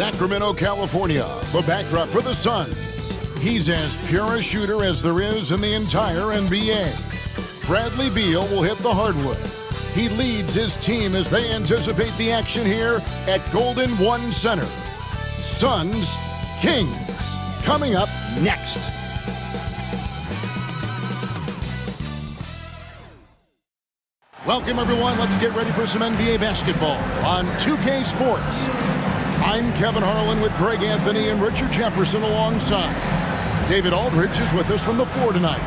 Sacramento, California, the backdrop for the Suns. He's as pure a shooter as there is in the entire NBA. Bradley Beal will hit the hardwood. He leads his team as they anticipate the action here at Golden One Center. Suns, Kings, coming up next. Welcome, everyone. Let's get ready for some NBA basketball on 2K Sports. I'm Kevin Harlan with Greg Anthony and Richard Jefferson alongside. David Aldridge is with us from the floor tonight.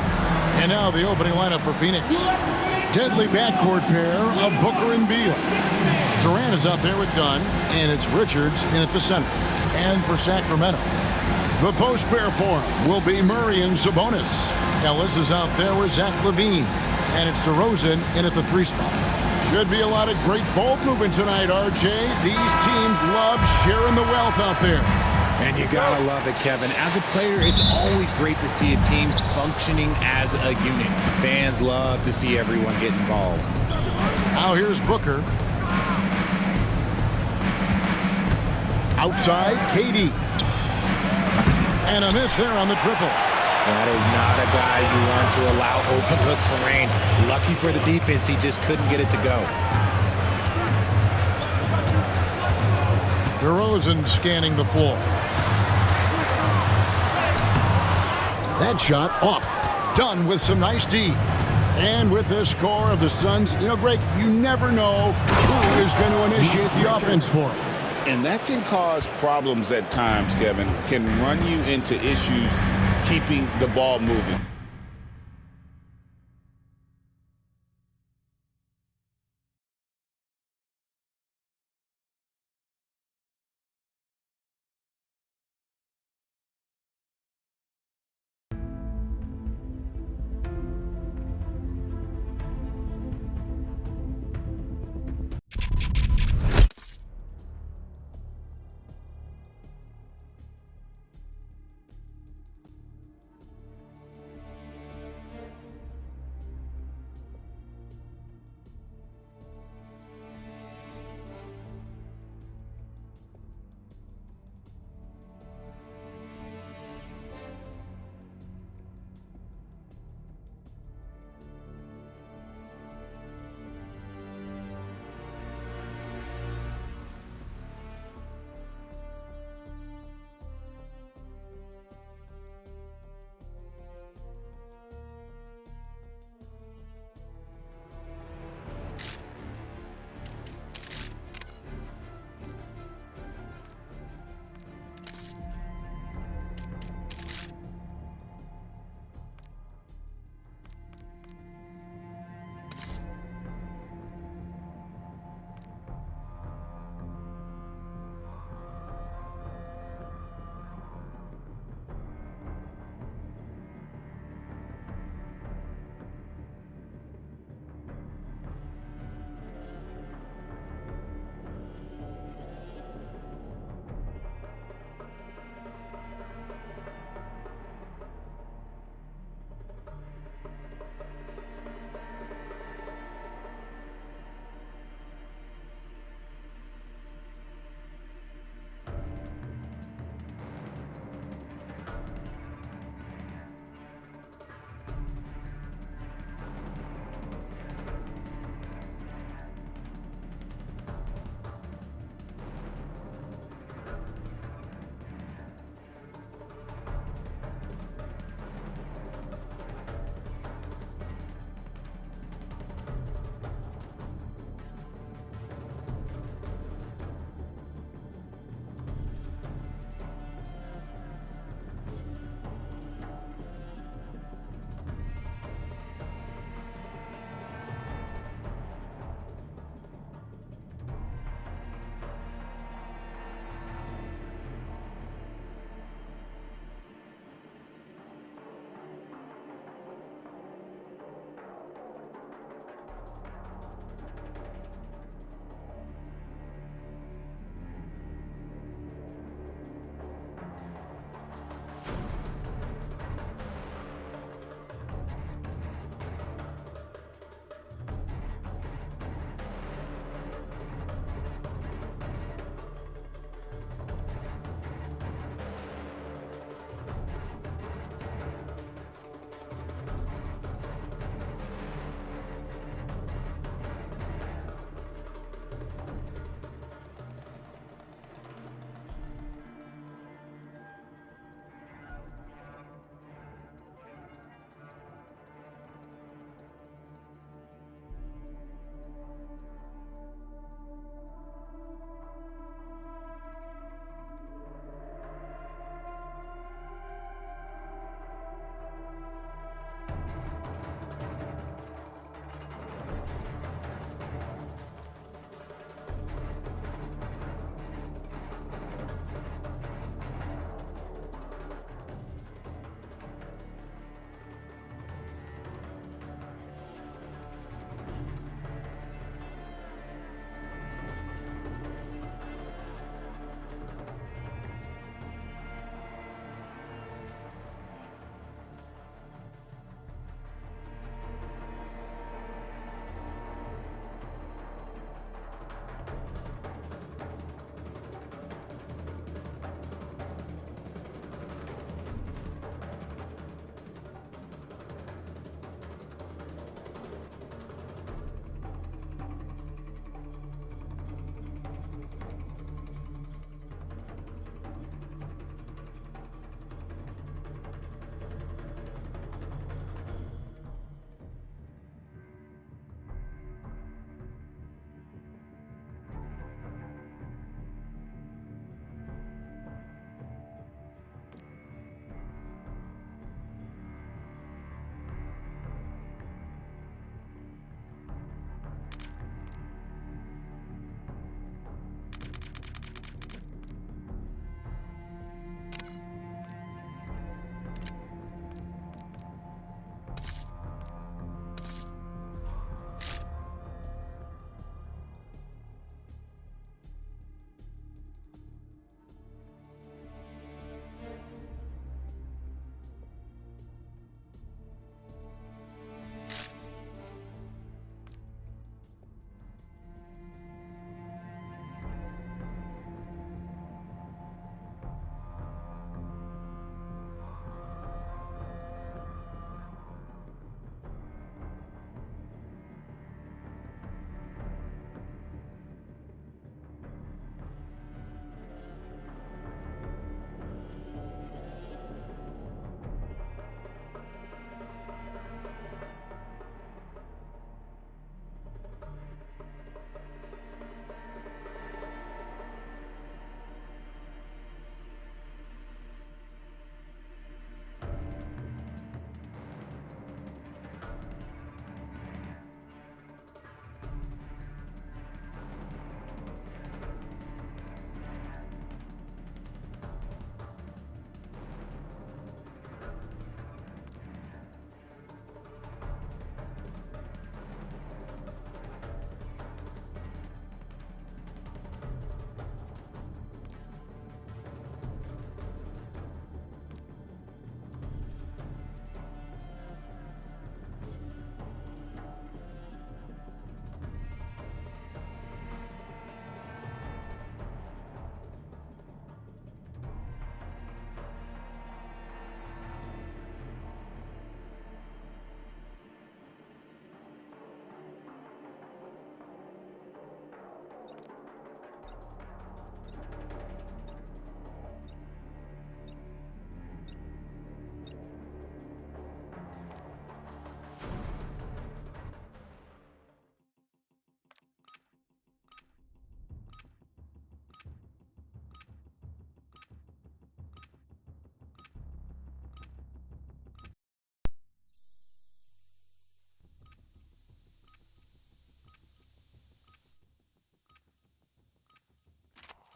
And now the opening lineup for Phoenix. Deadly backcourt pair of Booker and Beal. Durant is out there with Dunn, and it's Richards in at the center. And for Sacramento, the post pair for him will be Murray and Sabonis. Ellis is out there with Zach LaVine, and it's DeRozan in at the 3 spot. Should be a lot of great ball movement tonight, RJ. These teams love sharing the wealth out there. And you gotta love it, Kevin. As a player, it's always great to see a team functioning as a unit. Fans love to see everyone get involved. Now here's Booker. Outside, KD. And a miss there on the triple. That is not a guy you want to allow open looks from range. Lucky for the defense, he just couldn't get it to go. DeRozan scanning the floor. That shot off. Done with some nice D. And with this score of the Suns, you know, Greg, you never know who is going to initiate the offense for it. And that can cause problems at times, Kevin. Can run you into issues keeping the ball moving.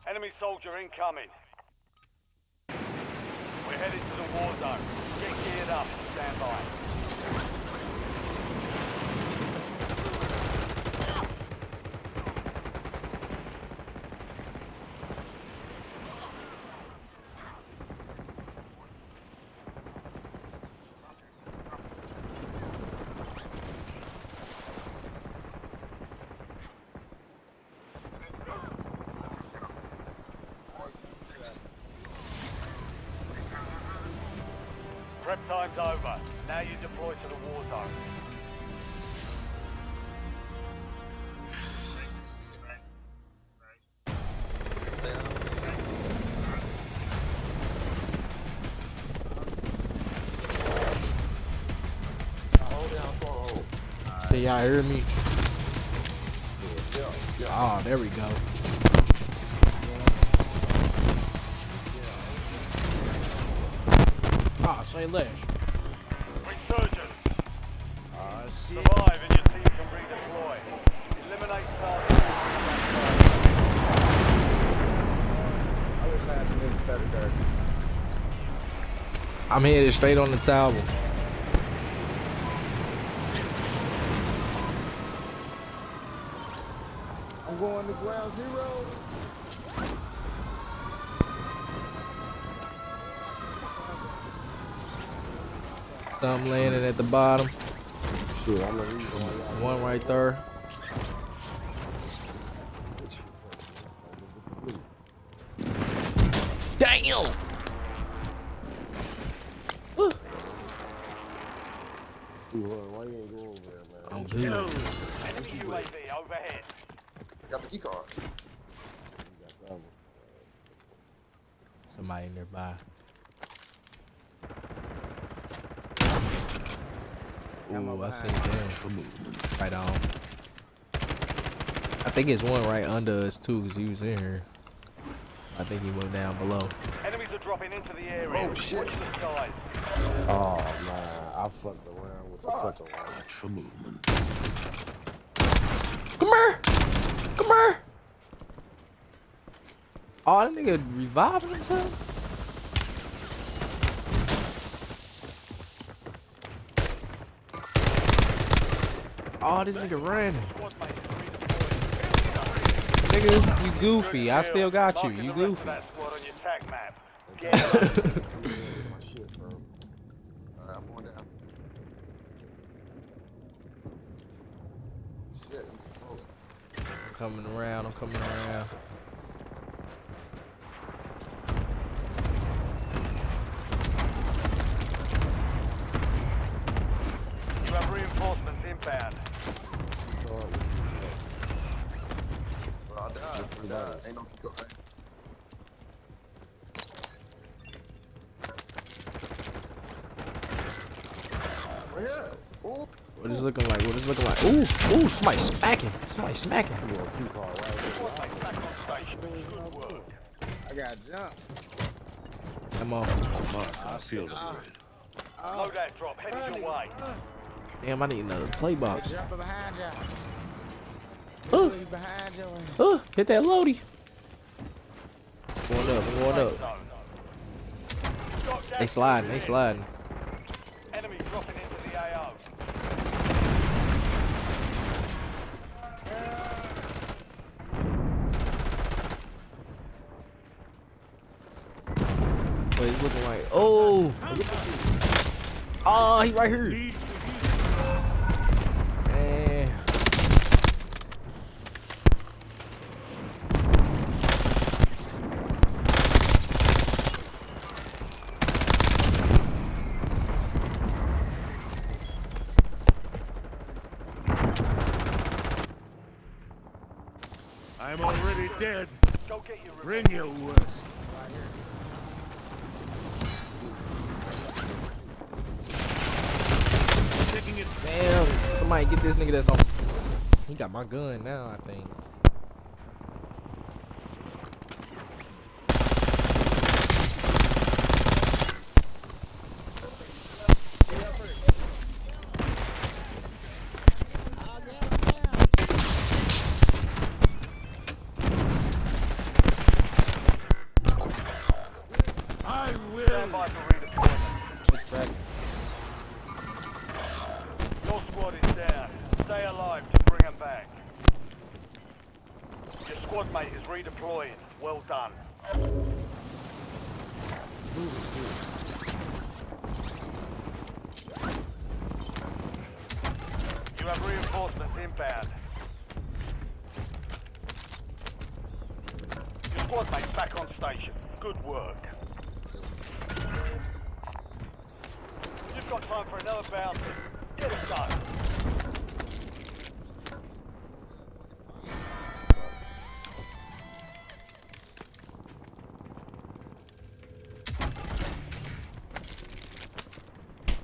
Enemy soldier incoming. We're headed to the war zone. Get geared up and stand by. Prep time's over. Now you deploy to the war zone. Can y'all hear me? Oh, there we go. Ah, say less. Resurgence. Survive and your team can redeploy. Eliminate targets. I'm headed straight on the tower. I'm going to ground zero. Something landing at the bottom. Sure, I'm gonna read it. One right there. Damn! Woo. Why you ain't go over there, man? I'm good. Enemy UAV overhead. Got the key card. Somebody nearby. Ooh, I see them. Right on. I think it's one right under us too, cause he was in here. I think he went down below. Enemies are dropping into the area. Oh, shit. Watch the skies. Oh man, I fucked around with the fucking watch for movement. Come here! Come here! Oh, that nigga reviving himself? Oh, this nigga running. Squad mates redeploying. Nigga, you goofy. I still got you. Marking You the rest of goofy. that squad on your tac map. Get up. My shit, bro. Alright, I'm going down. Shit, I'm close. I'm coming around. I'm coming around. You have reinforcements inbound. Well, I died. Ain't no key card. Right here. Ooh. What is it looking like? What is it looking like? Ooh, ooh, somebody smacking. Somebody smacking. Squad mates back on station. Good work. I got jumped. Come on. Loadout drop headed your way. Damn, I need another play box. Jumping behind Uh, you. He's behind you. hit that loady. Going up, I'm going up. Zone. They sliding, they sliding. Enemy dropping into the AO. What he's looking like? Oh! Oh, he right here. Man. I'm already dead. Go get your Bring your worst. Taking it. Damn, somebody get this nigga that's on. He got my gun now, I think. redeploying. Well done. You have reinforcements inbound. Your squad mate's back on station. Good work. You've got time for another bounty. Get it done.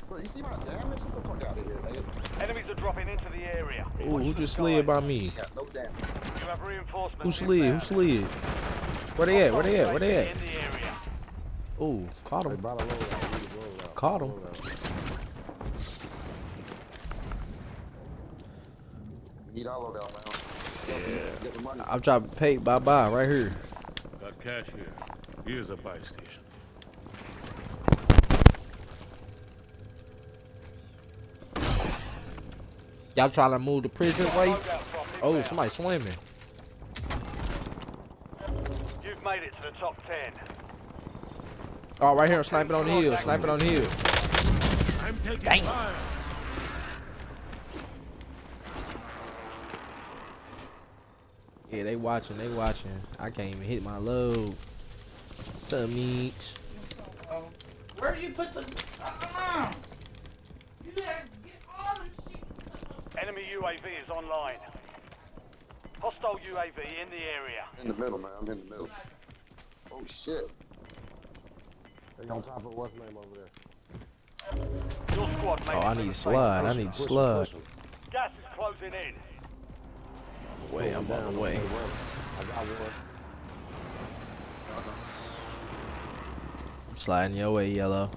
Bro, you see my damage? Get the fuck out of here, nigga. Enemies are dropping into the area. Ooh, who just slid by me? Got no damage. You have reinforcements Who slid? Who inbound. slid? Where they at? Where they at? Where they at? In the area. Ooh, caught Hey, him. bottom roll out. Need to roll out. Caught him. Roll out. Need all of that, man. Get the money. I'm trying to pay. Bye bye. Right here. Got cash here. Here's a buy station. Y'all trying to move the prison way? Loadout drop Oh, inbound. somebody swimming. You've made it to the top 10. Oh, right here. I'm sniping on the hill. Sniping on the hill. I'm taking Dang. fire. Yeah, they watching. They watching. I can't even hit my load. What's up, Meeks? Where do you put the? You gotta get all them shit. Enemy UAV is online. Hostile UAV in the area. In the middle, man. I'm in the middle. Oh, shit. They on top of what's the name over there? Your squad made Oh, it I to need the to safe slide. zone. I need to Push 'em, slide. push 'em. Gas is closing in. Wait, I'm on the way. Hey, run. I got one. I'm sliding your way, yellow.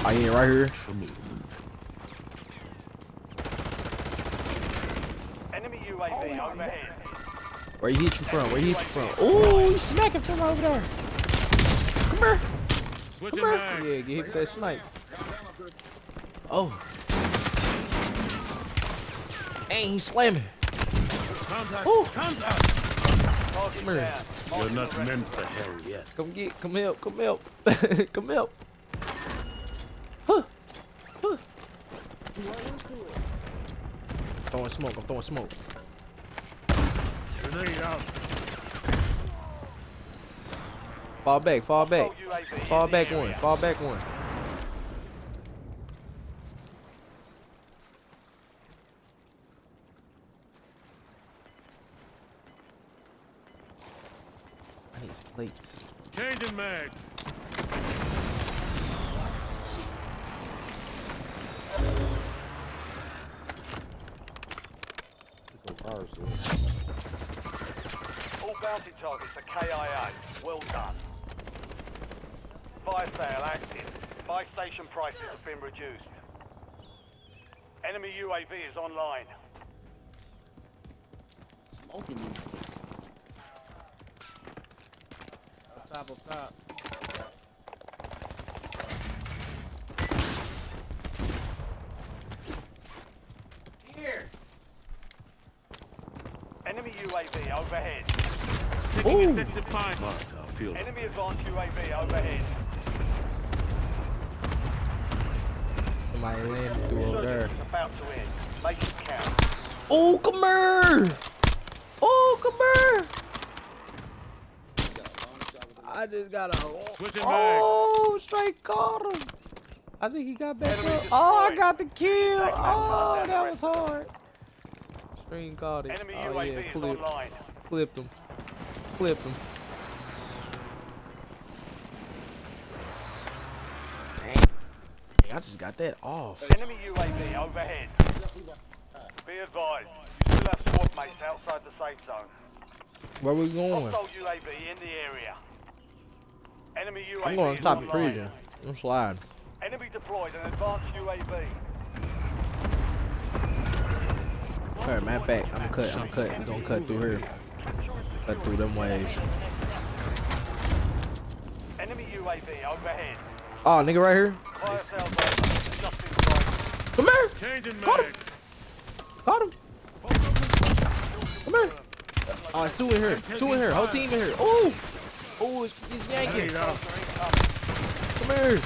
Oh yeah, right here. Enemy UAV overhead. Where he hit you from? Where he hit you from? Oh, you smacking from over there. Come here. Switching Come here. back. Yeah, get hit with that snipe. Oh. Ain't he slamming? Contact. Ooh. Contact. Target Come here. down. You're Hostile not meant for hell yet. Come help, come help. Come help. Huh. Huh. Throwing smoke, I'm throwing smoke. Grenade out. Fall back, fall back. Hostile UAV in Fall the back area. one, fall back one. I need some plates. Changing mags. Some cars here. All bounty targets are KIA. Well done. Fire sale active. Buy station prices have been reduced. Enemy UAV is online. Smoking these. Top of top. Here. Enemy UAV overhead. Taking Ooh. effective fire. Marta, field. Enemy advanced UAV overhead. Somebody landed through over there. It's about to end. Make it count. Oh, come here! Oh, come here! I just got a. Switching Oh, straight caught him. I think he got back Enemy up. Oh, I destroyed. got the kill. Take that Oh, part down that the was rest. hard. Screen caught it. Enemy Oh, UAV yeah, is online. clipped him. Clipped him. Dang. I just got that off. Enemy UAV overhead. Be advised, you still have squad mates outside the safe zone. Where we going? Hostile UAV in the area. Enemy UAV I'm going is top of online. prison. I'm sliding. Enemy deployed an advanced UAV. Alright, matter of fact, I'm gonna cut. We're gonna cut through here. Cut through them ways. Enemy UAV overhead. Oh, nigga right here. Fire sales over. Just inside. Come here. Changing Got him. mags. Got him. Come here. Oh, it's 2 in here. 2 in here. Whole team in here. Oh. Oh, it's There you yanking. go. Come here.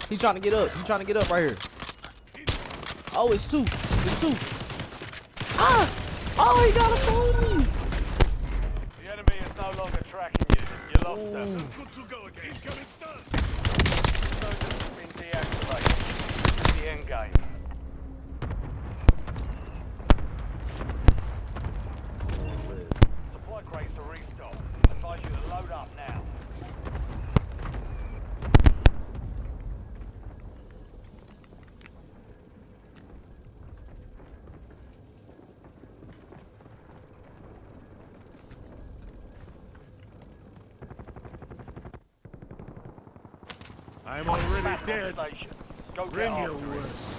He trying to get up. He trying to get up right here. Oh, it's 2. It's 2. Ah! Oh, he got a phone. The enemy is no longer tracking you. You lost them. Good to go again. Incoming stun. Insurgents have been deactivated. The end game. Supply crates to restock. Advise you to load up now. I'm already Back on dead. station. Go Bring get your after it. worst.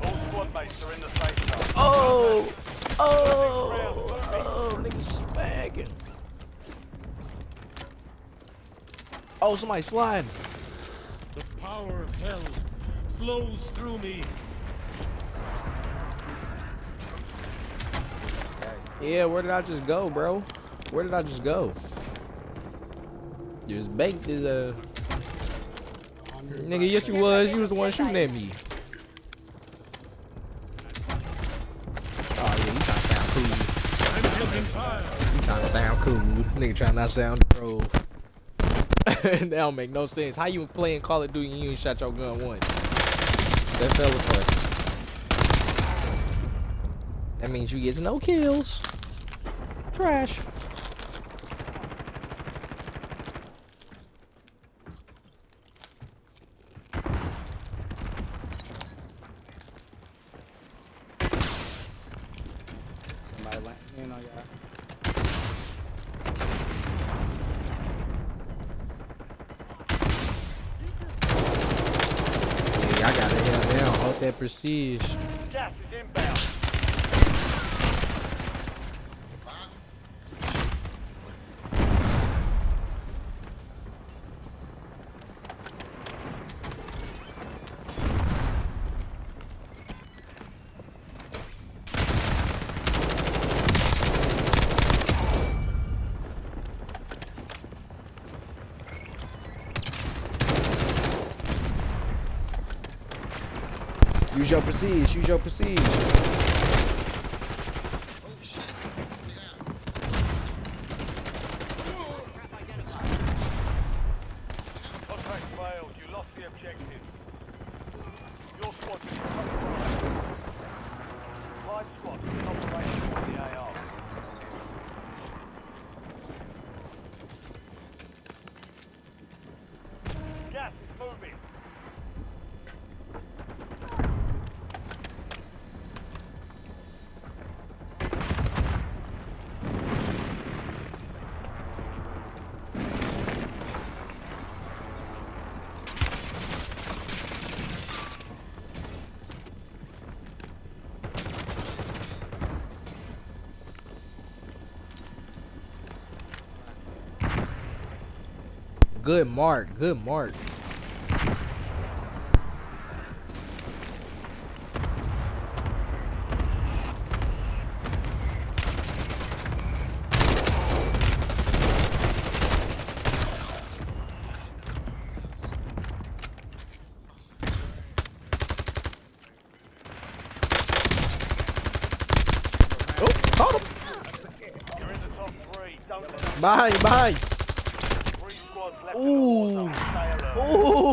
All squad mates are in the safe zone. Oh. Oh, niggas spagging. Oh, somebody sliding. The power of hell flows through me. Yeah, where did I just go, bro? Where did I just go? You just banked his nigga, yes you was. You was the one shooting at me. Oh yeah, you trying to sound cool. I'm taking fire. You trying to sound cool. Nigga trying not to sound pro. That don't make no sense. How you playing Call of Duty and you ain't shot your gun once? That fell apart. That means you get no kills. Trash. Somebody landing in on y'all. Yeah, I got it held down. Hold that prestige. Gas is inbound. Use your prestige. Use your prestige. Contract failed. You lost the objective. Your squad is recovered. Live squad is in operation with the AR. Gas is moving. Good mark. Good mark. Oh, caught him. You're in the top 3. Don't let them Behind you, behind you. 3 squads left in the Ooh. war zone. Stay alert. Ooh.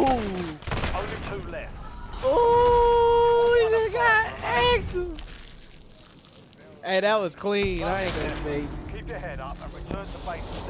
Only 2 left. Ooh, he just got active. Hey, that was clean. I ain't gonna say. Keep your head up and return to base.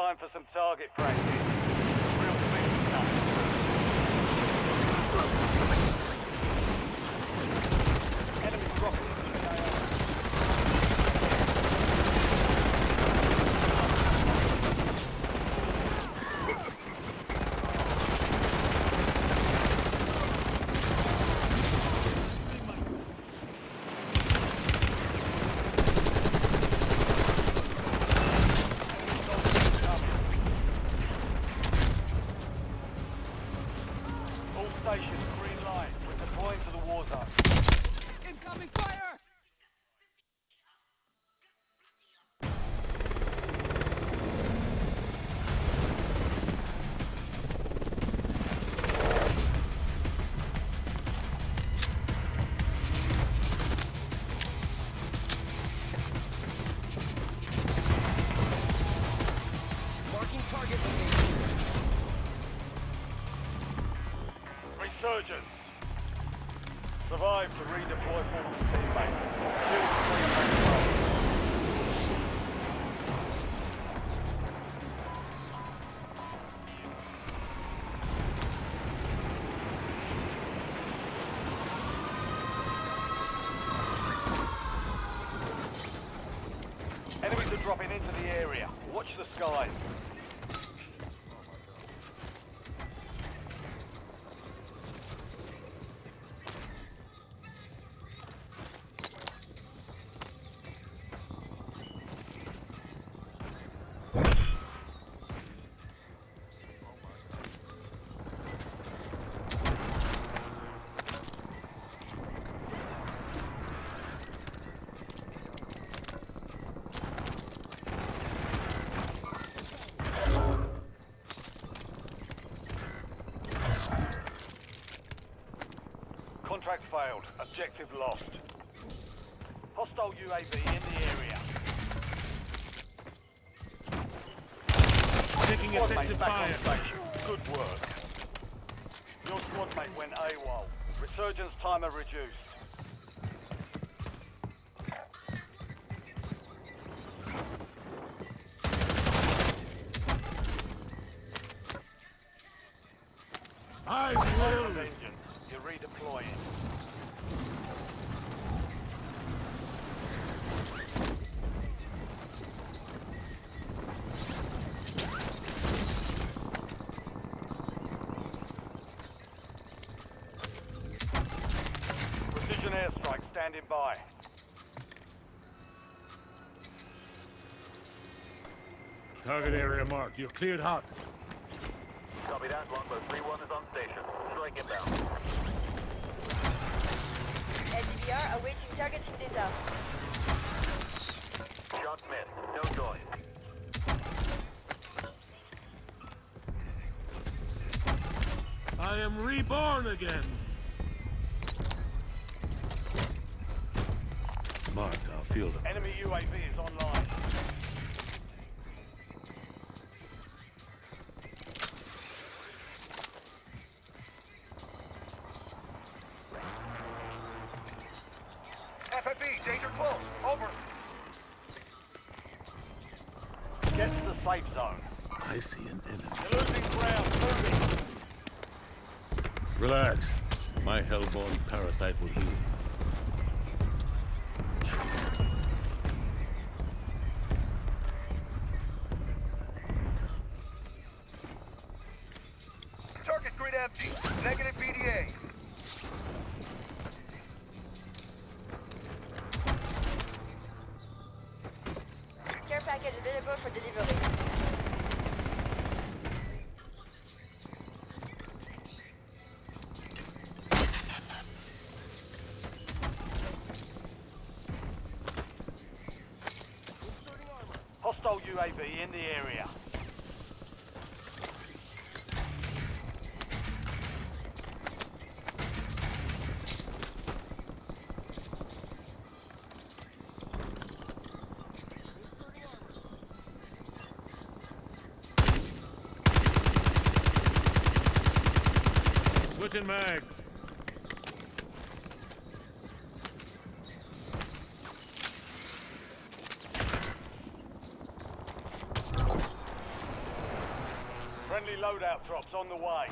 Time for some target practice. Real big stuff. Enemy dropping into the AO. All stations, green light. We're deploying to the war zone. Incoming fire! Marking target location. Resurgence. Survive to redeploy forward to teammates. Two to three main roles. Enemies are dropping into the area. Watch the skies. Contract failed. Objective lost. Hostile UAV in the area. Taking Squad mate effective back fire. on station. Good work. Your squad mate went AWOL. Resurgence timer reduced. I Load will. of engines. You're redeploying. Precision airstrike standing by. Target area marked. You're cleared hot. Copy that. Longbow 3-1 is on station. Strike inbound. LDBR awaiting targeting data. Shot missed. No joy. I am reborn again. Marked. I'll field him. Enemy UAV is online. FFE, danger close. Over. Get to the safe zone. I see an enemy. You're losing ground. Moving. Relax. My hellborn parasite will heal. Target grid empty. Negative PDA. Care package available for delivery. Hostile UAV in the area. Switching mags. loadout drops on the way.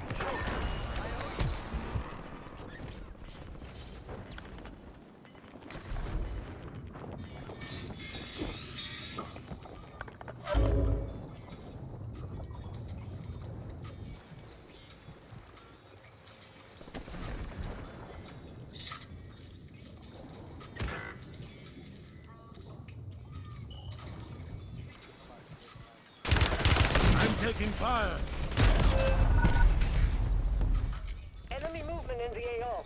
I'm taking fire. Enemy movement in the AO.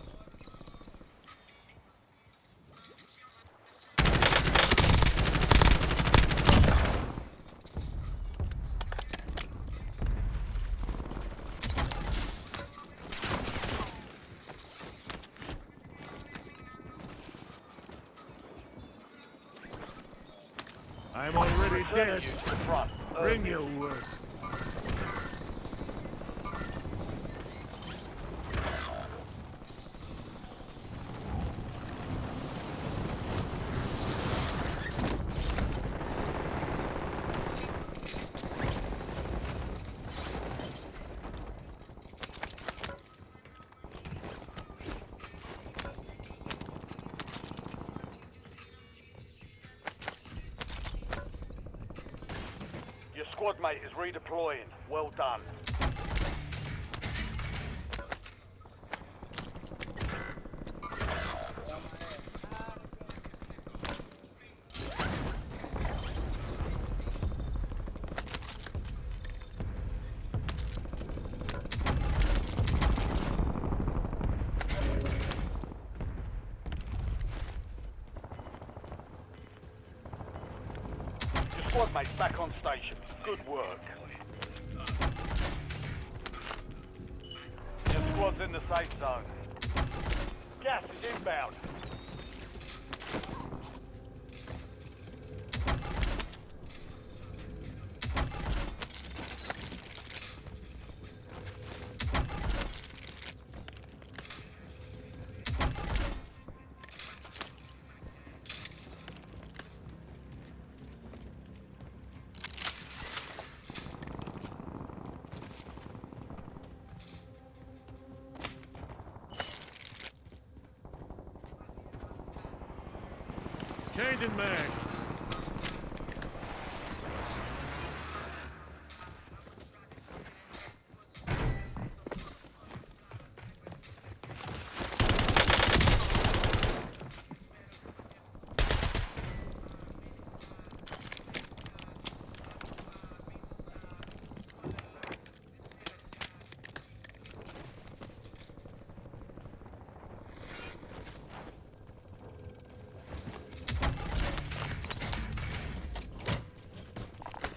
I'm already dead. To the front. Bring your worst. Your squad mate is redeploying. Well done. Your squad mate's back on station. Good work. Your squad's in the safe zone. Gas is inbound. Changing mags.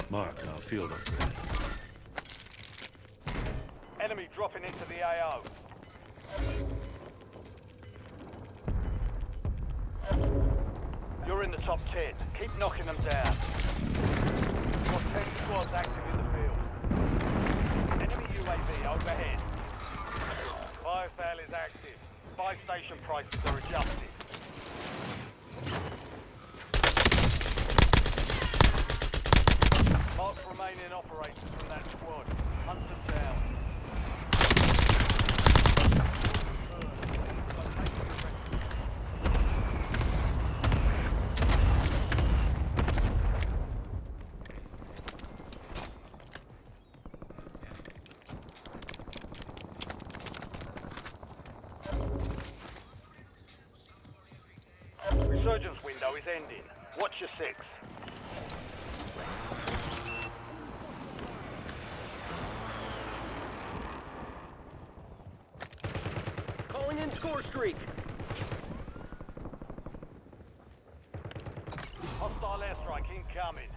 Mark, our field upgrade. Enemy dropping into the AO. You're in the top 10. Keep knocking them down. Got 10 squads active in the field. Enemy UAV overhead. Fire sale is active. Buy station prices are adjusted. Mark remaining operators from that squad. Hunt them down. Resurgence window is ending. Watch your 6. Calling in score streak. Hostile airstrike incoming.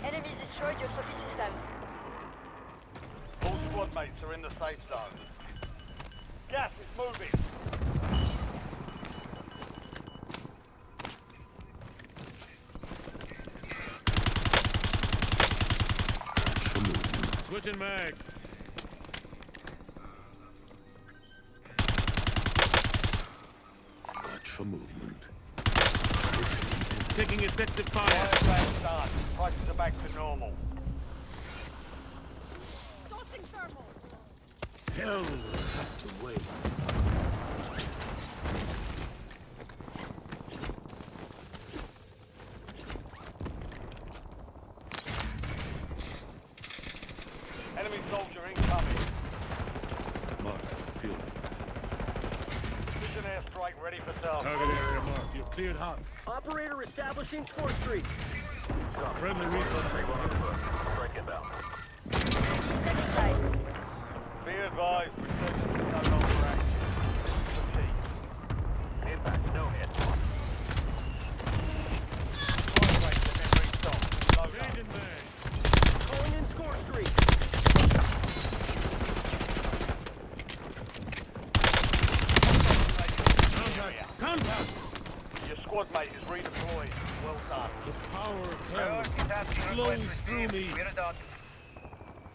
Enemy destroyed your trophy system. All squad mates are in the safe zone. Gas is moving. Switching mags. Watch for movement. Taking effective fire. Fire start. Prices are back to normal. Tossing thermal. Hell will have to wait. Enemy soldier incoming. Mark, field. Precision airstrike ready for task. Target area marked. You're cleared hot. Operator establishing score streak. Friendly recon. Setting sight. Be advised, resurgence is no longer active. Fatigue. Impact, no hit. Flight rate to memory stop. Low down. Changing mag. Calling in score streak. Contact. Your squad mate is redeployed. Well done. The power of hell flows through me.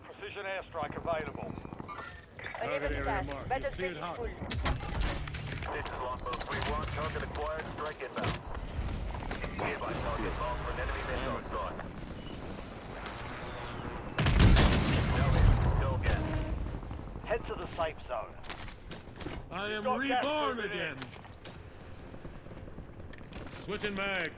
Precision airstrike available. Target area task. marked. Battle You're space cleared is hot. full. This is Longbow 3-1. Target acquired. Strike inbound. Nearby target lost for an enemy missile outside. Go again. Head to the safe zone. I am Got gas reborn moving in. again. Switching mags.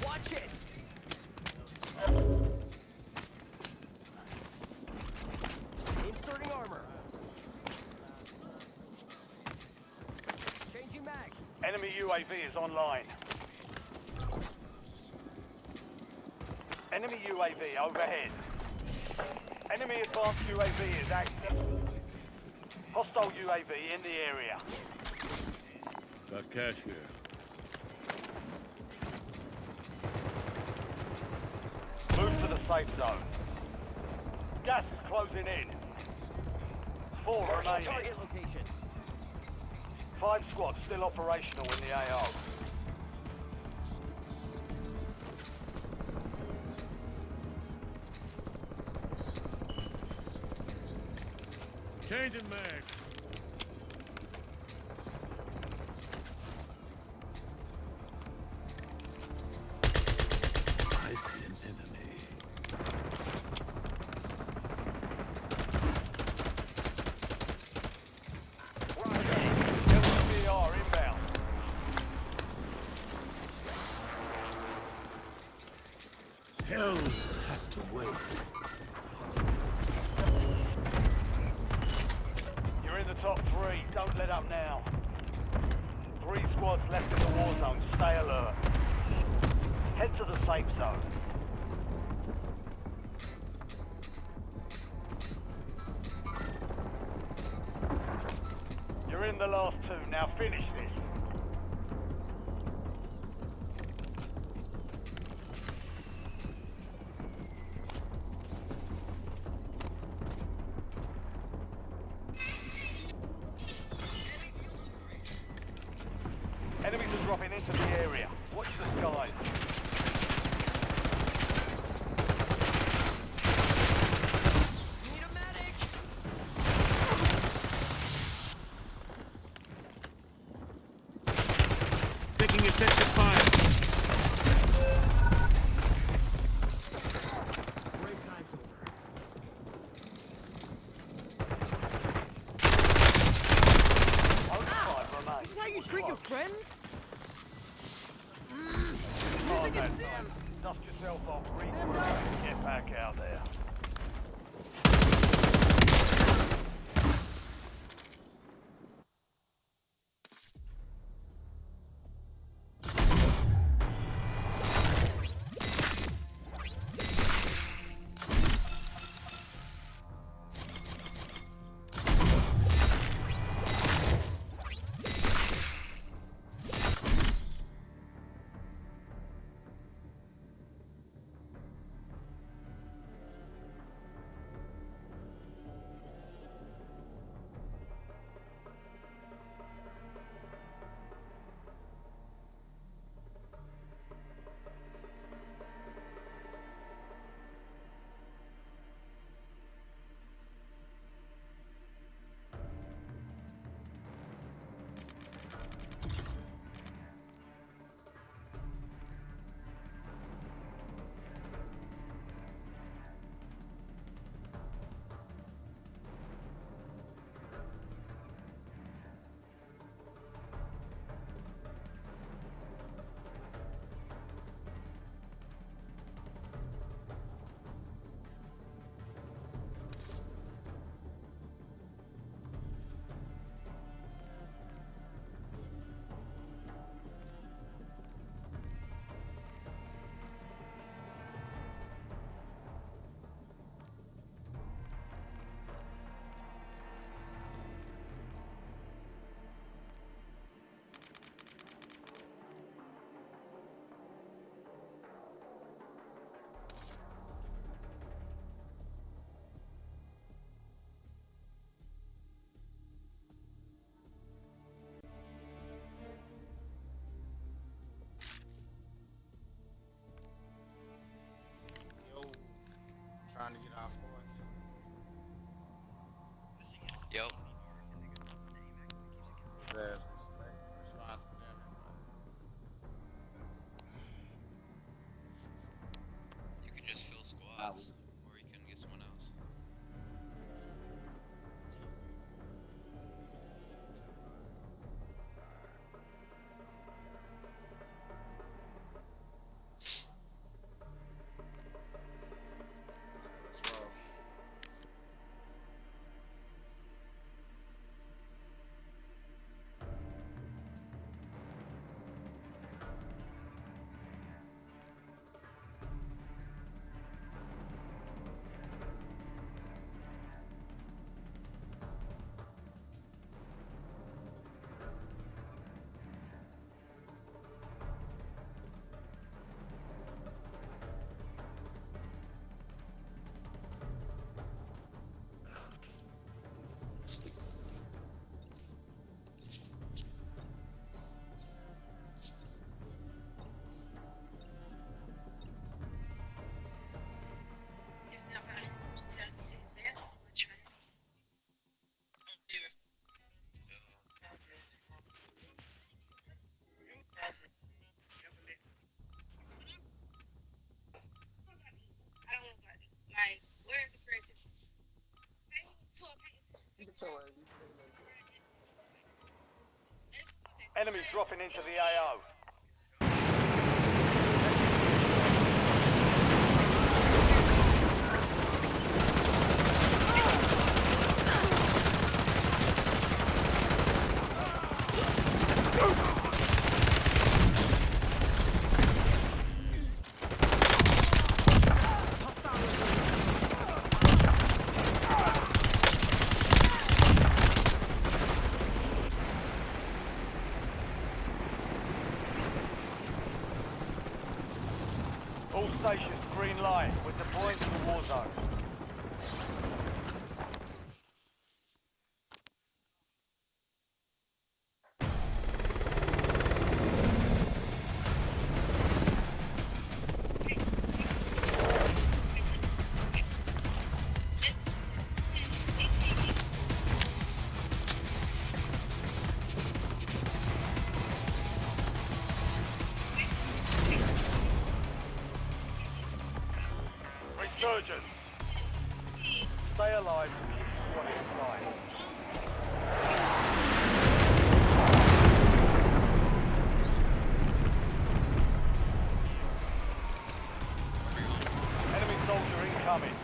Watch it. Inserting armor. Changing mag. Enemy UAV is online. Enemy UAV overhead. Enemy advanced UAV is active. Hostile UAV in the area. Got cash here. Move to the safe zone. Gas is closing in. 4 remaining. Target location. 5 squads still operational in the AO. Changing mags. I see an enemy. LCR inbound. Hell will have to wait. You're in the top 3. Don't let up now. 3 squads left in the war zone. Stay alert. Head to the safe zone. You're in the last 2. Now finish this. Enemies are dropping into the area. Watch the skies. Need a medic. Taking effective fire. Break time's over. Only 5 remain. Is this how you treat your friends? Oh, that's nice. Dust yourself off, regroup, and get back out there. Enemies dropping into the AO. All stations, green light. We're deploying to the war zone. Resurgence. Stay alive and keep squad inside. Enemy soldier incoming.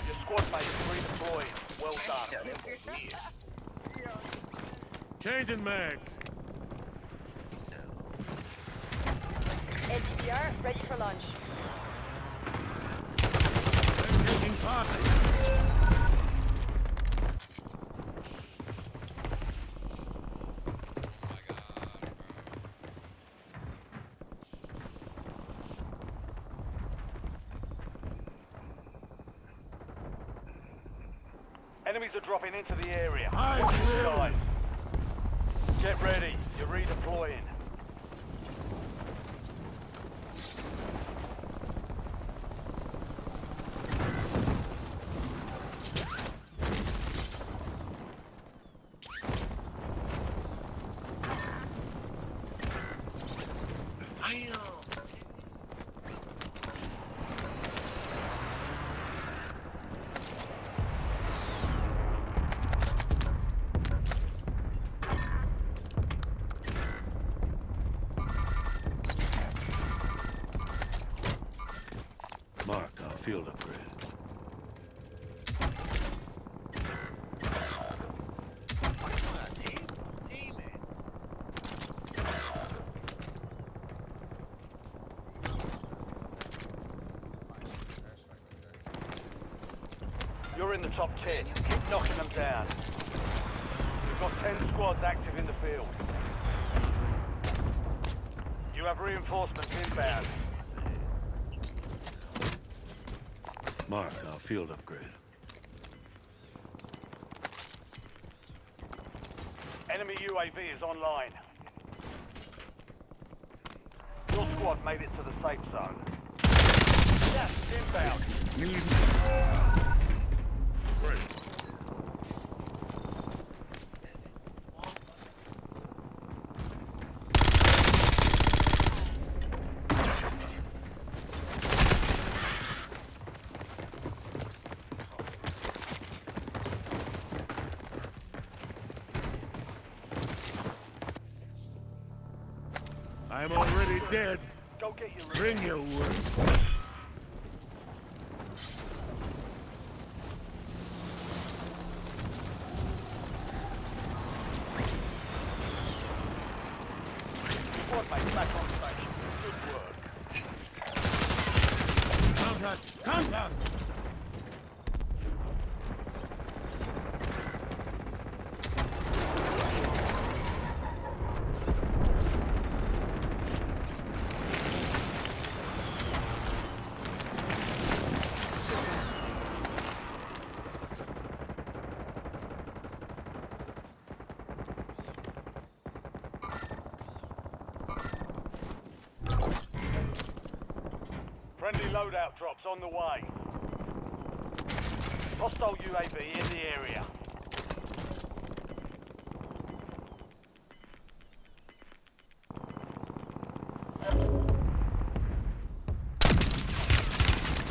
Your squad mates redeployed. Well done. Changing mags. LTBR, ready for launch. I'm taking part. Enemies are dropping into the area. I Watch the will. skies. Get ready. You're redeploying. Mark our field upgrade. You're in the top 10. Keep knocking them down. We've got 10 squads active in the field. You have reinforcements inbound. Mark our field upgrade. Enemy UAV is online. Your squad made it to the safe zone. Gas is inbound. Great. I'm already dead. Go get your Bring your worst. squad mates back on station. Good work. Contact! Contact! loadout drops on the way. Hostile UAV in the area.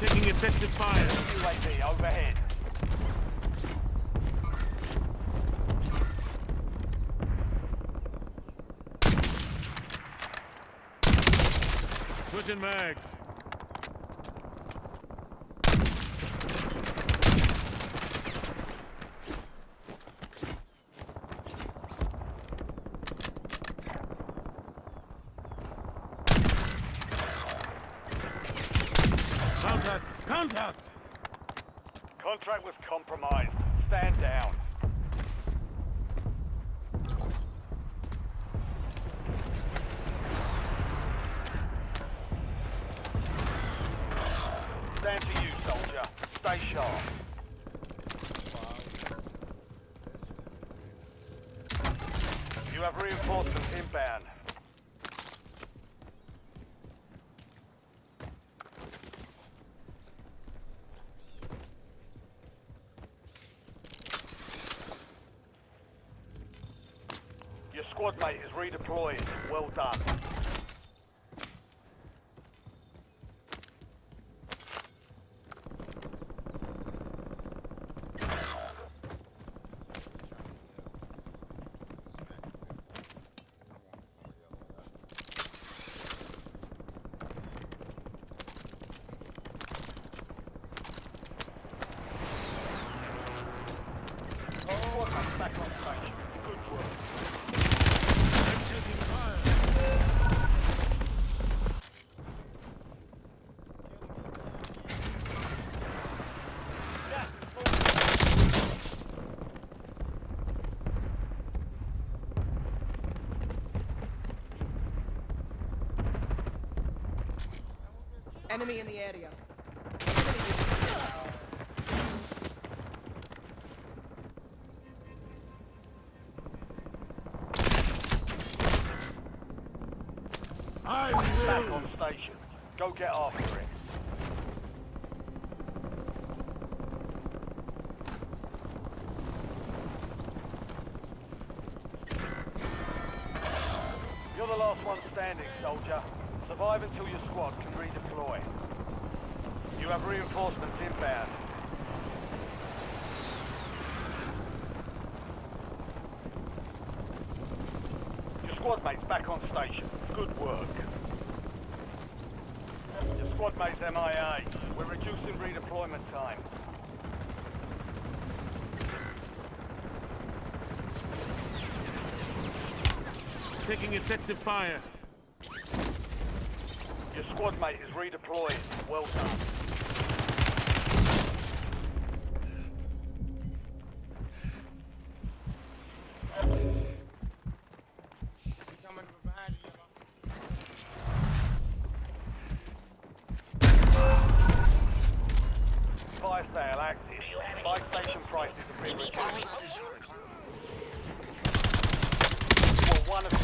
Taking effective fire. UAV overhead. Switching mags. Contact! Contact! Contract was compromised. Stand down. Stand to you, soldier. Stay sharp. You have reinforcements inbound. Your squad mate is redeployed. Well done. Back on station. Good work. I'm taking fire. Enemy in the area. I Back will. on station. Go get after it. You're the last one standing, soldier. Survive until your squad can redeploy. You have reinforcements inbound. Your squad mate's back on station. Good work. Your squad mate's MIA. We're reducing redeployment time. Taking effective fire. Your squad mate is redeployed. Well done. Fire sale active. Buy station prices have been reduced. Well, one of two.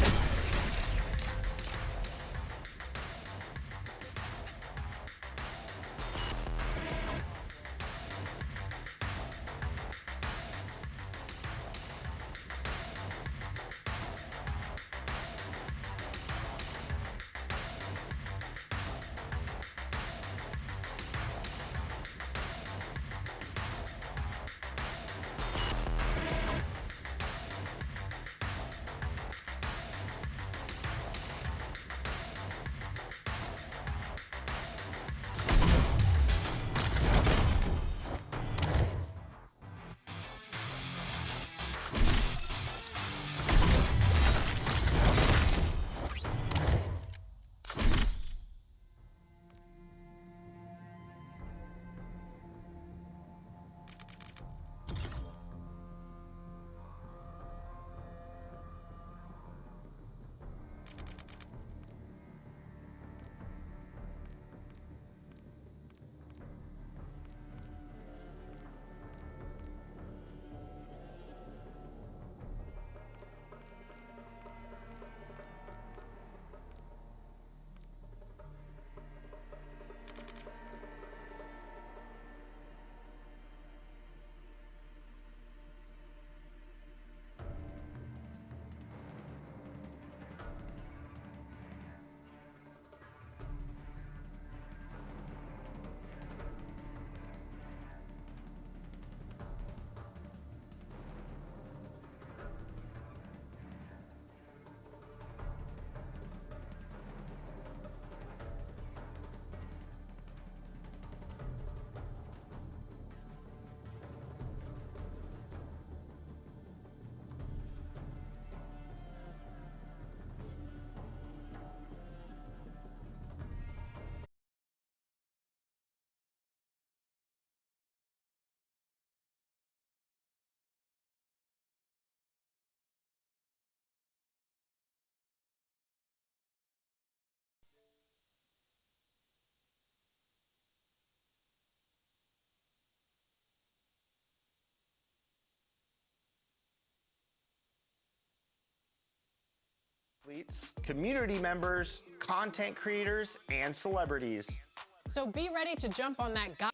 athletes, community members, content creators, and celebrities. So be ready to jump on that guy.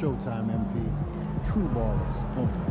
Showtime, MP. True ballers only.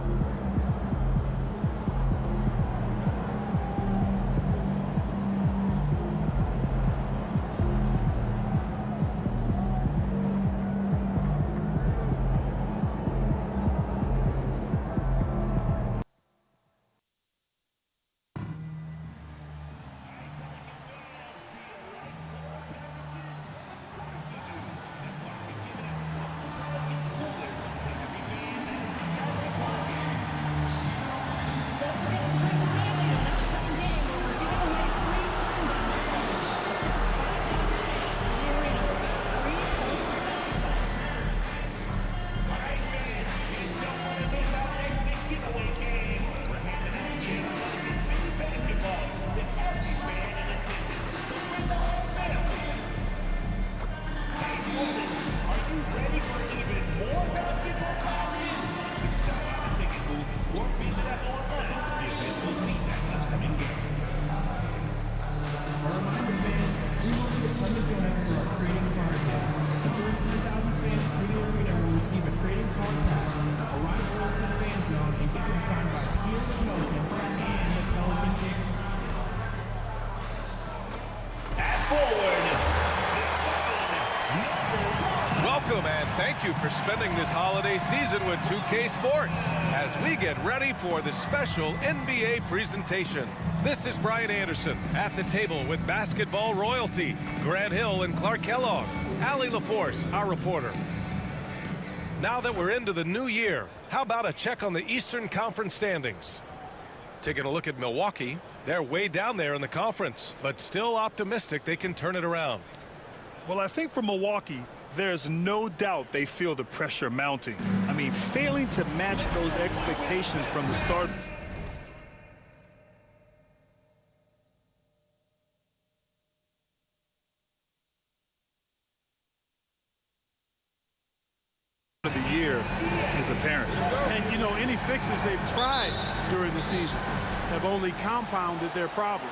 Welcome and thank you for spending this holiday season with 2K Sports as we get ready for the special NBA presentation. This is Brian Anderson at the table with basketball royalty, Grant Hill and Clark Kellogg, Allie LaForce, our reporter. Now that we're into the new year, how about a check on the Eastern Conference standings? Taking a look at Milwaukee, they're way down there in the conference, but still optimistic they can turn it around. Well, I think for Milwaukee, there's no doubt they feel the pressure mounting. I mean, failing to match those expectations from the start of the year is apparent. And, you know, any fixes they've tried during the season have only compounded their problems.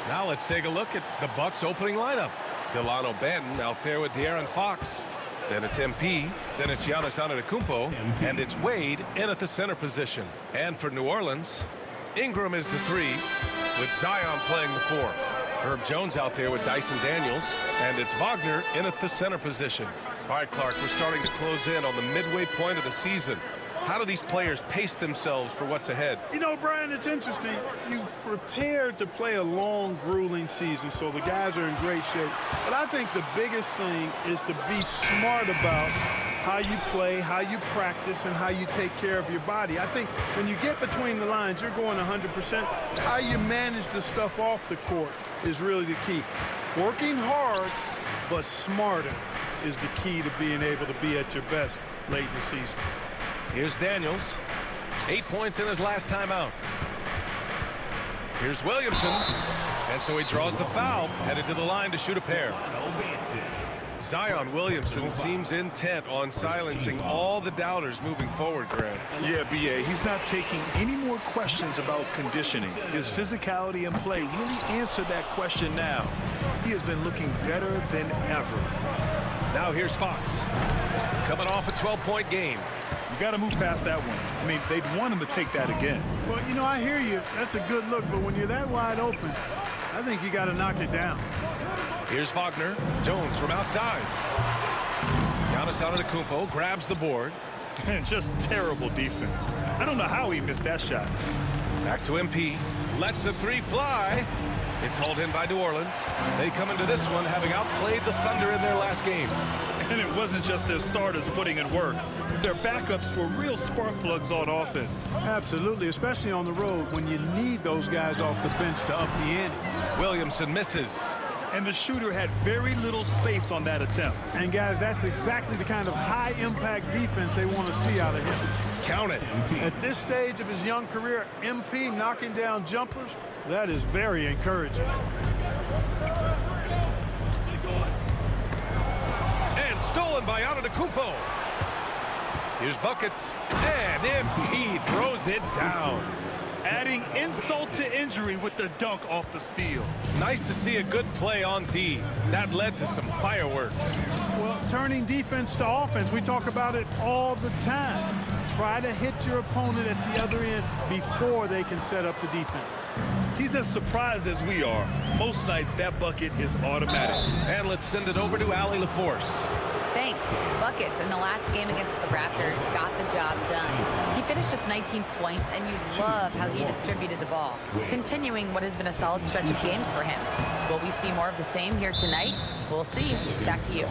Now let's take a look at the Bucks opening lineup. Delano Banton out there with De'Aaron Fox. Then it's MP, then it's Giannis Antetokounmpo, and it's Wade in at the center position. And for New Orleans, Ingram is the 3, with Zion playing the 4. Herb Jones out there with Dyson Daniels, and it's Wagner in at the center position. All right, Clark, we're starting to close in on the midway point of the season. How do these players pace themselves for what's ahead? You know, Brian, it's interesting. You've prepared to play a long, grueling season, so the guys are in great shape. But I think the biggest thing is to be smart about how you play, how you practice, and how you take care of your body. I think when you get between the lines, you're going 100%. How you manage the stuff off the court is really the key. Working hard, but smarter is the key to being able to be at your best late in the season. Here's Daniels. 8 points in his last time out. Here's Williamson. And so he draws the foul, headed to the line to shoot a pair. Zion Williamson seems intent on silencing all the doubters moving forward, Grant. Yeah, B.A., he's not taking any more questions about conditioning. His physicality and play really answered that question now. He has been looking better than ever. Now here's Fox. Coming off a 12-point game. You got to move past that one. I mean, they'd want him to take that again. Well, you know, I hear you. That's a good look, but when you're that wide open, I think you got to knock it down. Here's Wagner. Jones from outside. Giannis Antetokounmpo grabs the board. And just terrible defense. I don't know how he missed that shot. Back to MP. Lets the 3 fly. It's hauled in by New Orleans. They come into this one having outplayed the Thunder in their last game. And it wasn't just their starters putting in work. Their backups were real spark plugs on offense. Absolutely, especially on the road when you need those guys off the bench to up the ante. Williamson misses. And the shooter had very little space on that attempt. And guys, that's exactly the kind of high-impact defense they want to see out of him. Count it. At this stage of his young career, MP knocking down jumpers, that is very encouraging. And stolen by Antetokounmpo. Here's buckets. And MP throws it down. Adding insult to injury with the dunk off the steal. Nice to see a good play on D. That led to some fireworks. Well, turning defense to offense, we talk about it all the time. Try to hit your opponent at the other end before they can set up the defense. He's as surprised as we are. Most nights, that bucket is automatic. And let's send it over to Allie LaForce. Thanks. Buckets in the last game against the Raptors got the job done. He finished with 19 points, and you love how he distributed the ball, continuing what has been a solid stretch of games for him. Will we see more of the same here tonight? We'll see. Back to you.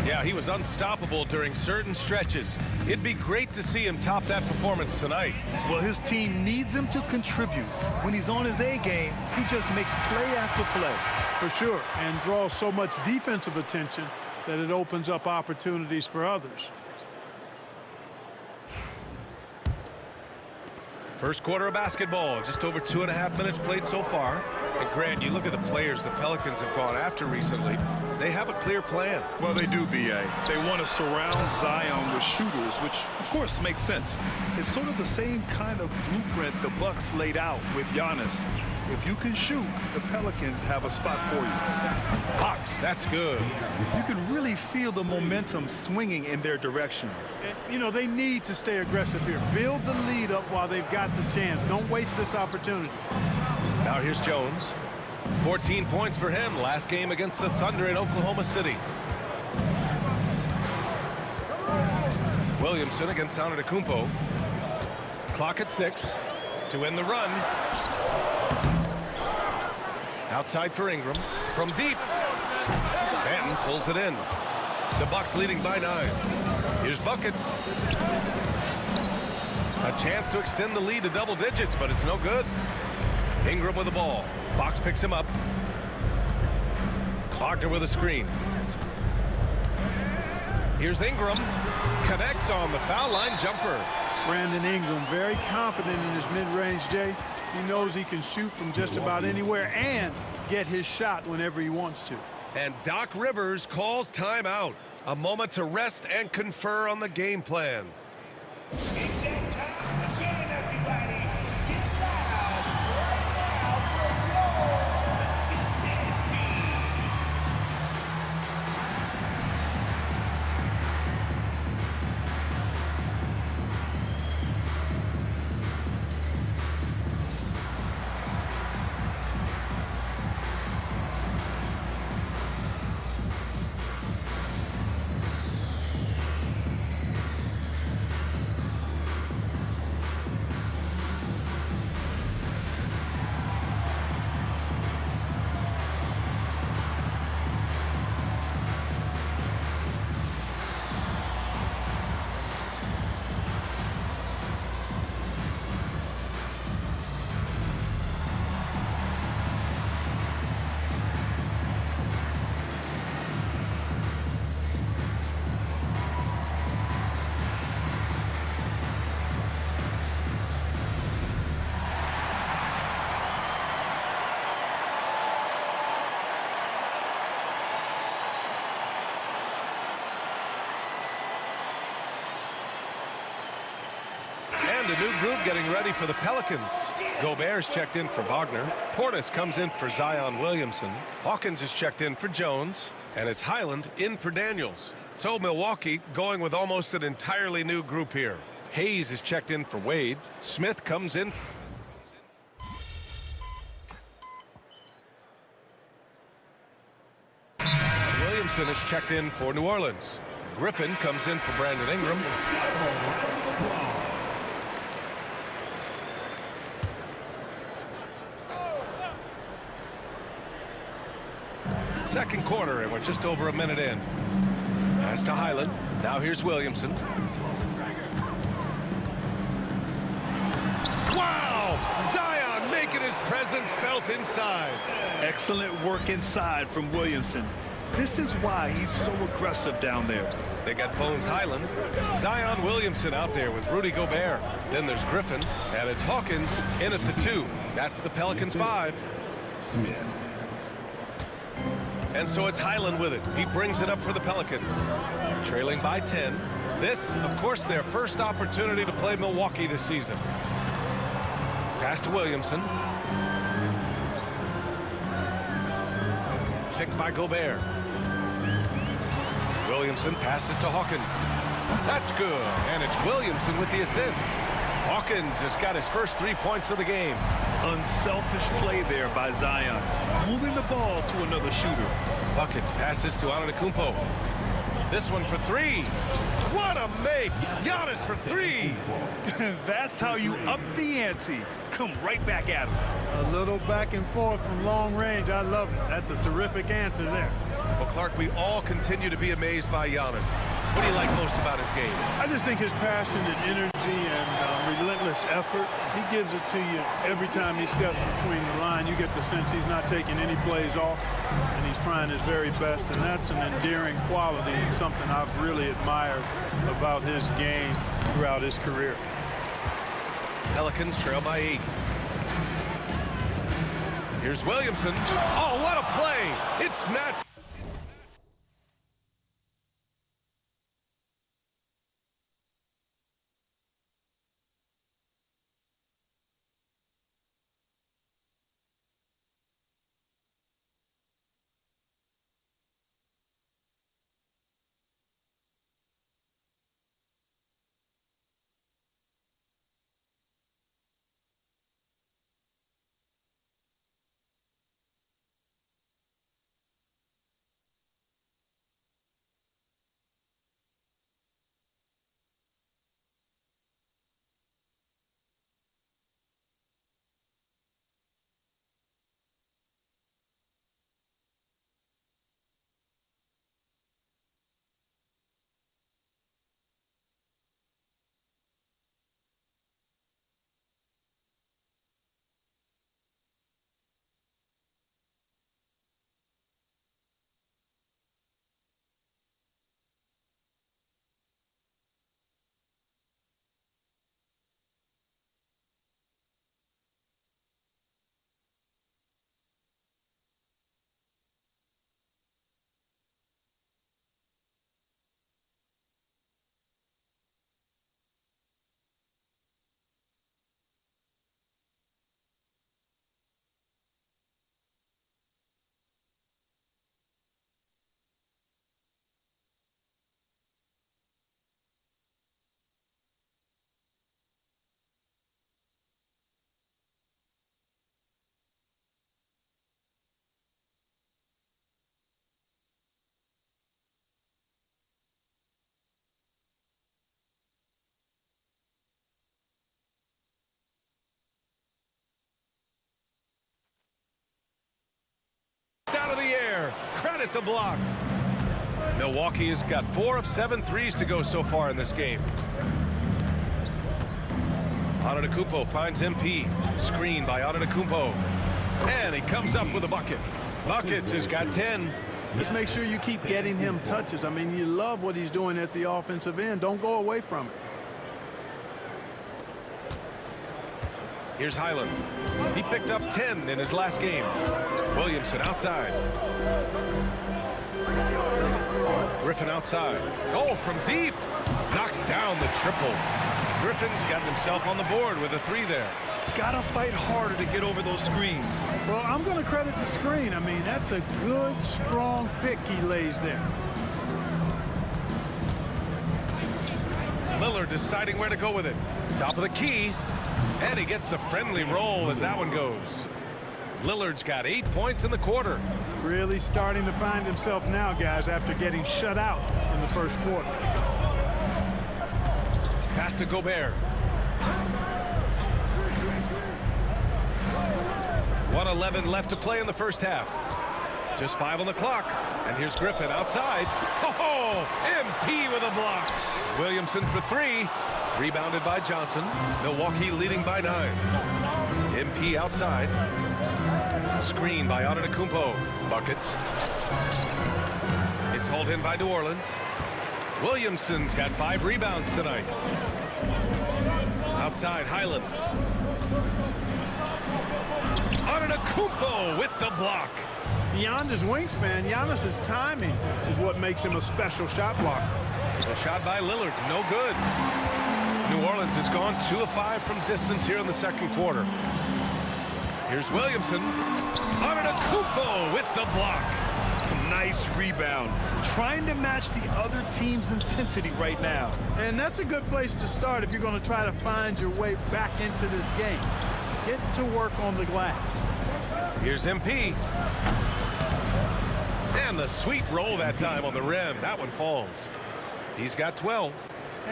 Yeah, he was unstoppable during certain stretches. It'd be great to see him top that performance tonight. Well, his team needs him to contribute. When he's on his A game, he just makes play after play. For sure, and draws so much defensive attention that it opens up opportunities for others. First quarter of basketball, just over 2.5 minutes played so far. And Grant, you look at the players the Pelicans have gone after recently. They have a clear plan. Well, they do, B.A. They want to surround Zion with shooters, which, of course, makes sense. It's sort of the same kind of blueprint the Bucks laid out with Giannis. If you can shoot, the Pelicans have a spot for you. Fox, that's good. You can really feel the momentum swinging in their direction. And, you know, they need to stay aggressive here. Build the lead up while they've got the chance. Don't waste this opportunity. Now here's Jones. 14 points for him last game against the Thunder in Oklahoma City. Williamson against Antetokounmpo. Clock at 6 to win the run. Outside for Ingram. From deep. Banton pulls it in. The Bucks leading by 9. Here's buckets. A chance to extend the lead to double digits, but it's no good. Ingram with the ball. Fox picks him up. Wagner with a screen. Here's Ingram. Connects on the foul line jumper. Brandon Ingram, very confident in his mid-range, Jay. He knows he can shoot from just about anywhere and get his shot whenever he wants to. And Doc Rivers calls timeout. A moment to rest and confer on the game plan. And a new group getting ready for the Pelicans. Gobert's checked in for Wagner. Portis comes in for Zion Williamson. Hawkins is checked in for Jones. And it's Highland in for Daniels. So Milwaukee going with almost an entirely new group here. Hayes is checked in for Wade. Smith comes in. Williamson is checked in for New Orleans. Griffin comes in for Brandon Ingram. Second quarter, and we're just over a minute in. Pass to Highland. Now here's Williamson. Wow! Zion making his presence felt inside. Excellent work inside from Williamson. This is why he's so aggressive down there. They got Bones Highland. Zion Williamson out there with Rudy Gobert. Then there's Griffin, and it's Hawkins in at the 2. That's the Pelicans 5. Smith. And so it's Highland with it. He brings it up for the Pelicans. Trailing by 10. This, of course, their first opportunity to play Milwaukee this season. Pass to Williamson. Picked by Gobert. Williamson passes to Hawkins. That's good, and it's Williamson with the assist. Hawkins has got his first 3 points of the game. Unselfish play there by Zion. Moving the ball to another shooter. Buckets passes to Antetokounmpo. This one for 3. What a make! Giannis for 3. That's how you up the ante. Come right back at him. A little back and forth from long range. I love it. That's a terrific answer there. Well, Clark, we all continue to be amazed by Giannis. What do you like most about his game? I just think his passion and energy and relentless effort, he gives it to you every time he steps between the line. You get the sense he's not taking any plays off, and he's trying his very best, and that's an endearing quality and something I've really admired about his game throughout his career. Pelicans trail by 8. Here's Williamson. Oh, what a play! It's snatched. Out of the air. Credit the block. Milwaukee has got 4 of 7 threes to go so far in this game. Antetokounmpo finds MP. Screen by Antetokounmpo. And he comes up with a bucket. Buckets has got 10. Just make sure you keep getting him touches. I mean, you love what he's doing at the offensive end. Don't go away from it. Here's Highland. He picked up 10 in his last game. Williamson outside. Griffin outside. Oh, from deep. Knocks down the triple. Griffin's got himself on the board with a 3 there. Gotta fight harder to get over those screens. Well, I'm going to credit the screen. I mean, that's a good, strong pick he lays there. Lillard deciding where to go with it. Top of the key. And he gets the friendly roll as that one goes. Lillard's got 8 points in the quarter. Really starting to find himself now, guys, after getting shut out in the first quarter. Pass to Gobert. 1:11 left to play in the first half. Just 5 on the clock. And here's Griffin outside. Oh, MP with a block. Williamson for 3. Rebounded by Johnson. Milwaukee leading by 9. MP outside. Screen by Antetokounmpo. Buckets. It's hauled in by New Orleans. Williamson's got 5 rebounds tonight. Outside, Highland. Antetokounmpo with the block. Beyond his wingspan, Giannis's timing is what makes him a special shot blocker. A shot by Lillard, no good. New Orleans has gone 2 of 5 from distance here in the second quarter. Here's Williamson. Antetokounmpo with the block. Nice rebound. Trying to match the other team's intensity right now. And that's a good place to start if you're going to try to find your way back into this game. Get to work on the glass. Here's MP. And the sweet roll that time on the rim. That one falls. He's got 12.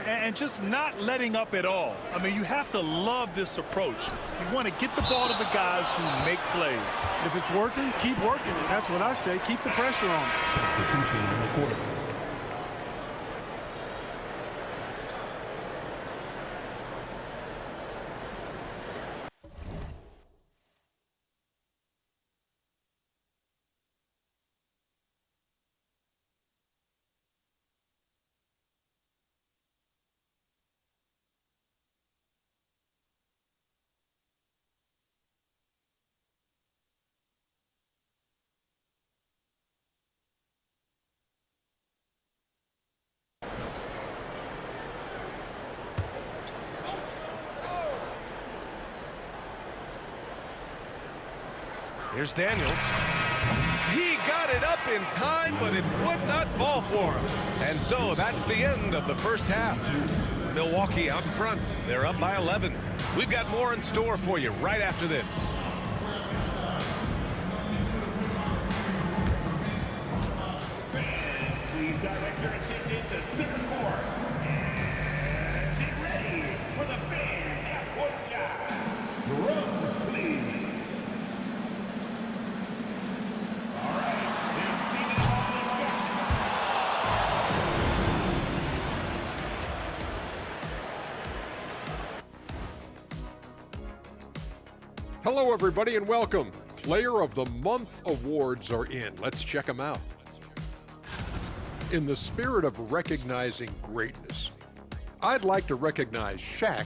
And just not letting up at all. I mean, you have to love this approach. You want to get the ball to the guys who make plays. If it's working, keep working it. That's what I say. Keep the pressure on. Here's Daniels. He got it up in time, but it would not fall for him. And so that's the end of the first half. Milwaukee out in front. They're up by 11. We've got more in store for you right after this. Please direct your attention to center court. And get ready for the fan half-court shot. Drums, please. Hello, everybody, and welcome. Player of the Month awards are in. Let's check them out. In the spirit of recognizing greatness, I'd like to recognize Shaq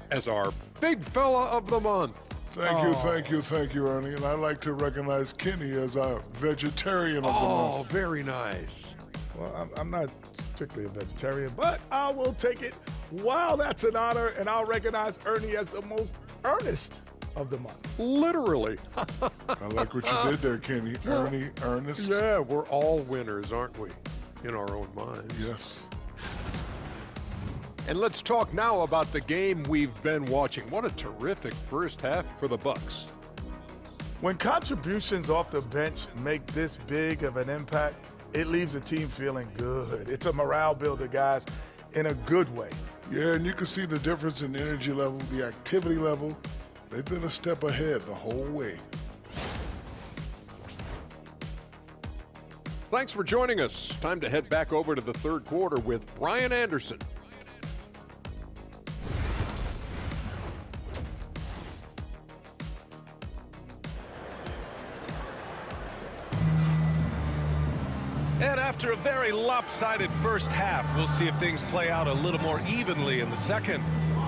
as our Big Fella of the Month. Thank you, Ernie. And I'd like to recognize Kenny as our Vegetarian of the Month. Oh, very nice. Well, I'm not strictly a vegetarian, but I will take it. Wow, that's an honor, and I'll recognize Ernie as the most earnest of the month. Literally. I like what you did there, Kenny. Ernie, earnest. Yeah, we're all winners, aren't we? In our own minds. Yes. And let's talk now about the game we've been watching. What a terrific first half for the Bucks. When contributions off the bench make this big of an impact, it leaves the team feeling good. It's a morale builder, guys, in a good way. Yeah, and you can see the difference in energy level, the activity level. They've been a step ahead the whole way. Thanks for joining us. Time to head back over to the third quarter with Brian Anderson. And after a very lopsided first half, we'll see if things play out a little more evenly in the second.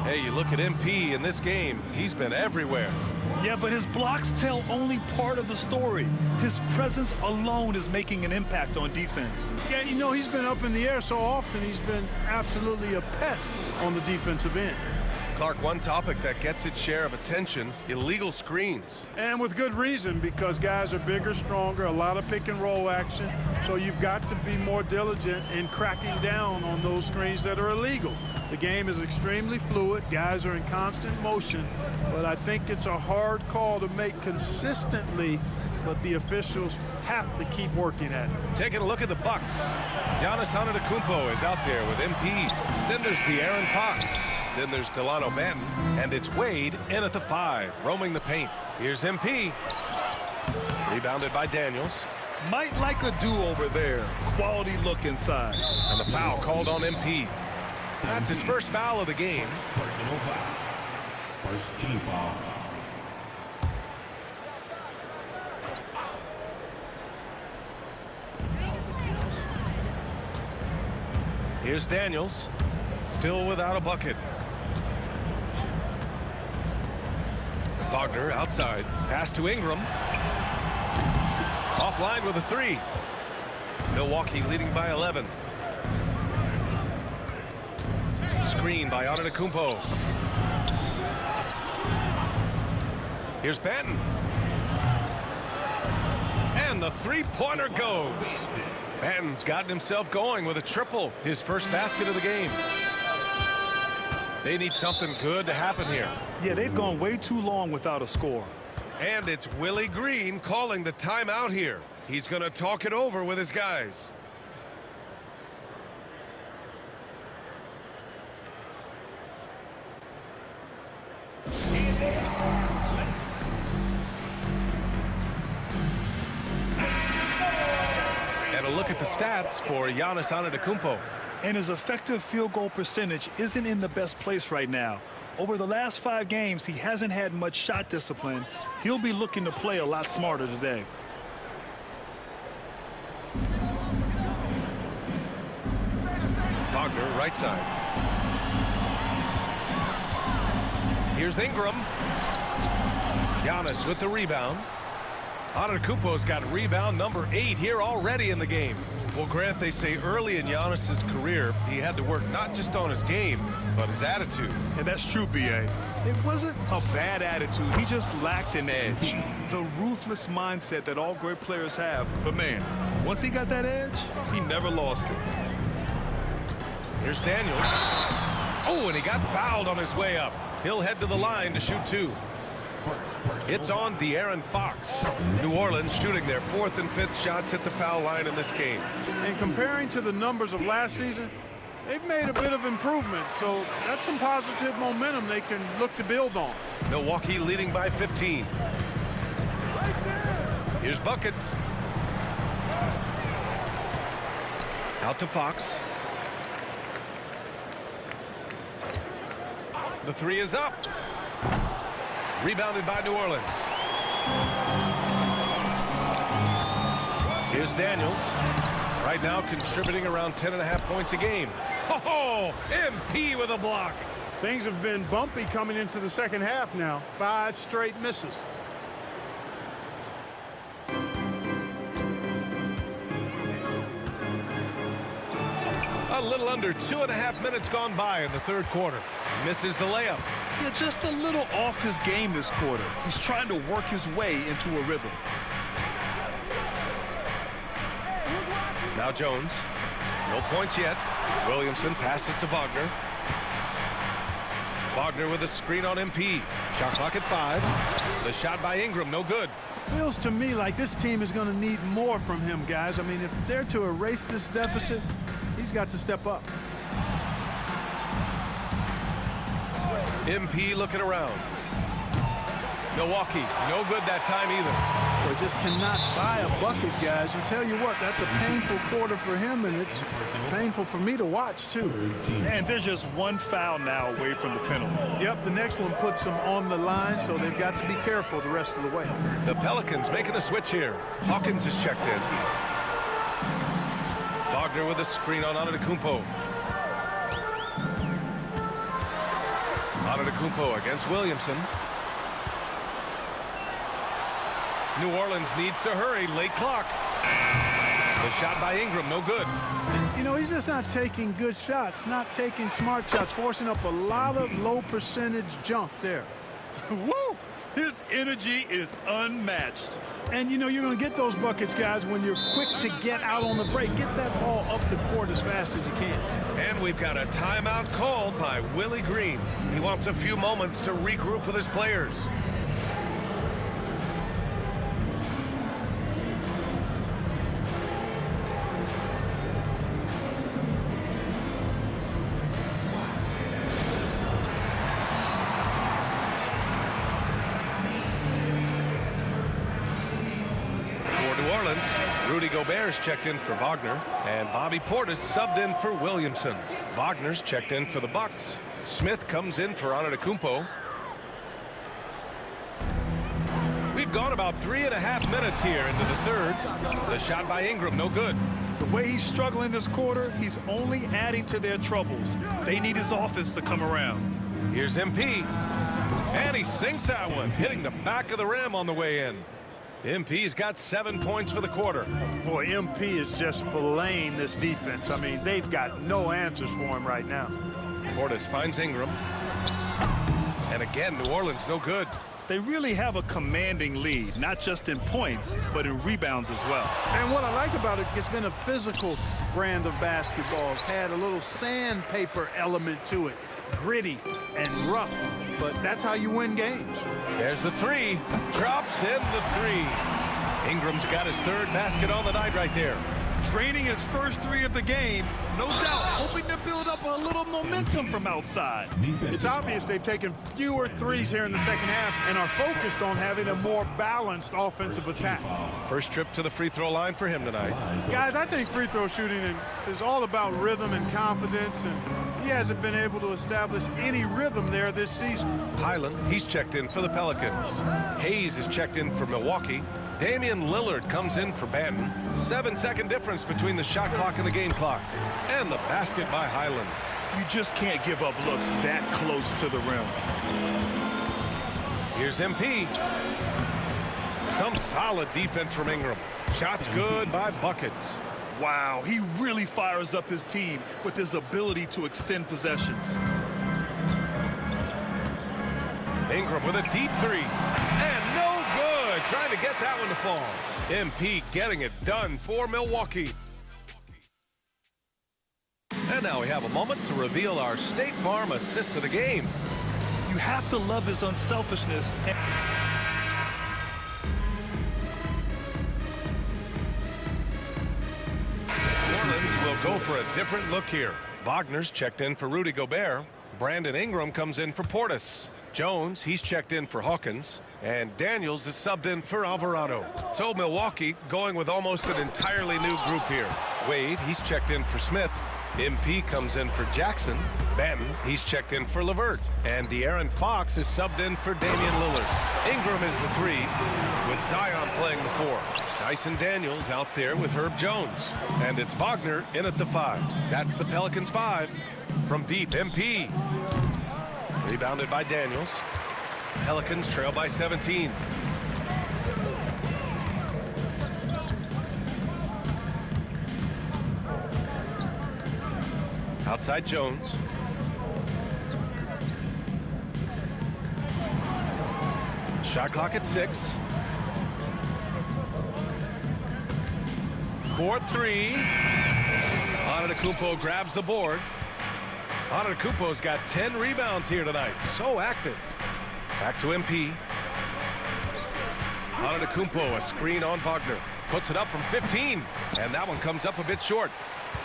Hey, you look at MP in this game, he's been everywhere. Yeah, but his blocks tell only part of the story. His presence alone is making an impact on defense. Yeah, you know, he's been up in the air so often, he's been absolutely a pest on the defensive end. Clark, one topic that gets its share of attention, illegal screens. And with good reason, because guys are bigger, stronger, a lot of pick and roll action. So you've got to be more diligent in cracking down on those screens that are illegal. The game is extremely fluid. Guys are in constant motion, but I think it's a hard call to make consistently, but the officials have to keep working at it. Taking a look at the Bucks. Giannis Antetokounmpo is out there with MP. Then there's De'Aaron Fox. Then there's Delano Banton, and it's Wade in at the 5, roaming the paint. Here's MP. Rebounded by Daniels. Might like a do-over there. Quality look inside. And the foul called on MP. That's his first foul of the game. Personal foul. First team foul. Here's Daniels, still without a bucket. Wagner outside, pass to Ingram. Offline with a 3. Milwaukee leading by 11. Screen by Antetokounmpo. Here's Benton. And the three-pointer goes. Benton's gotten himself going with a triple, his first basket of the game. They need something good to happen here. Yeah, they've gone way too long without a score. And it's Willie Green calling the timeout here. He's going to talk it over with his guys. And a look at the stats for Giannis Antetokounmpo. And his effective field goal percentage isn't in the best place right now. Over the last 5 games, he hasn't had much shot discipline. He'll be looking to play a lot smarter today. Wagner, right side. Here's Ingram. Giannis with the rebound. Antetokounmpo's got rebound number 8 here already in the game. Well, Grant, they say early in Giannis's career, he had to work not just on his game, but his attitude. And that's true, B.A. It wasn't a bad attitude. He just lacked an edge. The ruthless mindset that all great players have. But, man, once he got that edge, he never lost it. Here's Daniels. Oh, and he got fouled on his way up. He'll head to the line to shoot 2. It's on De'Aaron Fox. New Orleans shooting their 4th and 5th shots at the foul line in this game. And comparing to the numbers of last season, they've made a bit of improvement, so that's some positive momentum they can look to build on. Milwaukee leading by 15. Here's buckets. Out to Fox. The 3 is up. Rebounded by New Orleans. Here's Daniels. Right now contributing around 10.5 points a game. Oh, MP with a block. Things have been bumpy coming into the second half now. 5 straight misses. A little under 2.5 minutes gone by in the 3rd quarter. Misses the layup. Yeah, just a little off his game this quarter. He's trying to work his way into a rhythm. Now Jones. No points yet. Williamson passes to Wagner. Wagner with a screen on MP. Shot clock at 5. The shot by Ingram, no good. Feels to me like this team is going to need more from him, guys. I mean, if they're to erase this deficit, he's got to step up. MP looking around. Milwaukee, no good that time either. Well, just cannot buy a bucket, guys. I tell you what, that's a painful quarter for him, and it's painful for me to watch, too. And there's just 1 foul now away from the penalty. Yep, the next one puts them on the line, so they've got to be careful the rest of the way. The Pelicans making a switch here. Hawkins is checked in. Wagner with a screen on Antetokounmpo. Antetokounmpo against Williamson. New Orleans needs to hurry. Late clock. The shot by Ingram, no good. You know, he's just not taking good shots, not taking smart shots, forcing up a lot of low percentage junk there. Woo! His energy is unmatched. And, you know, you're going to get those buckets, guys, when you're quick to get out on the break. Get that ball up the court as fast as you can. And we've got a timeout called by Willie Green. He wants a few moments to regroup with his players. Rudy Gobert is checked in for Wagner, and Bobby Portis subbed in for Williamson. Wagner's checked in for the Bucks. Smith comes in for Antetokounmpo. We've gone about 3.5 minutes here into the third. The shot by Ingram, no good. The way he's struggling this quarter, he's only adding to their troubles. They need his offense to come around. Here's MP. And he sinks that one, hitting the back of the rim on the way in. MP's got 7 points for the quarter. Boy, MP is just filleting this defense. I mean, they've got no answers for him right now. Portis finds Ingram. And again, New Orleans, no good. They really have a commanding lead, not just in points, but in rebounds as well. And what I like about it, it's been a physical brand of basketball. It's had a little sandpaper element to it. Gritty and rough, but that's how you win games. There's the three. Drops in the three. Ingram's got his third basket on the night right there. Draining his first three of the game, no doubt, hoping to build up a little momentum from outside. It's obvious they've taken fewer threes here in the second half and are focused on having a more balanced offensive attack. First trip to the free throw line for him tonight. Guys, I think free throw shooting is all about rhythm and confidence, and he hasn't been able to establish any rhythm there this season. Highland, he's checked in for the Pelicans. Hayes is checked in for Milwaukee. Damian Lillard comes in for Banton. 7-second difference between the shot clock and the game clock. And the basket by Highland. You just can't give up looks that close to the rim. Here's MP. Some solid defense from Ingram. Shots good by Buckets. Wow, he really fires up his team with his ability to extend possessions. Ingram with a deep three. And no good. Trying to get that one to fall. MP getting it done for Milwaukee. And now we have a moment to reveal our State Farm assist of the game. You have to love his unselfishness. Will go for a different look here. Wagner's checked in for Rudy Gobert. Brandon Ingram comes in for Portis. Jones, he's checked in for Hawkins. And Daniels is subbed in for Alvarado. So Milwaukee going with almost an entirely new group here. Wade, he's checked in for Smith. MP comes in for Jackson. Banton, he's checked in for LeVert. And De'Aaron Fox is subbed in for Damian Lillard. Ingram is the three, with Zion playing the four. Dyson Daniels out there with Herb Jones. And it's Wagner in at the 5. That's the Pelicans 5. From deep, MP. Rebounded by Daniels. Pelicans trail by 17. Outside Jones. Shot clock at 6. 4-3. Antetokounmpo grabs the board. Antetokounmpo's got 10 rebounds here tonight. So active. Back to MP. Antetokounmpo, a screen on Wagner. Puts it up from 15. And that one comes up a bit short.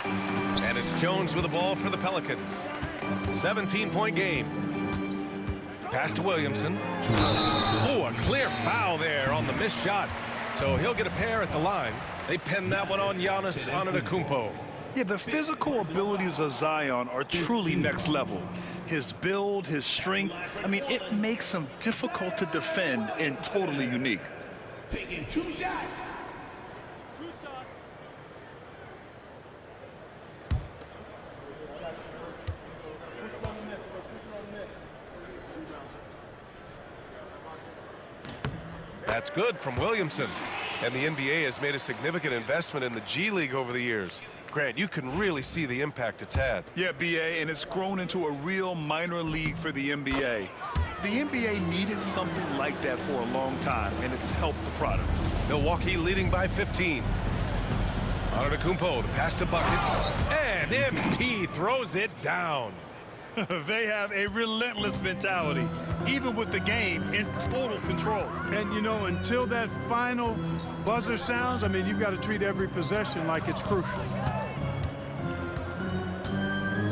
And it's Jones with the ball for the Pelicans. 17-point game. Pass to Williamson. Oh, a clear foul there on the missed shot. So he'll get a pair at the line. They pin that one on Giannis Antetokounmpo. Yeah, the physical abilities of Zion are truly next level. His build, his strength, I mean, it makes him difficult to defend and totally unique. Taking 2 shots. That's good from Williamson. And the NBA has made a significant investment in the G League over the years. Grant, you can really see the impact it's had. Yeah, BA, and it's grown into a real minor league for the NBA. The NBA needed something like that for a long time, and it's helped the product. Milwaukee leading by 15. Antetokounmpo, the pass to Buckets. And MP throws it down. They have a relentless mentality, even with the game in total control. And, you know, until that final buzzer sounds, I mean, you've got to treat every possession like it's crucial.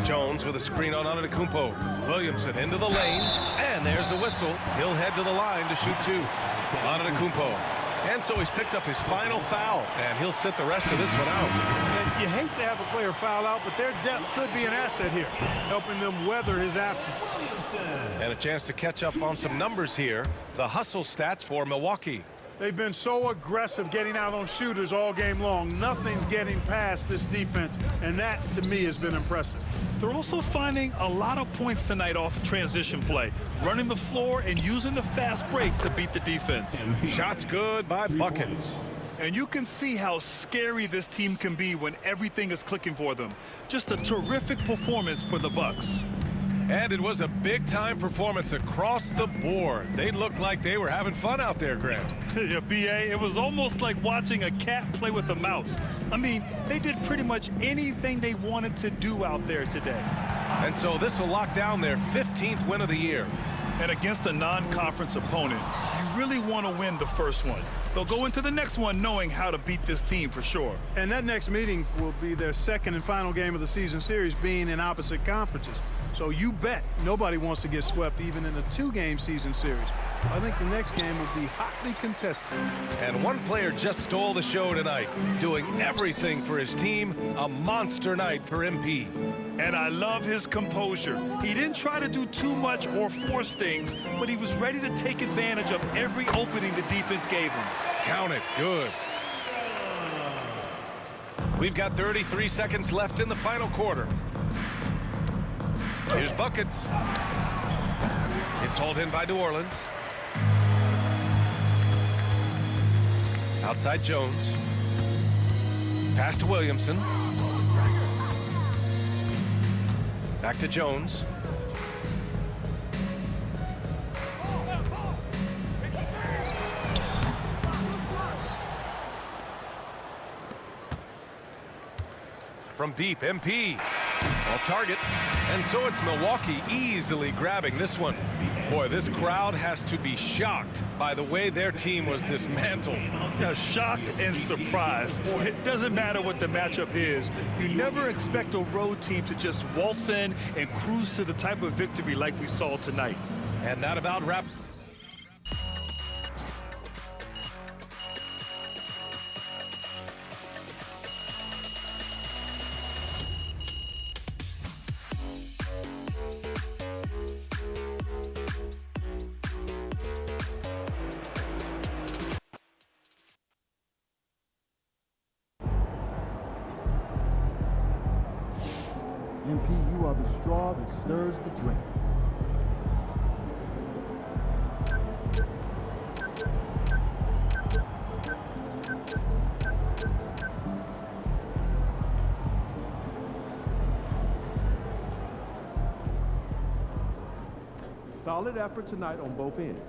Jones with a screen on Antetokounmpo. Williamson into the lane, and there's a whistle. He'll head to the line to shoot 2. Antetokounmpo And so he's picked up his final foul, and he'll sit the rest of this one out. And you hate to have a player foul out, but their depth could be an asset here, helping them weather his absence. And a chance to catch up on some numbers here. The hustle stats for Milwaukee. They've been so aggressive getting out on shooters all game long. Nothing's getting past this defense, and that, to me, has been impressive. They're also finding a lot of points tonight off of transition play, running the floor and using the fast break to beat the defense. Shots good by Buckets. And you can see how scary this team can be when everything is clicking for them. Just a terrific performance for the Bucks. And it was a big-time performance across the board. They looked like they were having fun out there, Grant. Yeah, B.A., it was almost like watching a cat play with a mouse. I mean, they did pretty much anything they wanted to do out there today. And so this will lock down their 15th win of the year. And against a non-conference opponent, you really want to win the first one. They'll go into the next one knowing how to beat this team for sure. And that next meeting will be their second and final game of the season series, being in opposite conferences. So you bet nobody wants to get swept even in a 2-game season series. I think the next game will be hotly contested. And one player just stole the show tonight, doing everything for his team. A monster night for MP. And I love his composure. He didn't try to do too much or force things, but he was ready to take advantage of every opening the defense gave him. Count it. Good. We've got 33 seconds left in the final quarter. Here's Buckets. It's hauled in by New Orleans. Outside Jones. Pass to Williamson. Back to Jones. From deep, MP. Off target. And so it's Milwaukee easily grabbing this one. Boy, this crowd has to be shocked by the way their team was dismantled. Yeah, shocked and surprised. It doesn't matter what the matchup is. You never expect a road team to just waltz in and cruise to the type of victory like we saw tonight. And that about wraps. MP, you are the straw that stirs the drink. Solid effort tonight on both ends.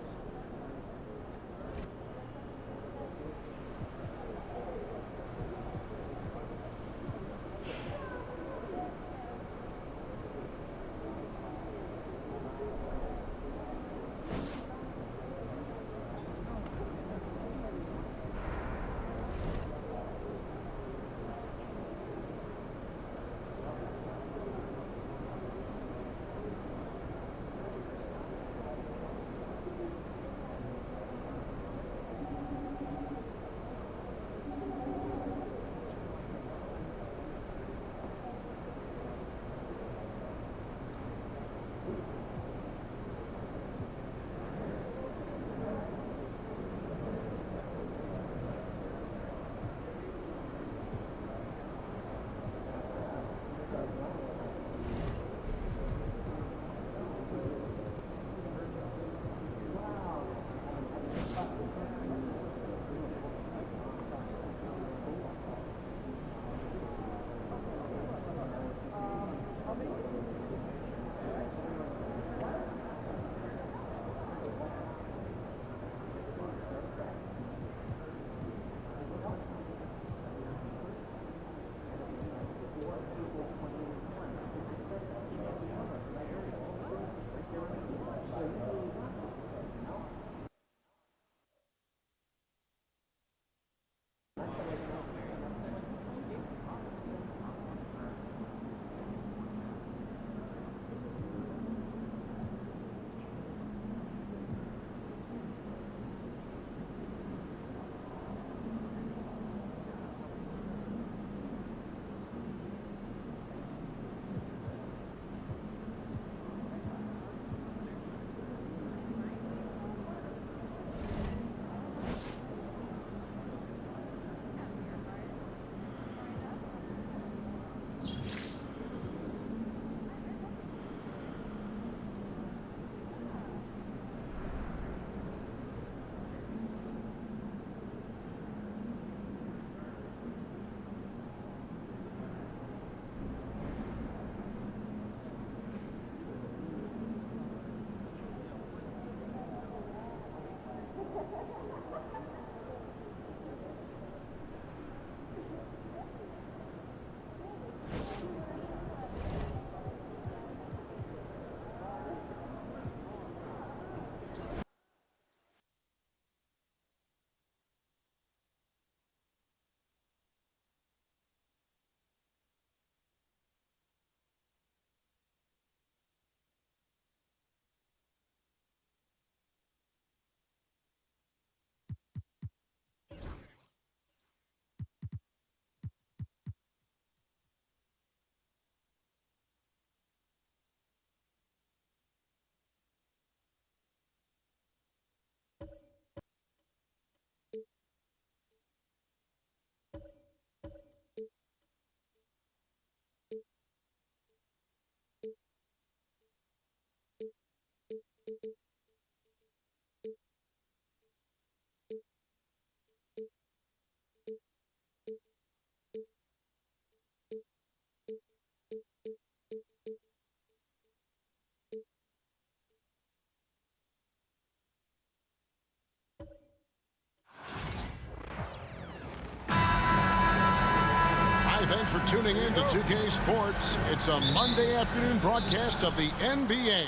Thanks for tuning in to 2K Sports. It's a Monday afternoon broadcast of the NBA.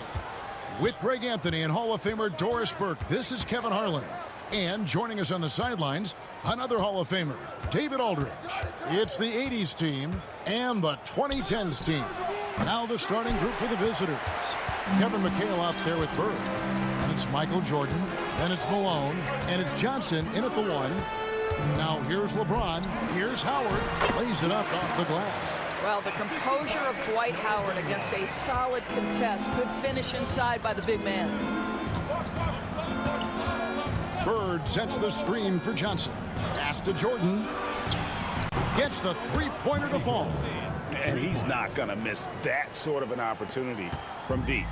With Greg Anthony and Hall of Famer Doris Burke, this is Kevin Harlan. And joining us on the sidelines, another Hall of Famer, David Aldridge. It's the 80s team and the 2010s team. Now the starting group for the visitors. Kevin McHale out there with Bird. And it's Michael Jordan. Then it's Malone. And it's Johnson in at the 1. Now here's LeBron, here's Howard, lays it up off the glass. Well, the composure of Dwight Howard against a solid contest could finish inside by the big man. Bird sets the screen for Johnson. Pass to Jordan. Gets the three-pointer to fall. And he's not going to miss that sort of an opportunity from deep.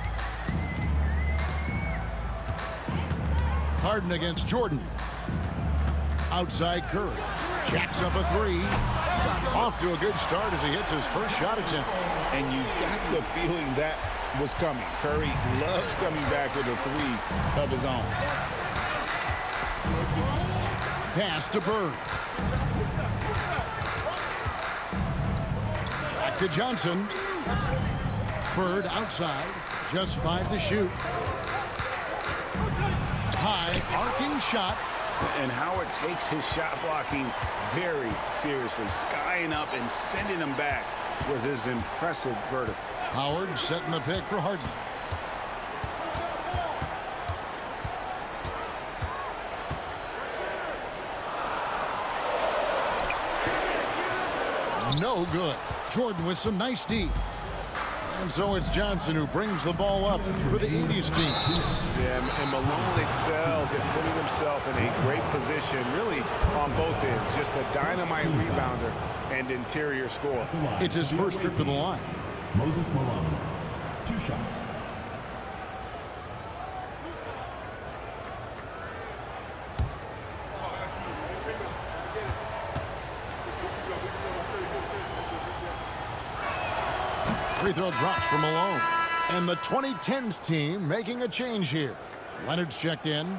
Harden against Jordan. Outside Curry. Jacks up a 3. Off to a good start as he hits his first shot attempt. And you got the feeling that was coming. Curry loves coming back with a 3 of his own. Pass to Bird. Back to Johnson. Bird outside. Just 5 to shoot. High arcing shot. And Howard takes his shot blocking very seriously. Skying up and sending him back with his impressive vertical. Howard setting the pick for Harden. No good. Jordan with some nice D. And so it's Johnson who brings the ball up for the 80s team. Yeah, and Malone excels at putting himself in a great position, really on both ends. Just a dynamite rebounder and interior scorer. It's his first trip to the line. Moses Malone, 2 shots. Free throw drops for Malone. And the 2010s team making a change here. Leonard's checked in.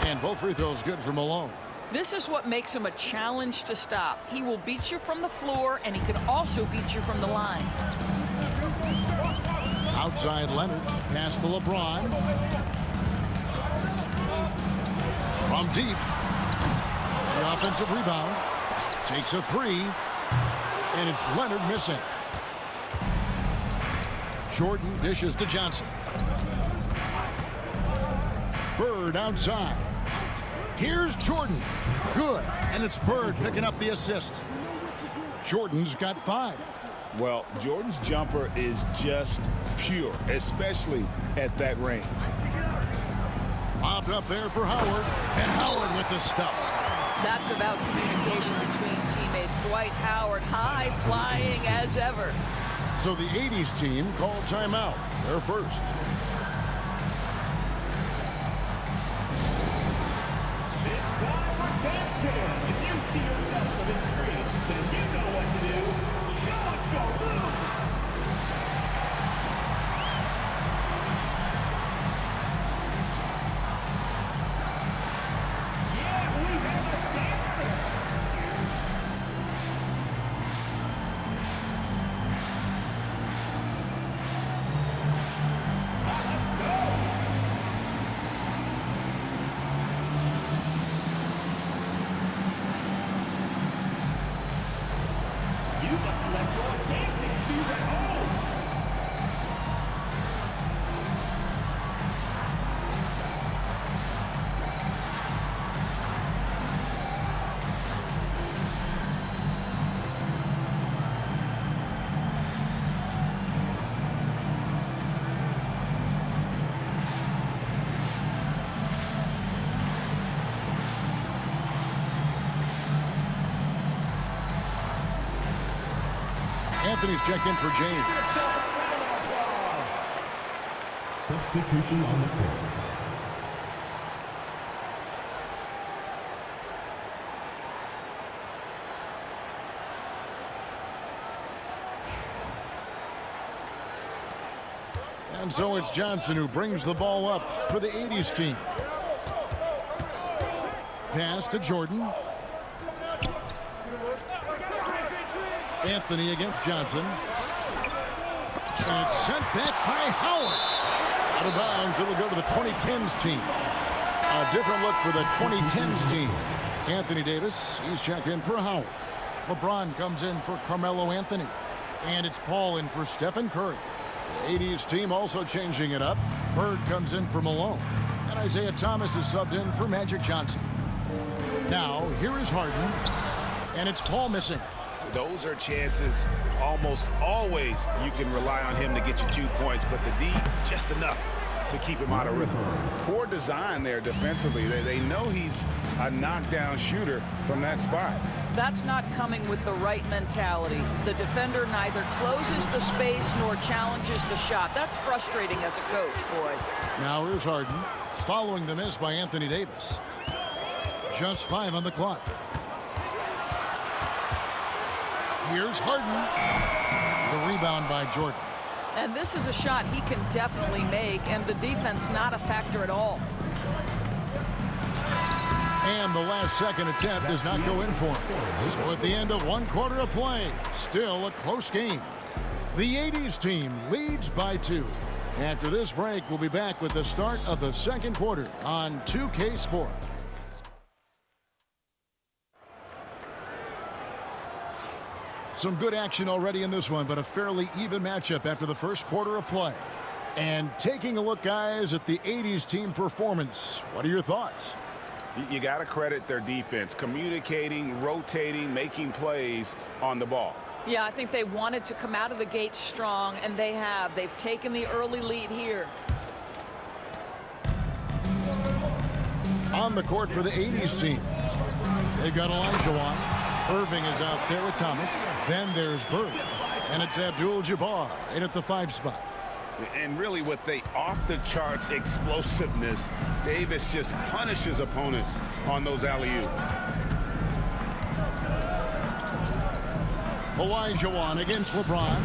And both free throws good for Malone. This is what makes him a challenge to stop. He will beat you from the floor, and he can also beat you from the line. Outside Leonard, pass to LeBron. From deep. The offensive rebound. Takes a 3. And it's Leonard missing. Jordan dishes to Johnson. Bird outside. Here's Jordan. Good. And it's Bird picking up the assist. Jordan's got 5. Well, Jordan's jumper is just pure, especially at that range. Lobbed up there for Howard, and Howard with the stuff. That's about communication between teammates. Dwight Howard, high flying as ever. So the 80s team called timeout. They're first. It's time for dance cam. If you see yourself on the screen, then you know what to do. Show us your move. Anthony's checked in for James. Substitution on the court. And so it's Johnson who brings the ball up for the 80s team. Pass to Jordan. Anthony against Johnson. And it's sent back by Howard. Out of bounds, it'll go to the 2010s team. A different look for the 2010s team. Anthony Davis, he's checked in for Howard. LeBron comes in for Carmelo Anthony. And it's Paul in for Stephen Curry. The 80s team also changing it up. Bird comes in for Malone. And Isaiah Thomas is subbed in for Magic Johnson. Now, here is Harden. And it's Paul missing. Those are chances almost always you can rely on him to get you 2 points, but the D, just enough to keep him out of rhythm. Poor design there defensively. They know he's a knockdown shooter from that spot. That's not coming with the right mentality. The defender neither closes the space nor challenges the shot. That's frustrating as a coach, boy. Now here's Harden, following the miss by Anthony Davis. Just 5 on the clock. Here's Harden. The rebound by Jordan. And this is a shot he can definitely make, and the defense not a factor at all. And the last second attempt does not go in for him. So at the end of 1 quarter of play, still a close game. The 80s team leads by 2. After this break, we'll be back with the start of the second quarter on 2K Sport. Some good action already in this one, but a fairly even matchup after the first quarter of play. And taking a look, guys, at the 80s team performance, what are your thoughts? You got to credit their defense, communicating, rotating, making plays on the ball. Yeah, I think they wanted to come out of the gate strong, and they have. They've taken the early lead here. On the court for the 80s team, they've got Olajuwon. Irving is out there with Thomas. Then there's Bird. And it's Abdul-Jabbar in at the 5 spot. And really with the off-the-charts explosiveness, Davis just punishes opponents on those alley-oops. Olajuwon against LeBron.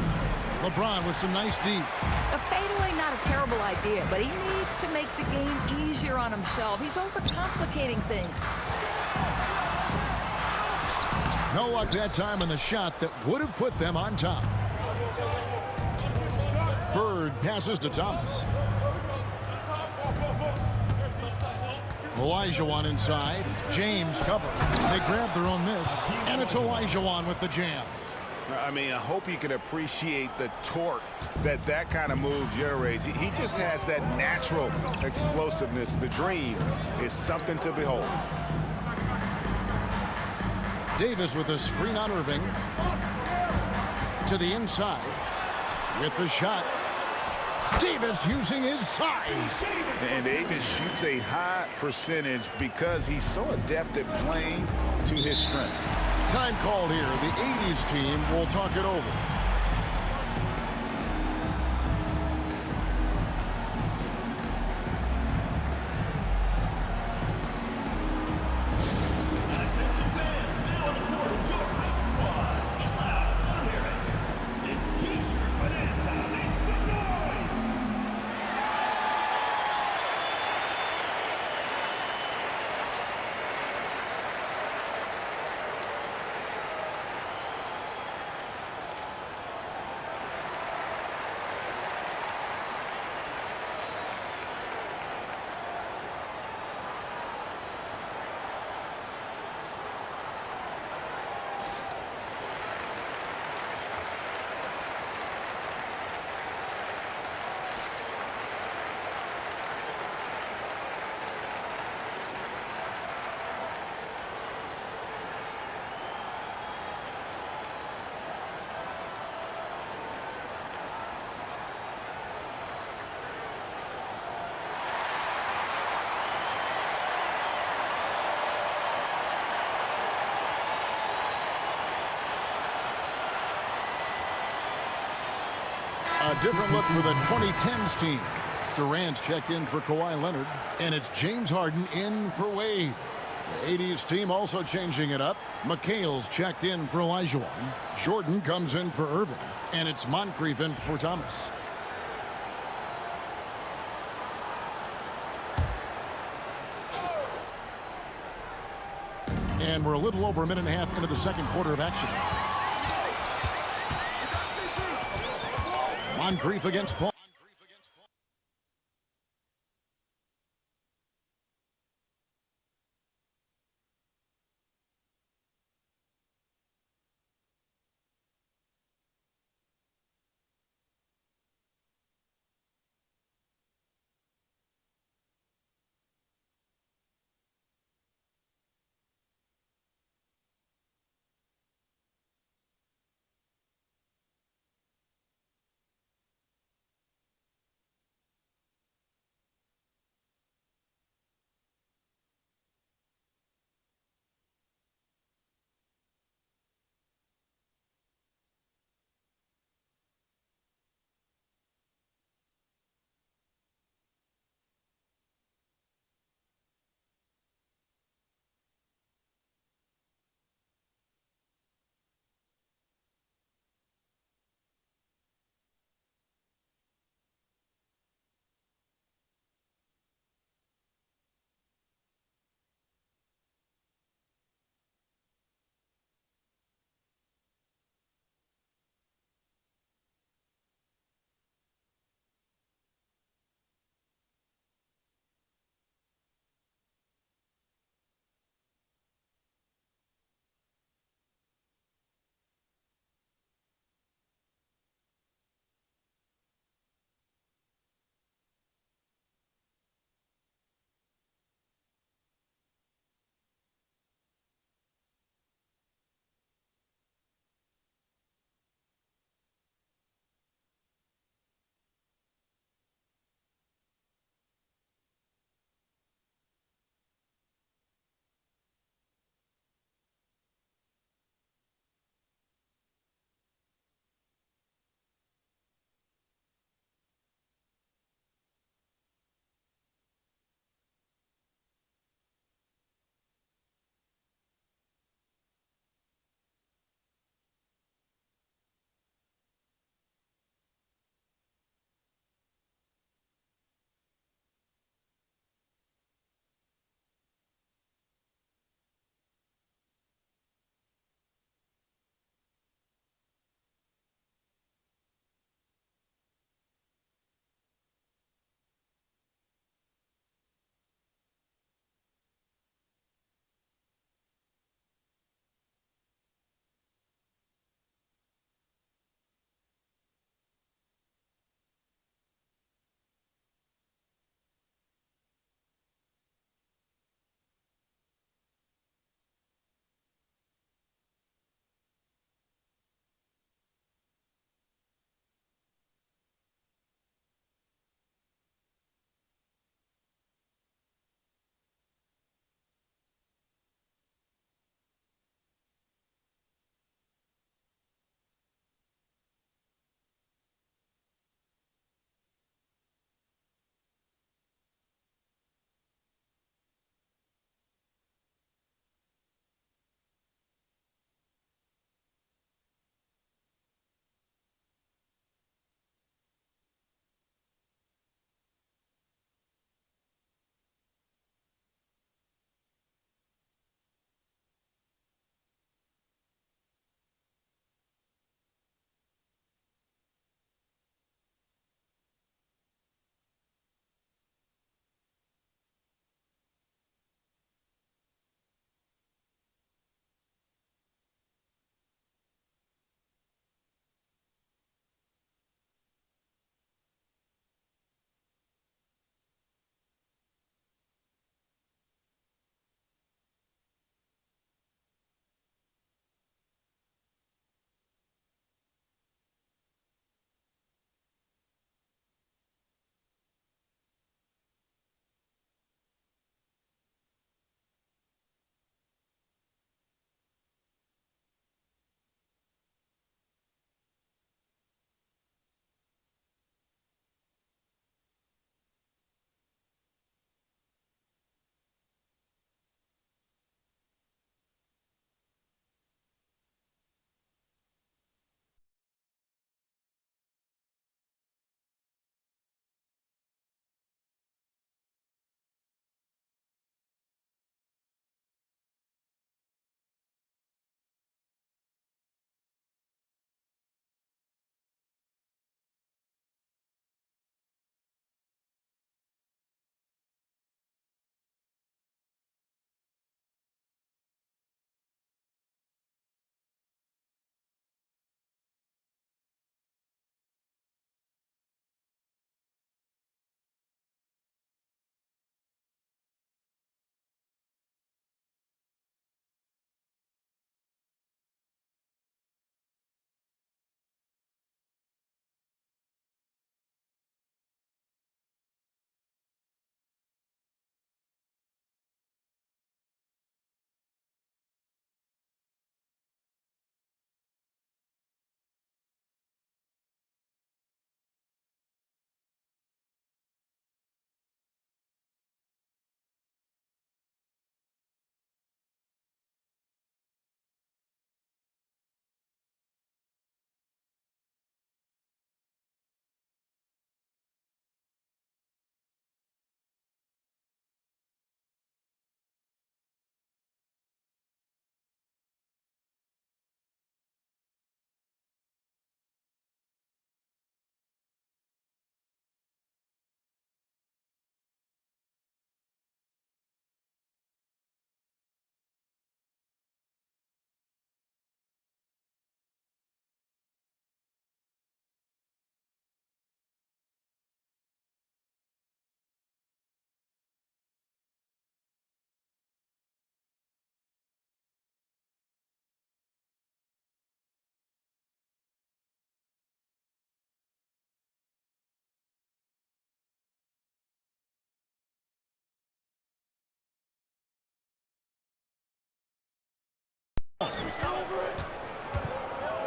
LeBron with some nice D. A fadeaway, not a terrible idea, but he needs to make the game easier on himself. He's overcomplicating things. No luck that time on the shot that would have put them on top. Bird passes to Thomas. Olajuwon inside. James cover. They grab their own miss. And it's Olajuwon with the jam. I mean, I hope you can appreciate the torque that kind of move generates. He just has that natural explosiveness. The dream is something to behold. Davis with a screen on Irving. To the inside. With the shot. Davis using his size. And Davis shoots a high percentage because he's so adept at playing to his strength. Time called here. The 80s team will talk it over. A different look for the 2010s team. Durant's checked in for Kawhi Leonard, and it's James Harden in for Wade. The 80s team also changing it up. McHale's checked in for Olajuwon. Jordan comes in for Irving, and it's Moncrief in for Thomas. And we're a little over a minute and a half into the second quarter of action. Moncrief against Paul.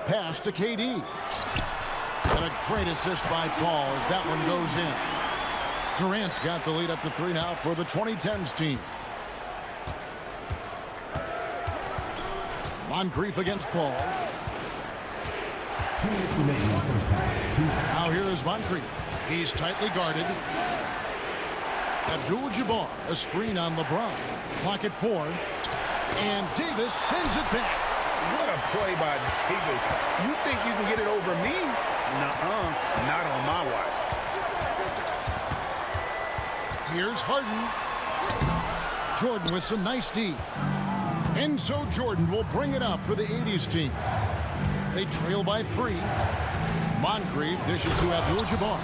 Pass to KD. And a great assist by Paul as that one goes in. Durant's got the lead up to 3 now for the 2010s team. Moncrief against Paul. 2 minutes remaining in the first half. Now here is Moncrief. He's tightly guarded. Abdul-Jabbar, a screen on LeBron. Clock at 4. And Davis sends it back. What a play by Davis. You think you can get it over me? Nuh-uh. Not on my watch. Here's Harden. Jordan with some nice D. And so Jordan will bring it up for the 80s team. They trail by 3. Moncrief dishes to Abdul-Jabbar.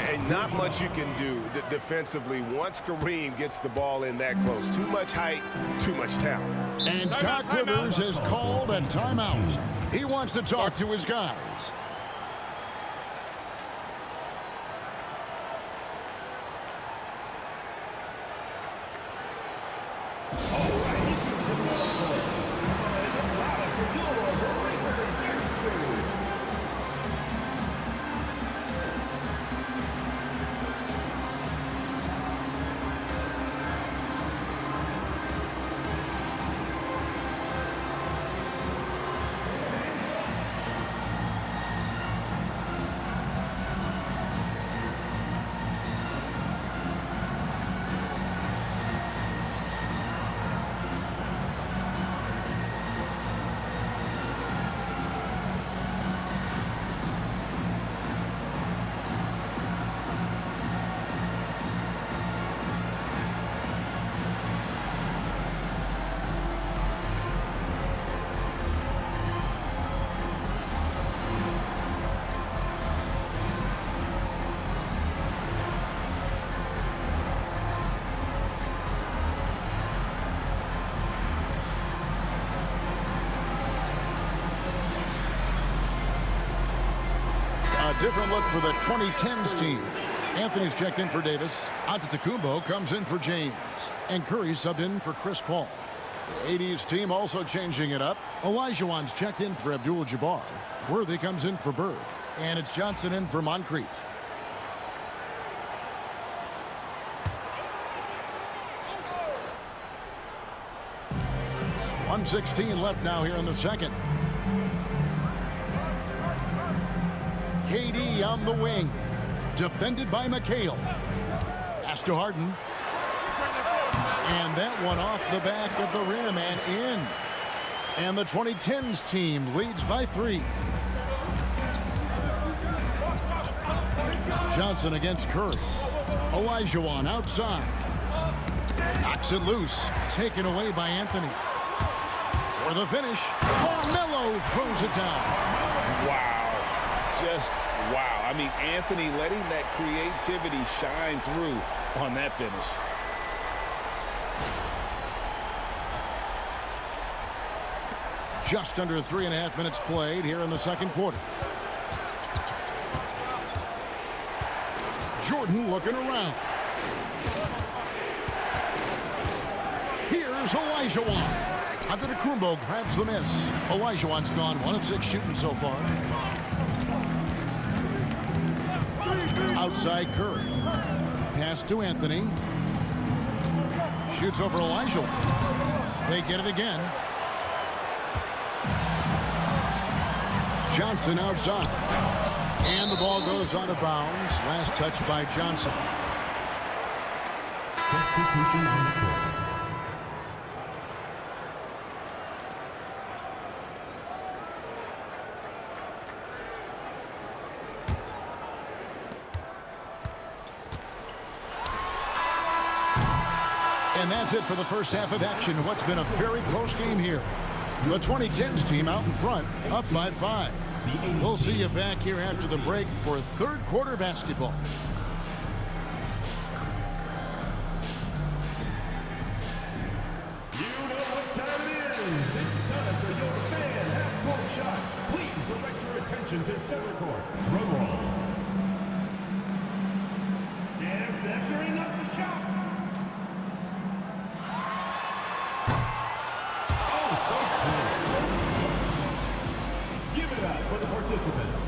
And not much you can do defensively once Kareem gets the ball in that close. Too much height, too much talent. And Doc Rivers has called a timeout. He wants to talk to his guys. Different look for the 2010s team. Anthony's checked in for Davis. Antetokounmpo comes in for James. And Curry subbed in for Chris Paul. The 80s team also changing it up. Olajuwon's checked in for Abdul-Jabbar. Worthy comes in for Bird. And it's Johnson in for Moncrief. .116 left now here in the second. KD on the wing. Defended by McHale. Pass to Harden. And that one off the back of the rim and in. And the 2010s team leads by 3. Johnson against Curry. Olajuwon outside. Knocks it loose. Taken away by Anthony. For the finish, Carmelo throws it down. Wow. Just wow. I mean, Anthony letting that creativity shine through on that finish. Just under 3.5 minutes played here in the second quarter. Jordan looking around. Here's Olajuwon. Antetokounmpo grabs the miss. Olajuwon's gone 1 of 6 shooting so far. Outside Curry. Pass to Anthony. Shoots over Olajuwon. They get it again. Johnson outside. And the ball goes out of bounds. Last touch by Johnson. Substitution on the court. And that's it for the first half of action. What's been a very close game here. The 2010s team out in front, up by 5. We'll see you back here after the break for third quarter basketball. You know what time it is. It's time for your fan half-court shot. Please direct your attention to center court. Drum roll. They're measuring up the shot. Oh, so close, so close. Give it up participants.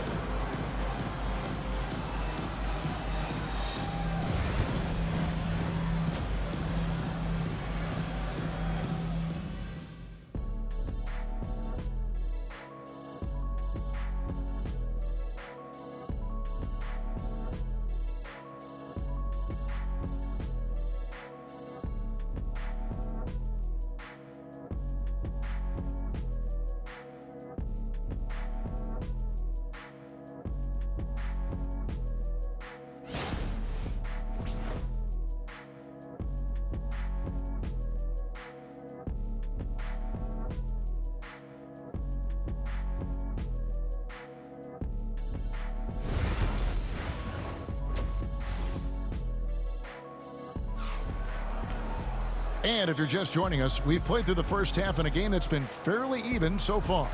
And if you're just joining us, we've played through the first half in a game that's been fairly even so far.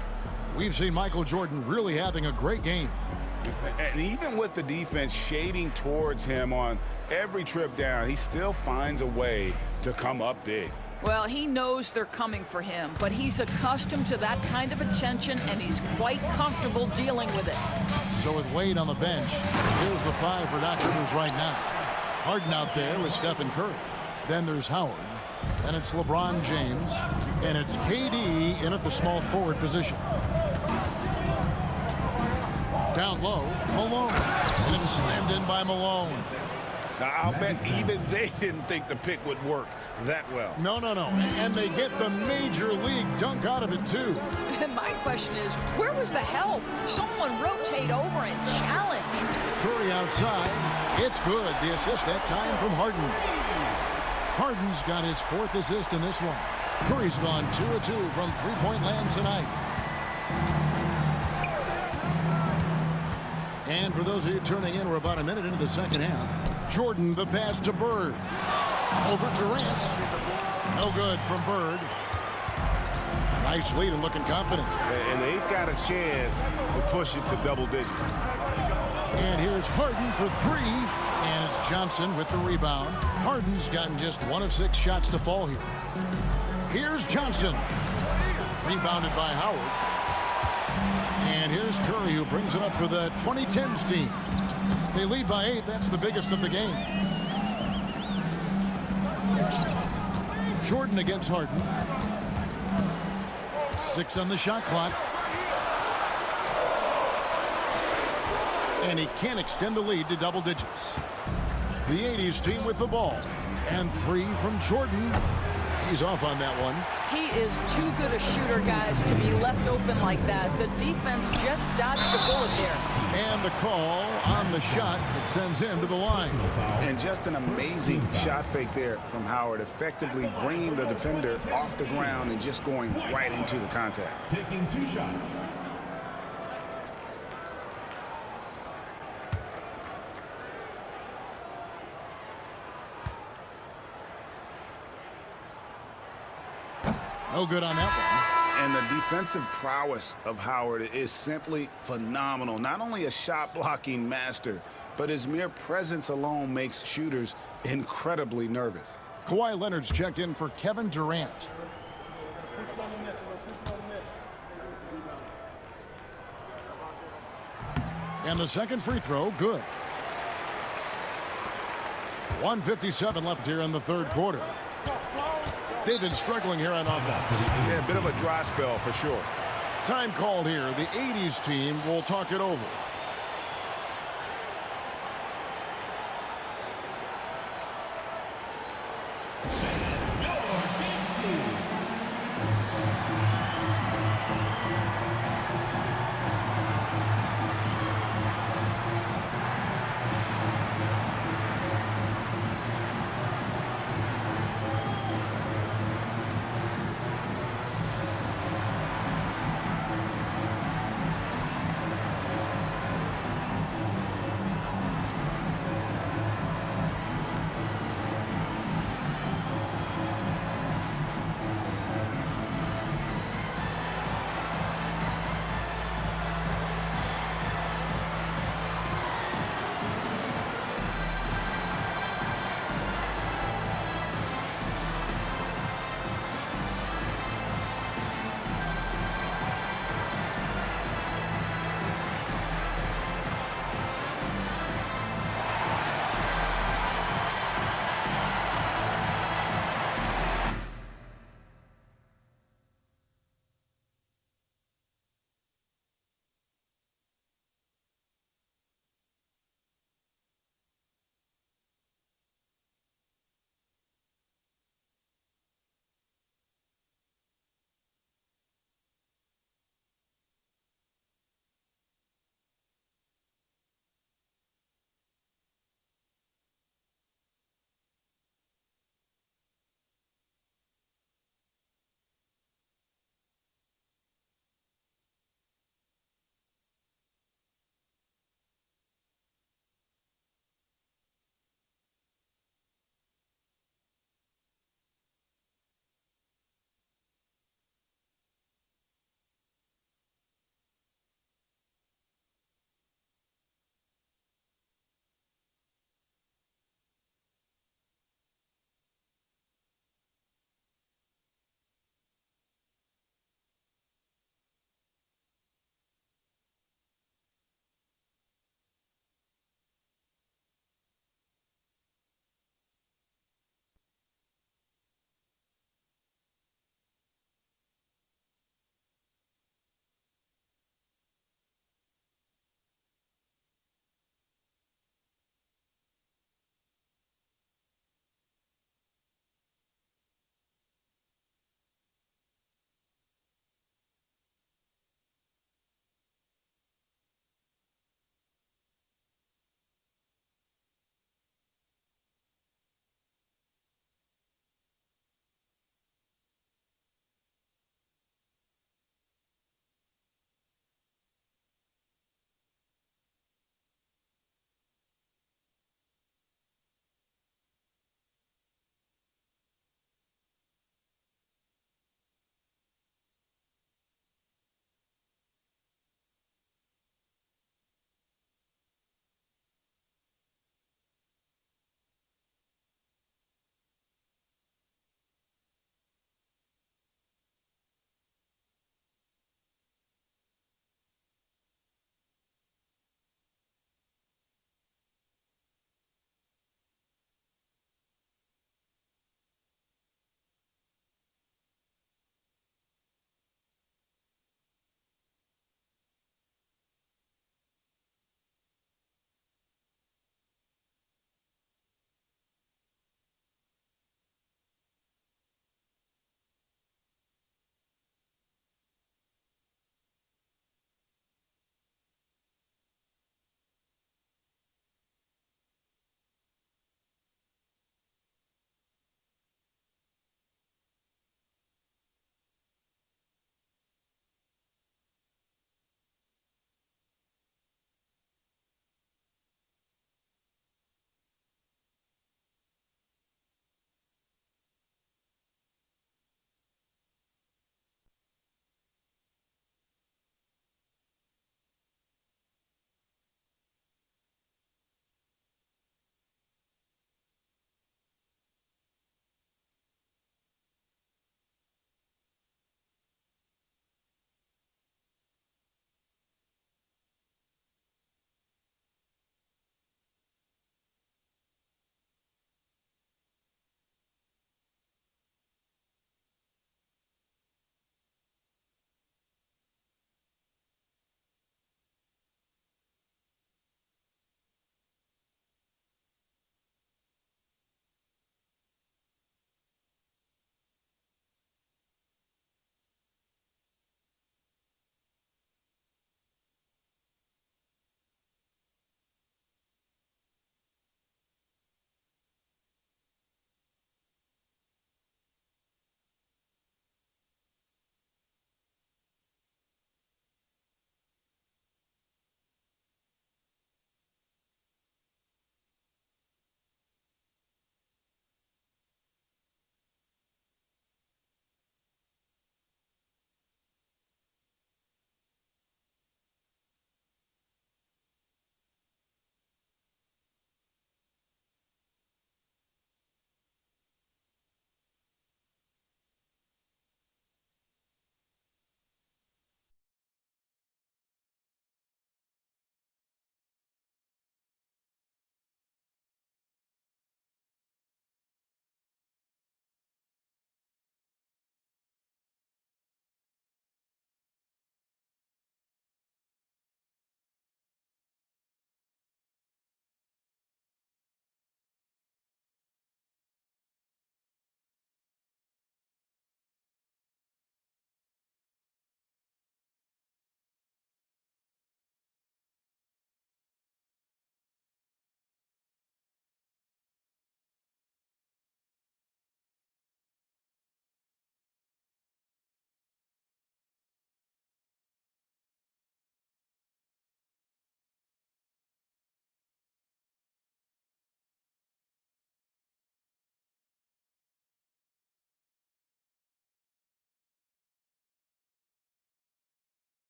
We've seen Michael Jordan really having a great game. And even with the defense shading towards him on every trip down, he still finds a way to come up big. Well, he knows they're coming for him, but he's accustomed to that kind of attention, and he's quite comfortable dealing with it. So with Wade on the bench, here's the 5 for Dr. News right now. Harden out there with Stephen Curry. Then there's Howard. And it's LeBron James. And it's KD in at the small forward position. Down low, Malone. And it's slammed in by Malone. Now, I'll bet even they didn't think the pick would work that well. No. And they get the major league dunk out of it, too. And my question is, where was the help? Someone rotate over and challenge. Curry outside. It's good. The assist that time from Harden. Harden's got his 4th assist in this one. Curry's gone 2 of 2 from three-point land tonight. And for those of you tuning in, we're about a minute into the second half. Jordan, the pass to Bird. Over Durant. No good from Bird. Nice lead and looking confident. And they've got a chance to push it to double digits. And here's Harden for 3. And it's Johnson with the rebound. Harden's gotten just 1 of 6 shots to fall here. Here's Johnson. Rebounded by Howard. And here's Curry, who brings it up for the 2010s team. They lead by 8. That's the biggest of the game. Jordan against Harden. 6 on the shot clock. And he can't extend the lead to double digits. The 80s team with the ball. And 3 from Jordan. He's off on that one. He is too good a shooter, guys, to be left open like that. The defense just dodged the bullet there. And the call on the shot that sends him to the line. And just an amazing shot fake there from Howard, effectively bringing the defender off the ground and just going right into the contact. Taking 2 shots. No good on that one. And the defensive prowess of Howard is simply phenomenal. Not only a shot-blocking master, but his mere presence alone makes shooters incredibly nervous. Kawhi Leonard's checked in for Kevin Durant. And the second free throw, good. 1:57 left here in the third quarter. They've been struggling here on offense. Yeah, a bit of a dry spell for sure. Time called here. The 80s team will talk it over.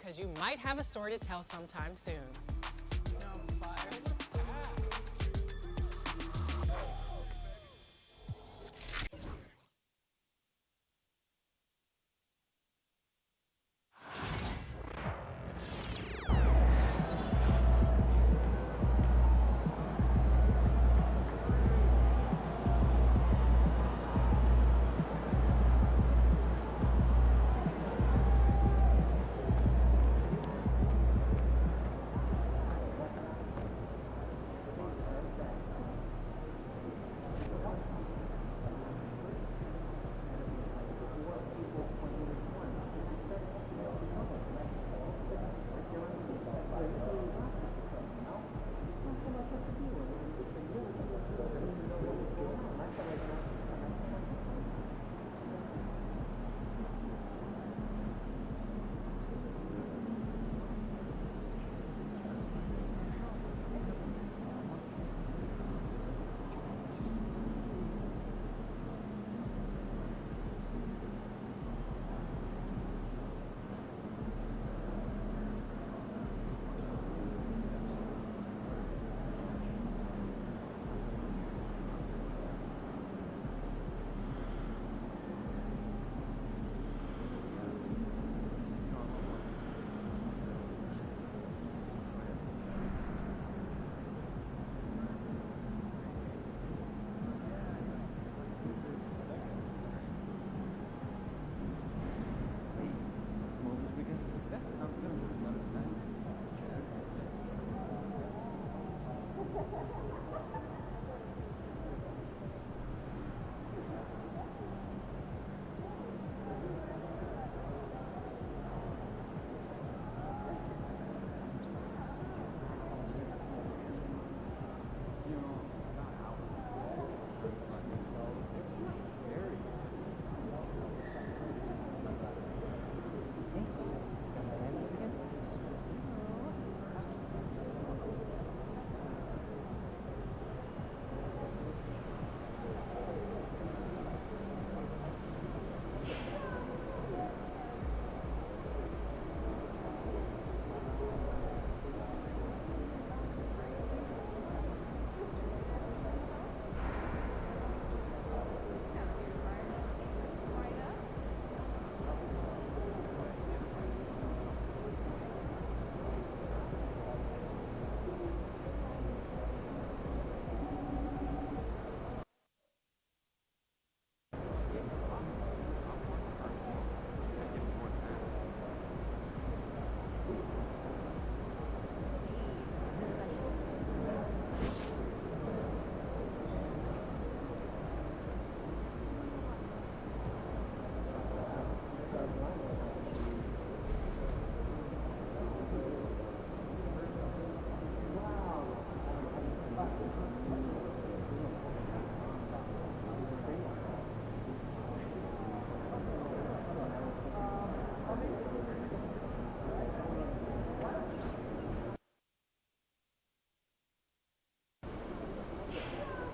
because you might have a story to tell sometime soon.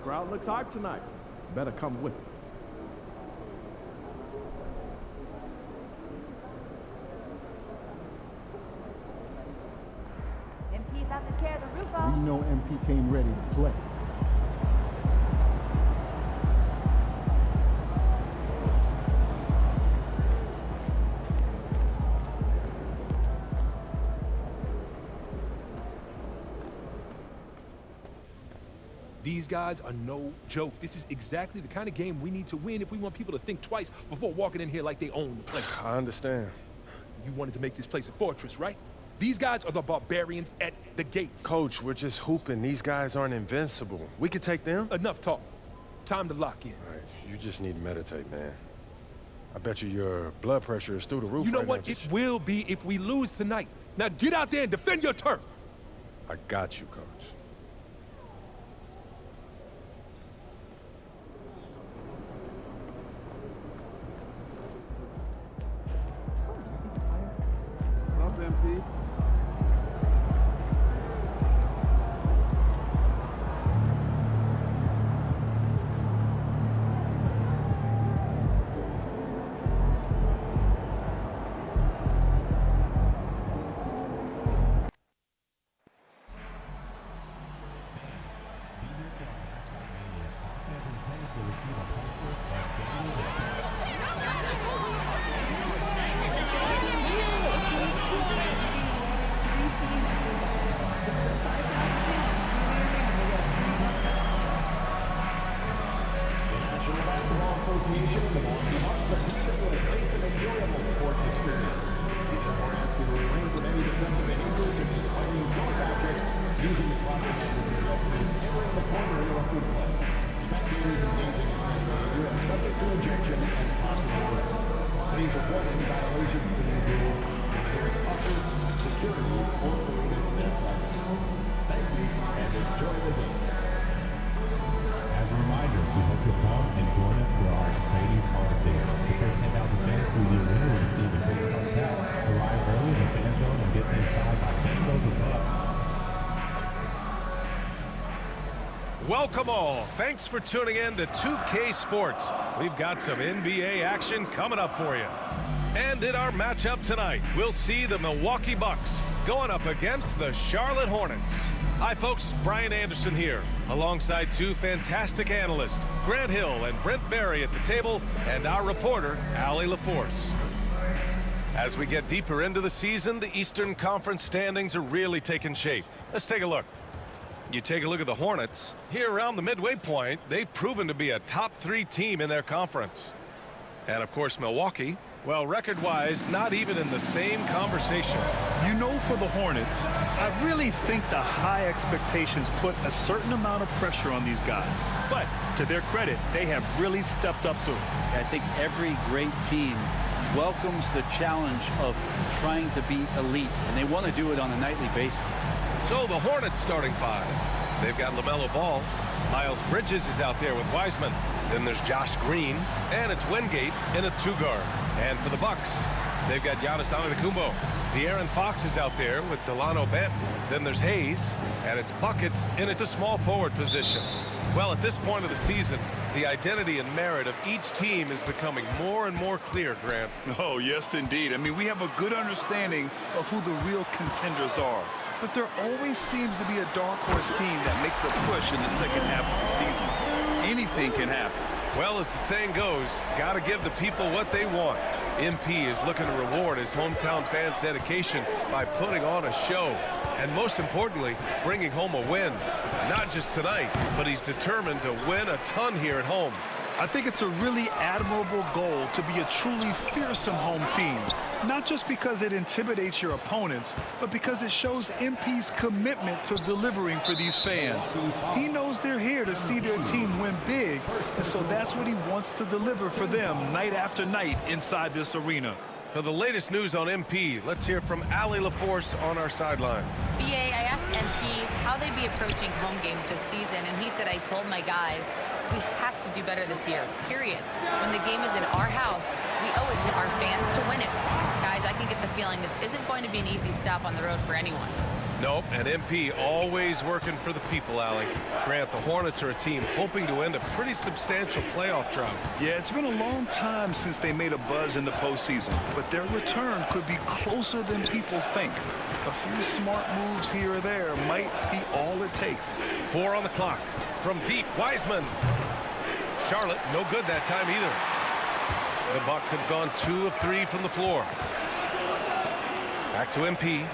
Crowd looks hyped tonight. Better come with it. MP about to tear the roof off. We know MP came ready to play. These guys are no joke. This is exactly the kind of game we need to win if we want people to think twice before walking in here like they own the place. I understand. You wanted to make this place a fortress, right? These guys are the barbarians at the gates. Coach, we're just hooping. These guys aren't invincible. We could take them. Enough talk. Time to lock in. All right, you just need to meditate, man. I bet you your blood pressure is through the roof. You know right what? now. It will be if we lose tonight. Now get out there and defend your turf. I got you, Coach. MP. Association and the Milwaukee Bucks are committed to a safe and enjoyable sports experience. We therefore ask you to refrain from any defensive behaviors and declining dark objects using the closet as a result of entering the corner of a food play. Spectators engaging in such behavior are subject to ejection and possible arrest. Please report any violations to these rules if there is ushers, security, or arena staff present. Thank you and enjoy the game. As a reminder, we hope you'll come and join us for our trading card day. The first 10,000 fans through the arena will receive a trading card pass. Arrive early in the fan zone and get inside by 10 goes above. Welcome all. Thanks for tuning in to 2K Sports. We've got some NBA action coming up for you. And in our matchup tonight, we'll see the Milwaukee Bucks going up against the Charlotte Hornets. Hi folks, Brian Anderson here, alongside two fantastic analysts, Grant Hill and Brent Barry at the table, and our reporter, Allie LaForce. As we get deeper into the season, the Eastern Conference standings are really taking shape. Let's take a look. You take a look at the Hornets. Here around the midway point, they've proven to be a top 3 team in their conference. And of course, Milwaukee, well, record-wise, not even in the same conversation. You know, for the Hornets, I really think the high expectations put a certain amount of pressure on these guys. But to their credit, they have really stepped up to it. I think every great team welcomes the challenge of trying to be elite, and they want to do it on a nightly basis. So the Hornets starting 5. They've got LaMelo Ball. Miles Bridges is out there with Wiseman. Then there's Josh Green, and it's Wingate in a 2-guard. And for the Bucks, they've got Giannis Antetokounmpo. De'Aaron Fox is out there with Delano Banton. Then there's Hayes, and it's Buckets in at the small forward position. Well, at this point of the season, the identity and merit of each team is becoming more and more clear, Grant. Oh, yes, indeed. I mean, we have a good understanding of who the real contenders are. But there always seems to be a dark horse team that makes a push in the second half of the season. Anything can happen. Well, as the saying goes, got to give the people what they want. MP is looking to reward his hometown fans' dedication by putting on a show. And most importantly, bringing home a win. Not just tonight, but he's determined to win a ton here at home. I think it's a really admirable goal to be a truly fearsome home team. Not just because it intimidates your opponents, but because it shows MP's commitment to delivering for these fans. He knows they're here to see their team win big, and so that's what he wants to deliver for them night after night inside this arena. For the latest news on MP, let's hear from Allie LaForce on our sideline. BA, I asked MP how they'd be approaching home games this season, and he said, I told my guys, we have to do better this year, period. When the game is in our house, we owe it to our fans to win it. Guys, I can get the feeling this isn't going to be an easy stop on the road for anyone. Nope, and MP always working for the people, Allie. Grant, the Hornets are a team hoping to end a pretty substantial playoff drought. Yeah, it's been a long time since they made a buzz in the postseason, but their return could be closer than people think. A few smart moves here or there might be all it takes. 4 on the clock. From deep, Wiseman. Charlotte, no good that time either. The Bucks have gone 2 of 3 from the floor. Back to MP.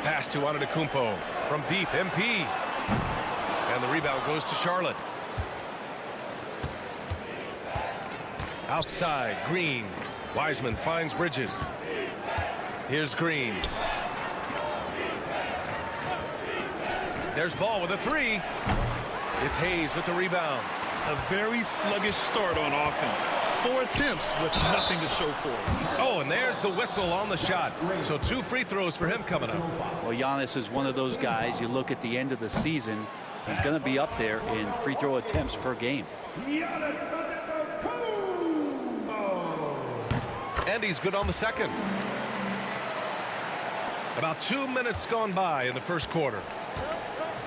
Pass to Antetokounmpo. From deep, MP. And the rebound goes to Charlotte. Outside, Green. Wiseman finds Bridges. Here's Green. There's Ball with a 3. It's Hayes with the rebound. A very sluggish start on offense. 4 attempts with nothing to show for it. Oh, and there's the whistle on the shot. So 2 free throws for him coming up. Well, Giannis is one of those guys, you look at the end of the season, he's going to be up there in free throw attempts per game. And he's good on the second. About 2 minutes gone by in the first quarter.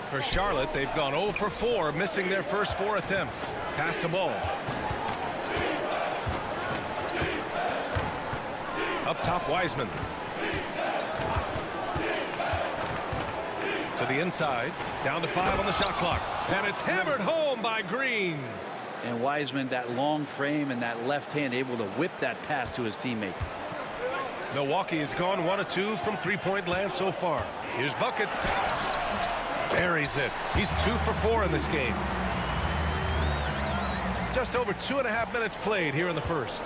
For Charlotte, they've gone 0 for 4, missing their first 4 attempts. Pass to Ball. Up top, Wiseman. To the inside, down to 5 on the shot clock. And it's hammered home by Green. And Wiseman, that long frame and that left hand, able to whip that pass to his teammate. Milwaukee has gone 1 of 2 from three-point land so far. Here's Buckets. Buries it. He's 2 for 4 in this game. Just over 2.5 minutes played here in the first.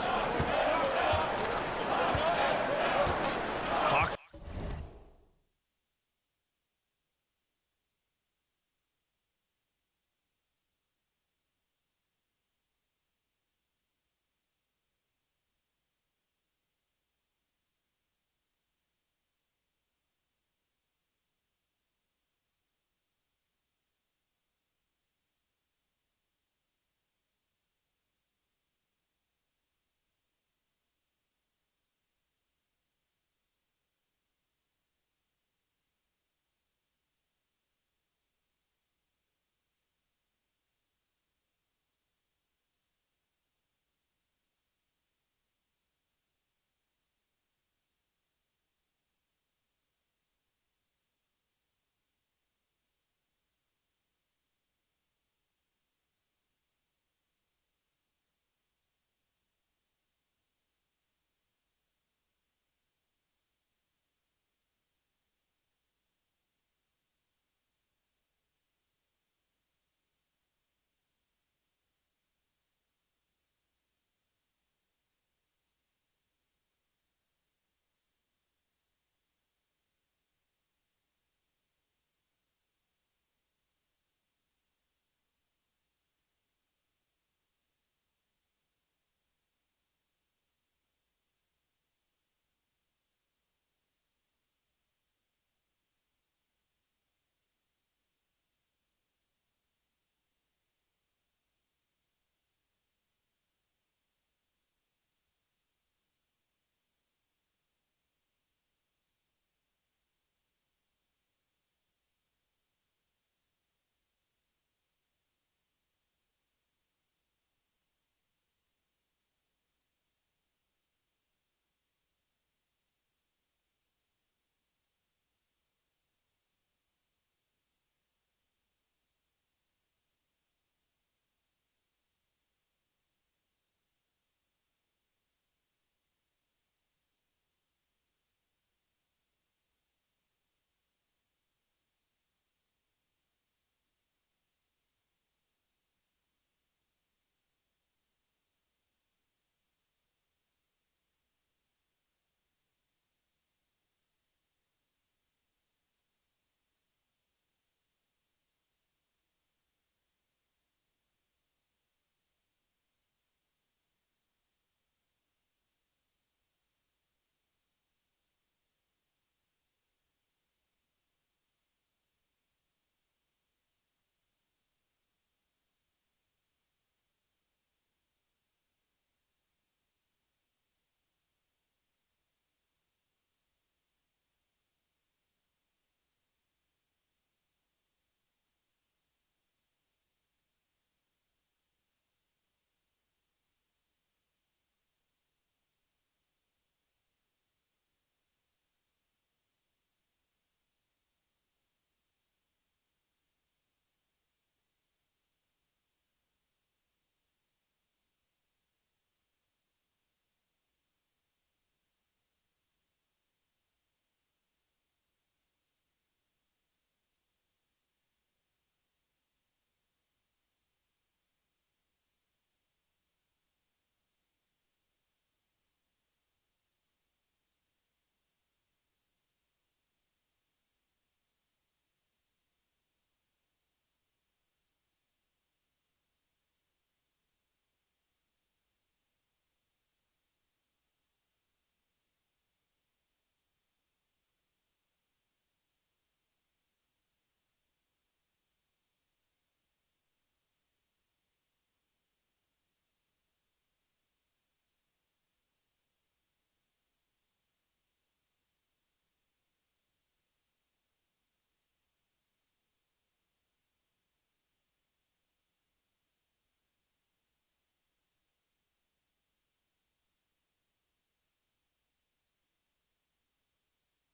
Fox.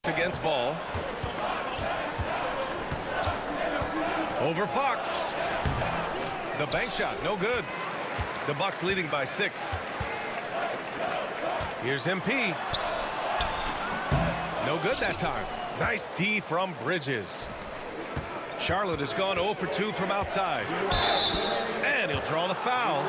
Against ball. Over Fox. The bank shot, no good. The Bucks leading by 6. Here's MP. No good that time. Nice D from Bridges. Charlotte has gone 0 for 2 from outside. And he'll draw the foul.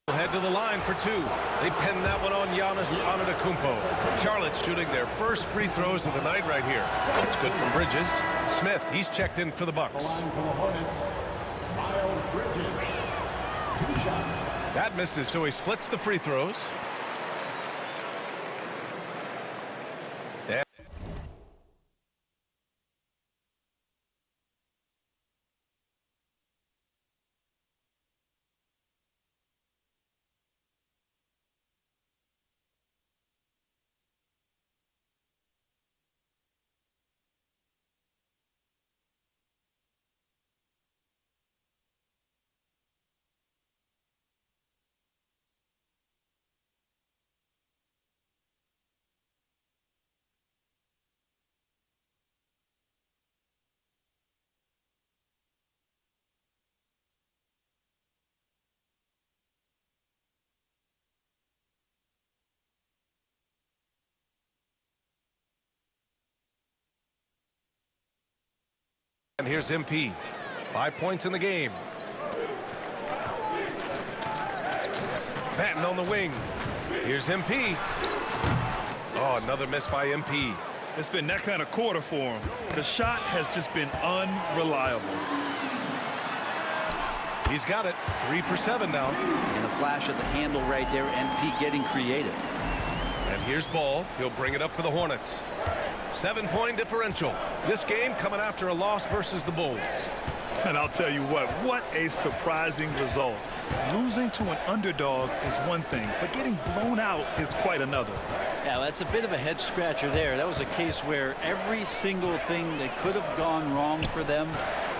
Head to the line for 2. They pin that one on Giannis Antetokounmpo. Charlotte shooting their first free throws of the night right here. It's good from Bridges. Smith, he's checked in for the Bucks. That misses, so he splits the free throws. And here's MP. 5 points in the game. Batten on the wing. Here's MP. Oh, another miss by MP. It's been that kind of quarter for him. The shot has just been unreliable. He's got it. 3 for 7 now. And a flash of the handle right there. MP getting creative. And here's Ball. He'll bring it up for the Hornets. 7-point differential. This game coming after a loss versus the Bulls. And I'll tell you what a surprising result. Losing to an underdog is one thing, but getting blown out is quite another. Yeah, that's a bit of a head scratcher there. That was a case where every single thing that could have gone wrong for them,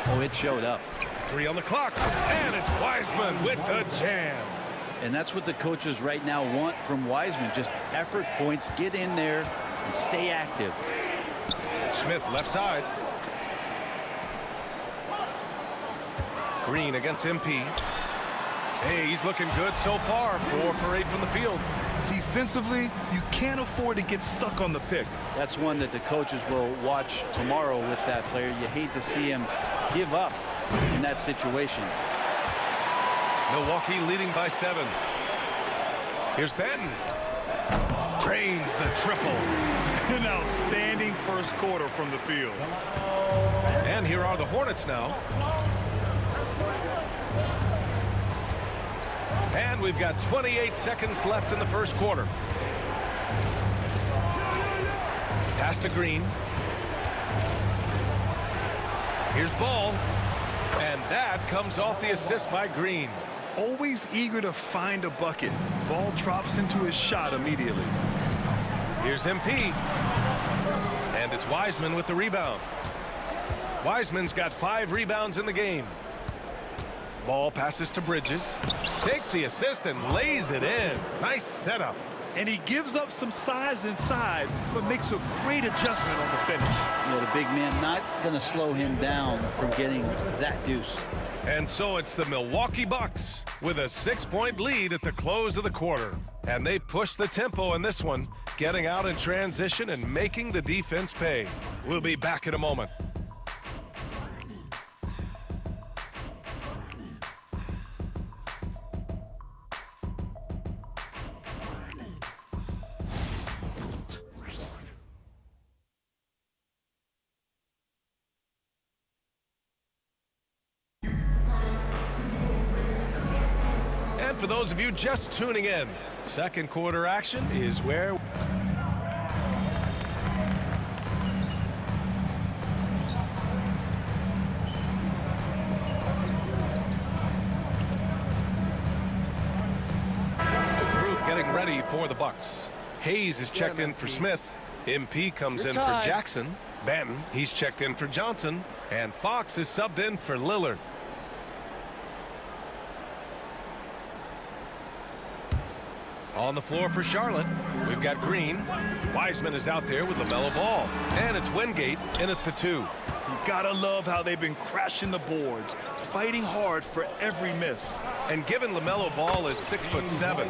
oh, it showed up. 3 on the clock, and it's Wiseman with the jam. And that's what the coaches right now want from Wiseman, just effort points, get in there and stay active. Smith left side. Green against MP. Hey, he's looking good so far. 4 for 8 from the field. Defensively, you can't afford to get stuck on the pick. That's one that the coaches will watch tomorrow with that player. You hate to see him give up in that situation. Milwaukee leading by 7. Here's Batten. Drains the triple. An outstanding first quarter from the field. And here are the Hornets now. And we've got 28 seconds left in the first quarter. Pass to Green. Here's Ball. And that comes off the assist by Green. Always eager to find a bucket. Ball drops into his shot immediately. Here's MP. And it's Wiseman with the rebound. Wiseman's got 5 rebounds in the game. Ball passes to Bridges. Takes the assist and lays it in. Nice setup. And he gives up some size inside, but makes a great adjustment on the finish. Yeah, the big man not going to slow him down from getting that deuce. And so it's the Milwaukee Bucks with a 6-point lead at the close of the quarter. And they push the tempo in this one, getting out in transition and making the defense pay. We'll be back in a moment. And for those of you just tuning in, second quarter action is where the group getting ready for the Bucks. Hayes is checked in for Smith. MP comes in for Jackson. Banton, he's checked in for Johnson. And Fox is subbed in for Lillard. On the floor for Charlotte, we've got Green. Wiseman is out there with LaMelo Ball. And it's Wingate in at the 2. You gotta love how they've been crashing the boards, fighting hard for every miss. And given LaMelo Ball is 6'7",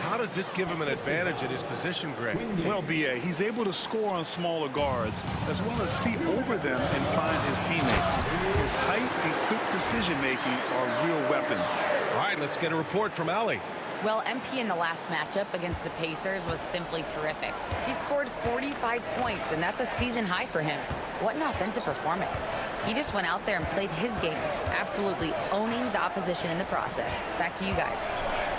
how does this give him an advantage at his position, Greg? Well, B.A., he's able to score on smaller guards, as well as see over them and find his teammates. His height and quick decision-making are real weapons. All right, let's get a report from Allie. Well, MP in the last matchup against the Pacers was simply terrific. He scored 45 points, and that's a season high for him. What an offensive performance. He just went out there and played his game, absolutely owning the opposition in the process. Back to you guys.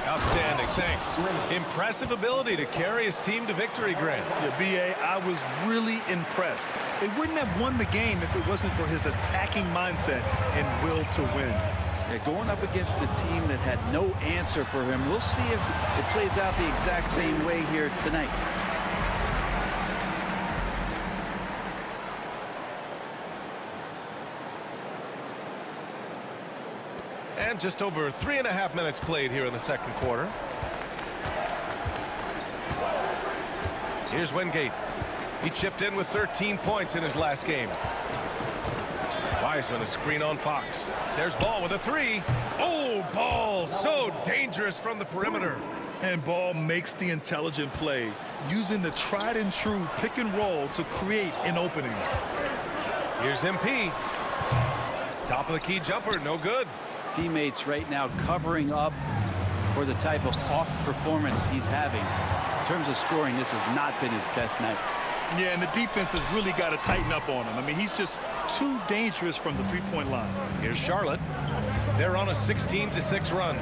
Outstanding, thanks. Impressive ability to carry his team to victory, Grant. Yeah, B.A., I was really impressed. They wouldn't have won the game if it wasn't for his attacking mindset and will to win. Yeah, going up against a team that had no answer for him. We'll see if it plays out the exact same way here tonight. And just over 3.5 minutes played here in the second quarter. Here's Wingate. He chipped in with 13 points in his last game. Wiseman, a screen on Fox. There's Ball with a 3. Oh, Ball so dangerous from the perimeter. And Ball makes the intelligent play, using the tried and true pick and roll to create an opening. Here's MP. Top of the key jumper, no good. Teammates right now covering up for the type of off performance he's having. In terms of scoring, this has not been his best night. Yeah, and the defense has really got to tighten up on him. I mean, he's just too dangerous from the three-point line. Here's Charlotte. They're on a 16-6 run.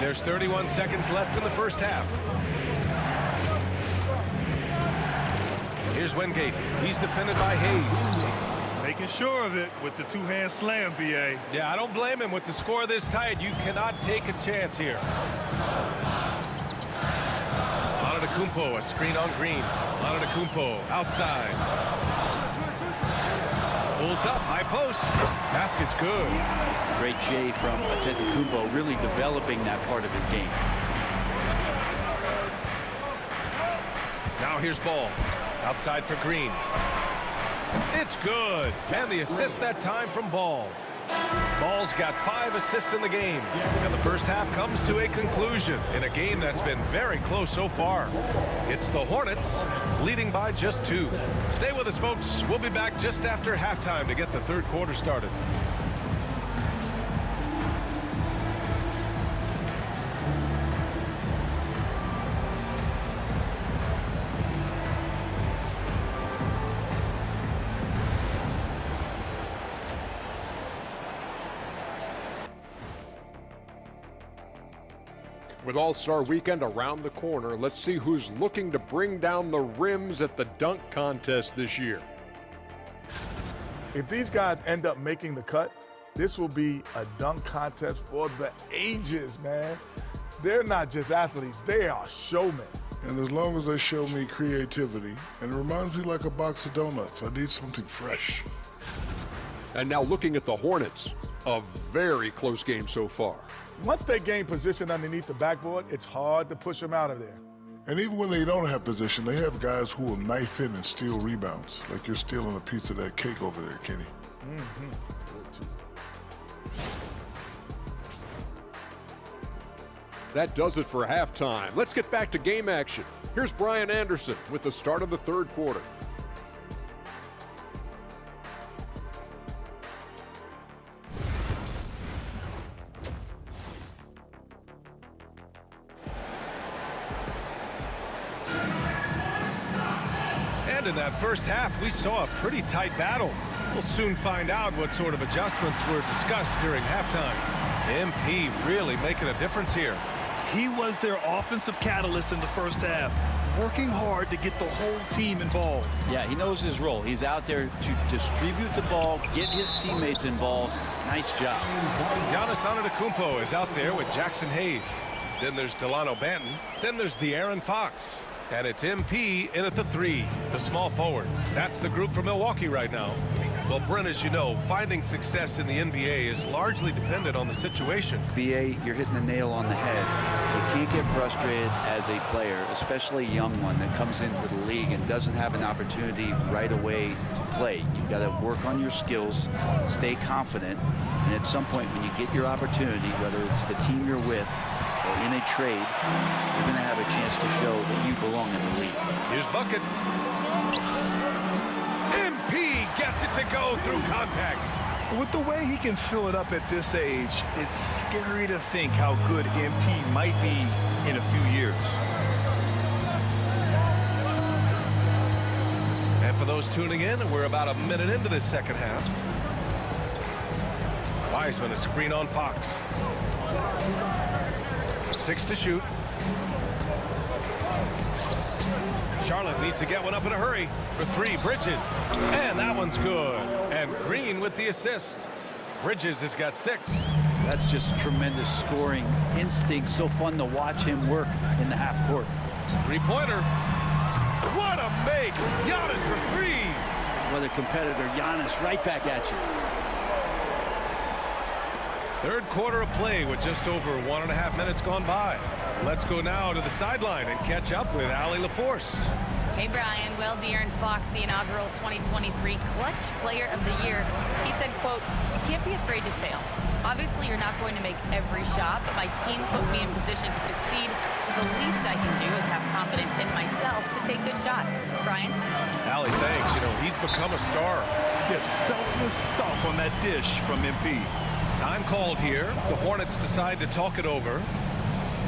There's 31 seconds left in the first half. Here's Wingate. He's defended by Hayes. Making sure of it with the two-hand slam, B.A. Yeah, I don't blame him. With the score this tight, you cannot take a chance here. Antetokounmpo, a screen on Green. Antetokounmpo outside. Pulls up, high post. Basket's good. Great J from Antetokounmpo, really developing that part of his game. Now here's Ball. Outside for Green. It's good. And the assist that time from Ball. Ball's got 5 assists in the game. And the first half comes to a conclusion in a game that's been very close so far. It's the Hornets leading by just 2. Stay with us, folks. We'll be back just after halftime to get the third quarter started. With All-Star Weekend around the corner, let's see who's looking to bring down the rims at the dunk contest this year. If these guys end up making the cut, this will be a dunk contest for the ages, man. They're not just athletes, they are showmen. And as long as they show me creativity, and it reminds me like a box of donuts, I need something fresh. And now looking at the Hornets, a very close game so far. Once they gain position underneath the backboard, it's hard to push them out of there. And even when they don't have position, they have guys who will knife in and steal rebounds, like you're stealing a piece of that cake over there, Kenny. That does it for halftime. Let's get back to game action. Here's Brian Anderson with the start of the third quarter. And in that first half, we saw a pretty tight battle. We'll soon find out what sort of adjustments were discussed during halftime. MP really making a difference here. He was their offensive catalyst in the first half, working hard to get the whole team involved. Yeah, he knows his role. He's out there to distribute the ball, get his teammates involved. Nice job. Giannis Antetokounmpo is out there with Jackson Hayes. Then there's Delano Banton. Then there's De'Aaron Fox. And it's MP in at the 3, the small forward. That's the group for Milwaukee right now. Well, Brent, as you know, finding success in the NBA is largely dependent on the situation. BA, you're hitting the nail on the head. You can't get frustrated as a player, especially a young one that comes into the league and doesn't have an opportunity right away to play. You've got to work on your skills, stay confident, and at some point when you get your opportunity, whether it's the team you're with or in a trade, you're going to have a chance to show that you belong in the league. Here's buckets. MP gets it to go through contact. With the way he can fill it up at this age, it's scary to think how good MP might be in a few years. And for those tuning in, we're about a minute into this second half. Wiseman, a screen on Fox. 6 to shoot. Charlotte needs to get one up in a hurry for 3. Bridges. And that one's good. And Green with the assist. Bridges has got 6. That's just tremendous scoring instinct. So fun to watch him work in the half court. 3-pointer. What a make. Giannis for 3. What a competitor. Giannis right back at you. Third quarter of play with just over 1.5 minutes gone by. Let's go now to the sideline and catch up with Allie LaForce. Hey, Brian. Well, De'Aaron Fox, the inaugural 2023 Clutch Player of the Year, he said, quote, "You can't be afraid to fail. Obviously, you're not going to make every shot, but my team puts me in position to succeed, so the least I can do is have confidence in myself to take good shots." Brian? Allie, thanks. You know, he's become a star. Yes, selfless stuff on that dish from MP. Time called here. The Hornets decide to talk it over.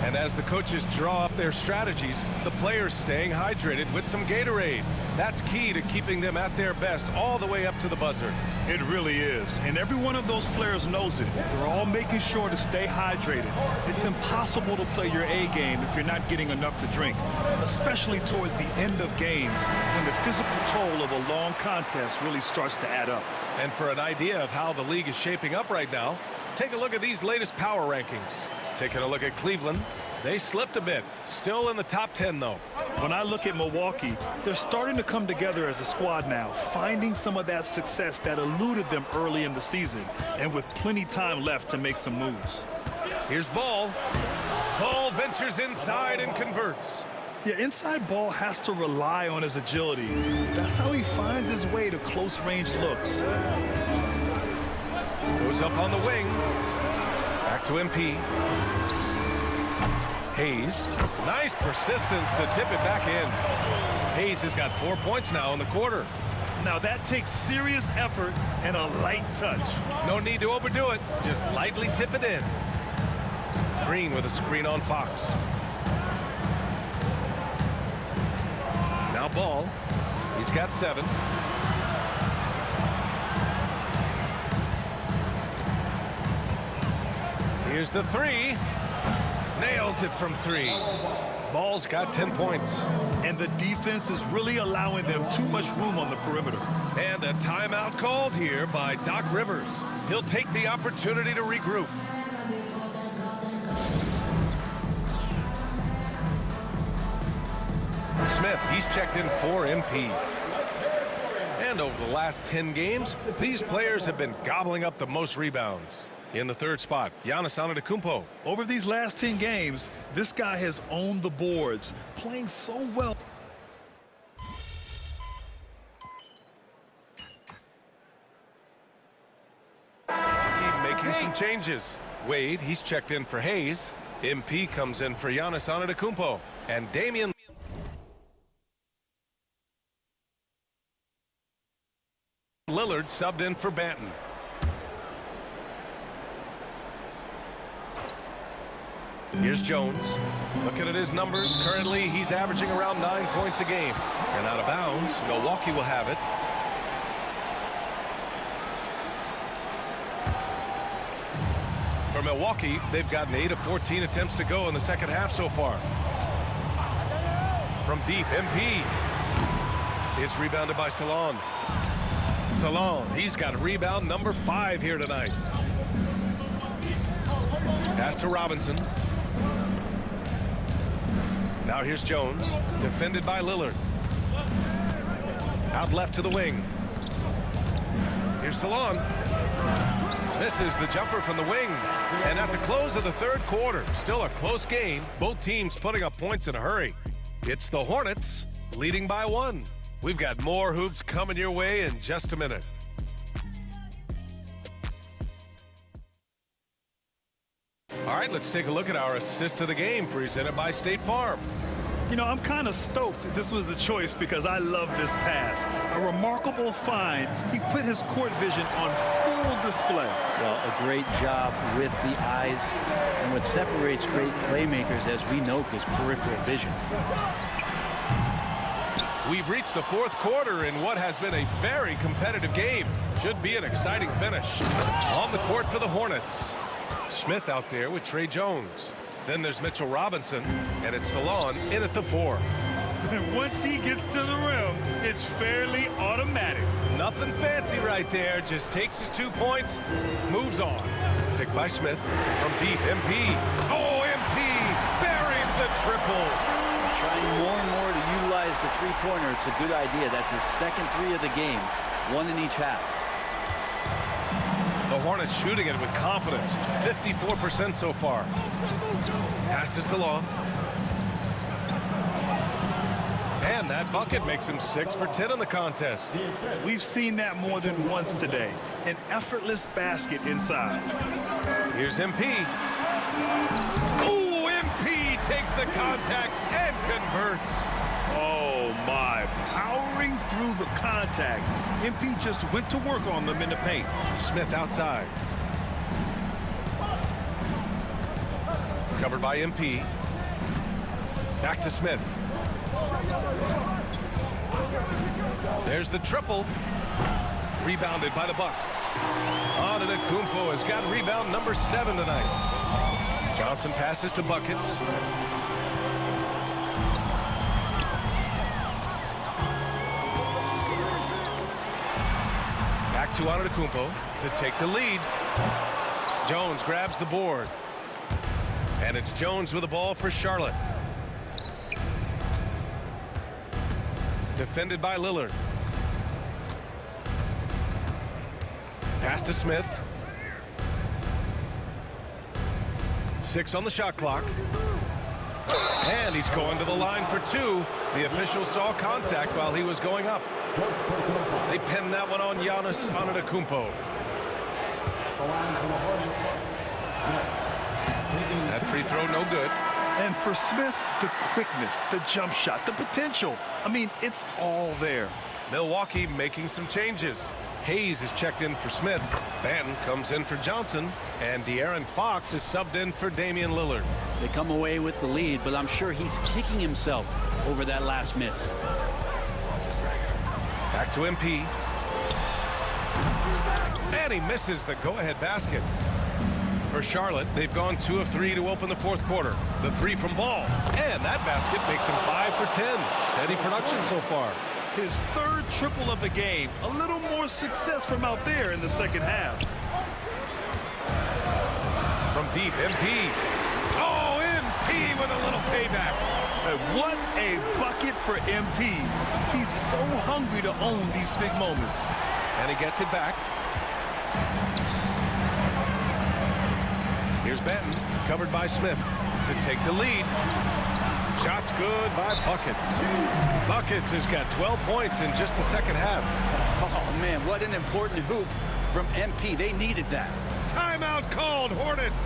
And as the coaches draw up their strategies, the players staying hydrated with some Gatorade. That's key to keeping them at their best all the way up to the buzzer. It really is. And every one of those players knows it. They're all making sure to stay hydrated. It's impossible to play your A game if you're not getting enough to drink, especially towards the end of games when the physical toll of a long contest really starts to add up. And for an idea of how the league is shaping up right now, take a look at these latest power rankings. Taking a look at Cleveland, they slipped a bit. Still in the top 10, though. When I look at Milwaukee, they're starting to come together as a squad now, finding some of that success that eluded them early in the season, and with plenty time left to make some moves. Here's Ball. Ball ventures inside and converts. Yeah, inside Ball has to rely on his agility. That's how he finds his way to close-range looks. Goes up on the wing. Back to MP. Hayes. Nice persistence to tip it back in. Hayes has got 4 points now in the quarter. Now that takes serious effort and a light touch. No need to overdo it. Just lightly tip it in. Green with a screen on Fox. Now Ball. He's got 7. Here's the 3. Nails it from 3. Ball's got 10 points. And the defense is really allowing them too much room on the perimeter. And a timeout called here by Doc Rivers. He'll take the opportunity to regroup. Smith, he's checked in for MP. And over the last 10 games, these players have been gobbling up the most rebounds. In the third spot, Giannis Antetokounmpo. Over these last 10 games, this guy has owned the boards, playing so well. Keep making some changes. Wade, he's checked in for Hayes. MP comes in for Giannis Antetokounmpo. And Damian Lillard subbed in for Banton. Here's Jones. Looking at his numbers, currently he's averaging around 9 points a game. And out of bounds, Milwaukee will have it. For Milwaukee, they've gotten 8 of 14 attempts to go in the second half so far. From deep, MP. It's rebounded by Salon. Salon, he's got rebound number 5 here tonight. Pass to Robinson. Now here's Jones, defended by Lillard. Out left to the wing. Here's Salon. Misses the jumper from the wing. And at the close of the third quarter, still a close game. Both teams putting up points in a hurry. It's the Hornets leading by 1. We've got more hoops coming your way in just a minute. All right, let's take a look at our assist of the game presented by State Farm. You know, I'm kind of stoked that this was a choice because I love this pass. A remarkable find. He put his court vision on full display. Well, a great job with the eyes. And what separates great playmakers, as we know, is peripheral vision. We've reached the fourth quarter in what has been a very competitive game. Should be an exciting finish. On the court for the Hornets. Smith out there with Trey Jones. Then there's Mitchell Robinson, and it's Salon in at the 4. And once he gets to the rim, it's fairly automatic. Nothing fancy right there. Just takes his 2 points, moves on. Picked by Smith from deep. MP. Oh, MP buries the triple. Trying more and more to utilize the three-pointer. It's a good idea. That's his second 3 of the game. 1 in each half. The Hornets shooting it with confidence. 54% so far. Pass to Salon. And that bucket makes him 6 for 10 in the contest. We've seen that more than once today. An effortless basket inside. Here's MP. Ooh, MP takes the contact and converts. Oh my, powering through the contact. MP just went to work on them in the paint. Smith outside. Covered by MP. Back to Smith. There's the triple. Rebounded by the Bucks. Antetokounmpo has got rebound number 7 tonight. Johnson passes to Buckets. Back to Antetokounmpo to take the lead. Jones grabs the board. And it's Jones with the ball for Charlotte. Defended by Lillard. Pass to Smith. 6 on the shot clock. And he's going to the line for 2. The official saw contact while he was going up. They pinned that one on Giannis Antetokounmpo. That free throw no good. And for Smith, the quickness, the jump shot, the potential. I mean, it's all there. Milwaukee making some changes. Hayes is checked in for Smith. Banton comes in for Johnson. And De'Aaron Fox is subbed in for Damian Lillard. They come away with the lead, but I'm sure he's kicking himself over that last miss. Back to MP. And he misses the go-ahead basket. For Charlotte, they've gone 2 of 3 to open the 4th quarter. The 3 from Ball. And that basket makes him 5 for 10. Steady production so far. His 3rd triple of the game. A little more success from out there in the second half. From deep, MP. Oh, MP with a little payback. What a bucket for MP. He's so hungry to own these big moments. And he gets it back. Here's Banton, covered by Smith to take the lead. Shots good by Buckets. Buckets has got 12 points in just the second half. Oh, man, what an important hoop from MP. They needed that. Timeout called, Hornets.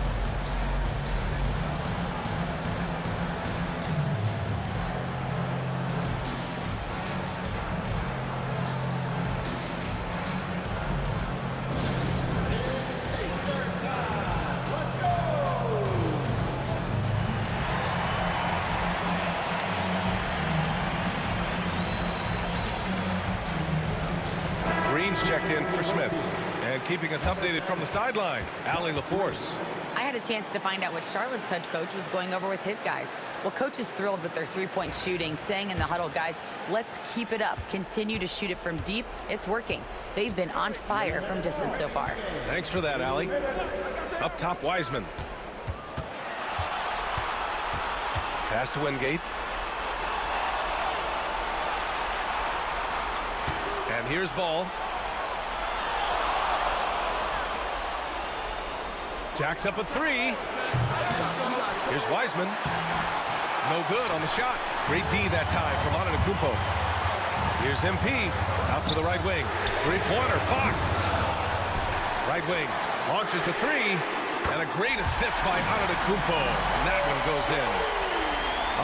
Checked in for Smith. And keeping us updated from the sideline, Allie LaForce. I had a chance to find out what Charlotte's head coach was going over with his guys. Well, coach is thrilled with their three-point shooting, saying in the huddle, guys, let's keep it up. Continue to shoot it from deep. It's working. They've been on fire from distance so far. Thanks for that, Allie. Up top, Wiseman. Pass to Wingate. And here's Ball. Jacks up a 3. Here's Wiseman. No good on the shot. Great D that time from Antetokounmpo. Here's MP. Out to the right wing. Three-pointer, Fox. Right wing. Launches a 3. And a great assist by Antetokounmpo. And that one goes in.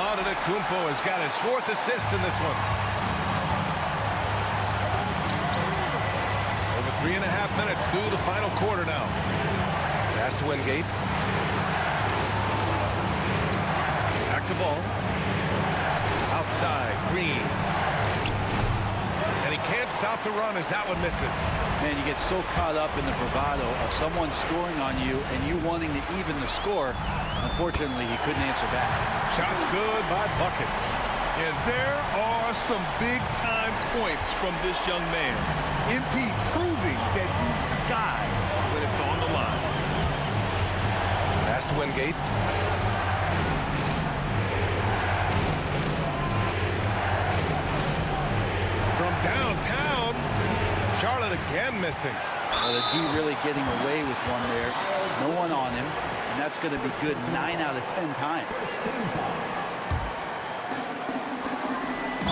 Antetokounmpo has got his 4th assist in this one. Over 3.5 minutes through the final quarter now. Pass to Wingate. Back to Ball. Outside, Green. And he can't stop the run as that one misses. Man, you get so caught up in the bravado of someone scoring on you and you wanting to even the score. Unfortunately, he couldn't answer back. Shots good by Buckets. And there are some big-time points from this young man. MP proving that he's the guy when it's on the line. Pass to Wingate. From downtown, Charlotte again missing. Well, the D really getting away with one there. No one on him, and that's going to be good 9 out of 10 times.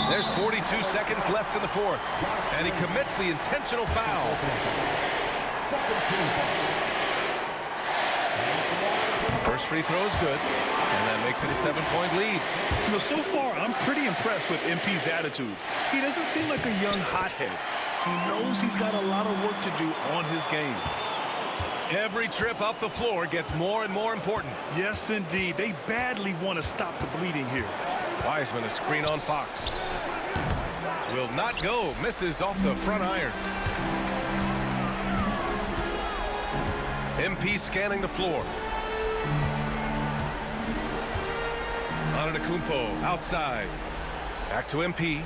There's 42 seconds left in the 4th, and he commits the intentional foul. First free throw is good, and that makes it a 7-point lead. You know, so far, I'm pretty impressed with MP's attitude. He doesn't seem like a young hothead. He knows he's got a lot of work to do on his game. Every trip up the floor gets more and more important. Yes, indeed. They badly want to stop the bleeding here. Wiseman, a screen on Fox. Will not go. Misses off the front iron. MP scanning the floor. Antetokounmpo outside. Back to MP.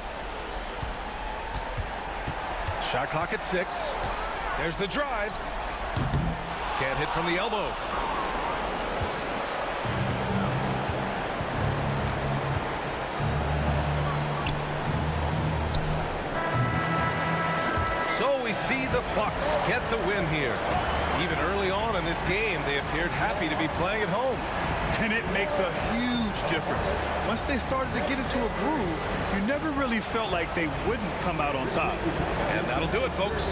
Shot clock at 6. There's the drive. Can't hit from the elbow. So we see the Bucks get the win here. Even early on in this game, they appeared happy to be playing at home. And it makes a huge difference. Once they started to get into a groove, you never really felt like they wouldn't come out on top. And that'll do it, folks.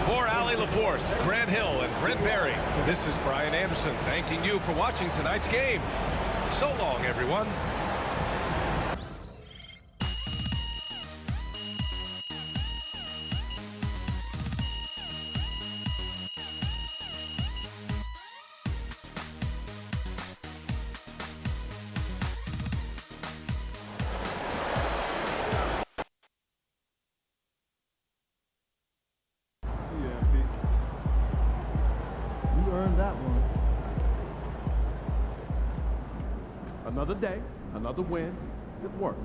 For Allie LaForce, Grant Hill, and Brent Barry, this is Brian Anderson thanking you for watching tonight's game. So long, everyone. You earned that one. Another day, another win. Good work.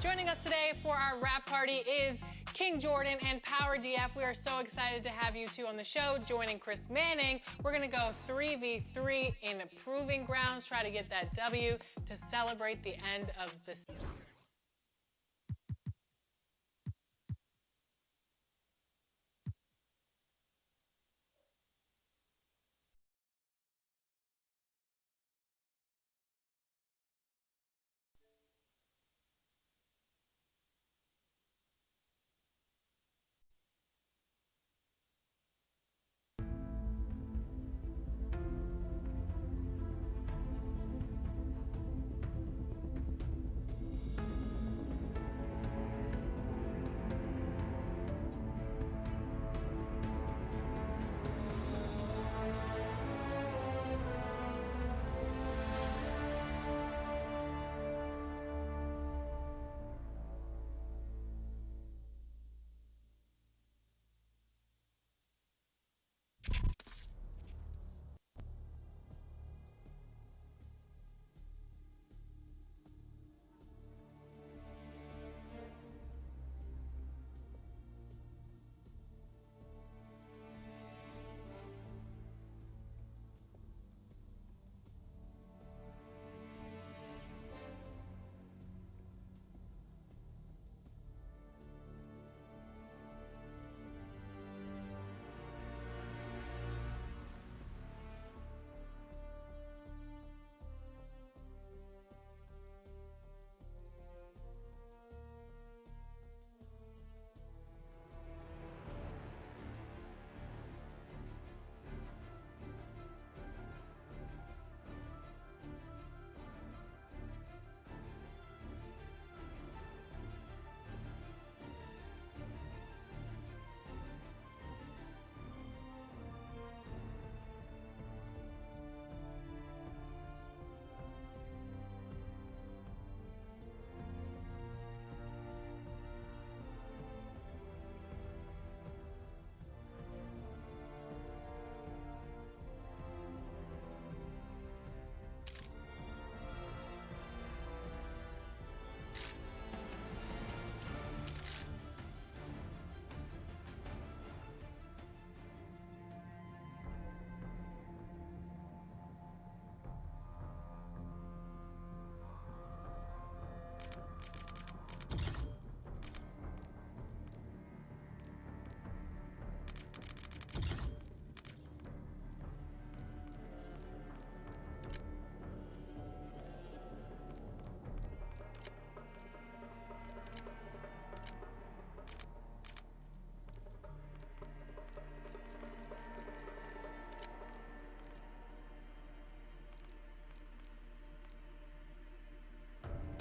Joining us today for our wrap party is King Jordan and Power DF. We are so excited to have you two on the show. Joining Chris Manning, we're going to go 3v3 in Proving Grounds, try to get that W to celebrate the end of the season.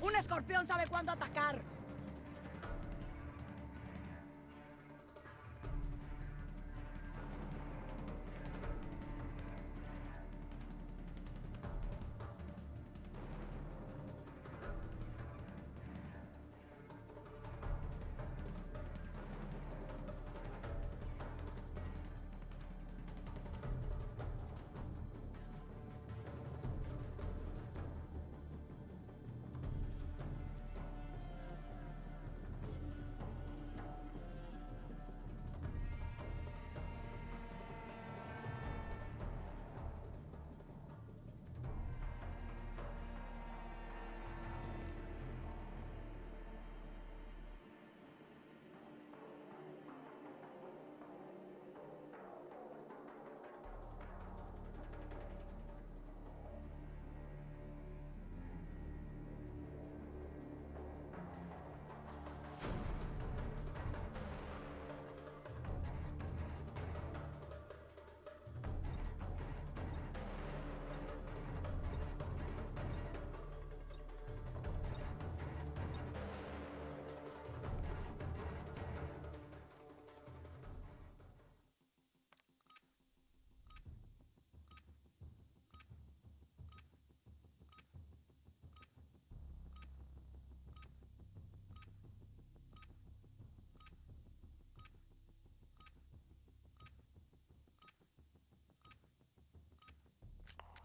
Un escorpión sabe cuándo atacar.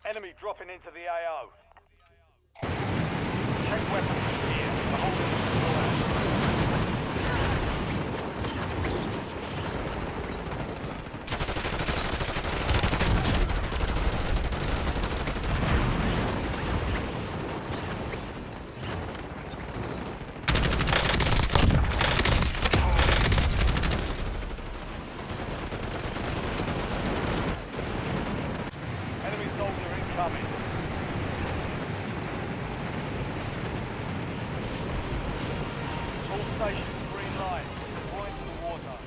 Enemy dropping into the AO. Check weapons here. The whole All stations, green light. Deploying to the war zone.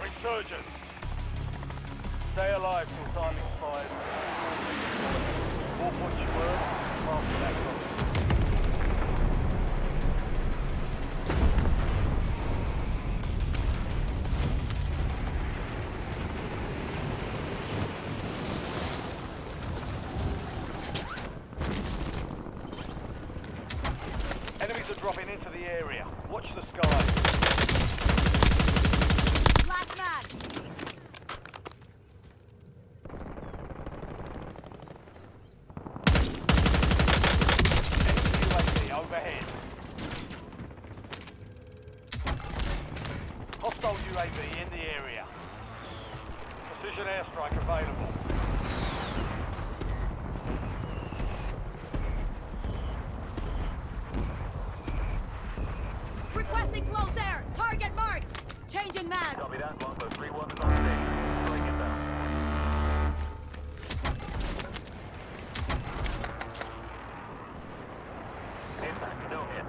Resurgence. Stay alive till time expires. 4 points you were, after that goal. Enemies are dropping into the area. Watch the sky. Last man. UAV overhead. Hostile UAV in the area. Precision airstrike available. Requesting close air. Target marked. Changing mags. Copy that. Longbow 3-1 is on station. Bring it down. Impact, no hit.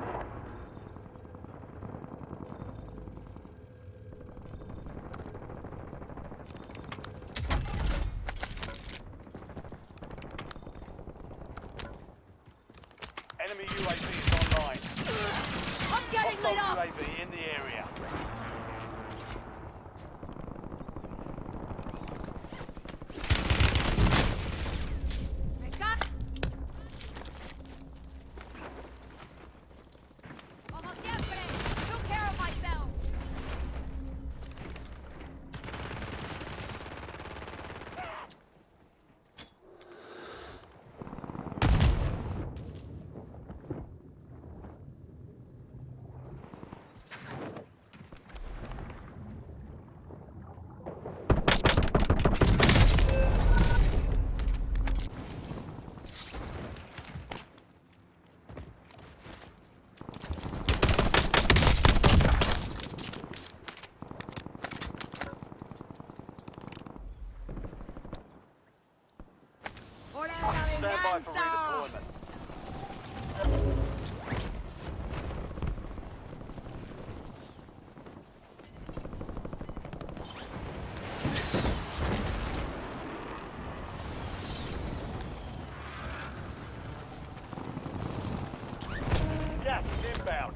Enemy UAV is online. I'm getting lit Hostile up. UAV in the area. I got. Como siempre. Took care of myself. Hora de la Stand by for venganza. redeployment. Gas is inbound.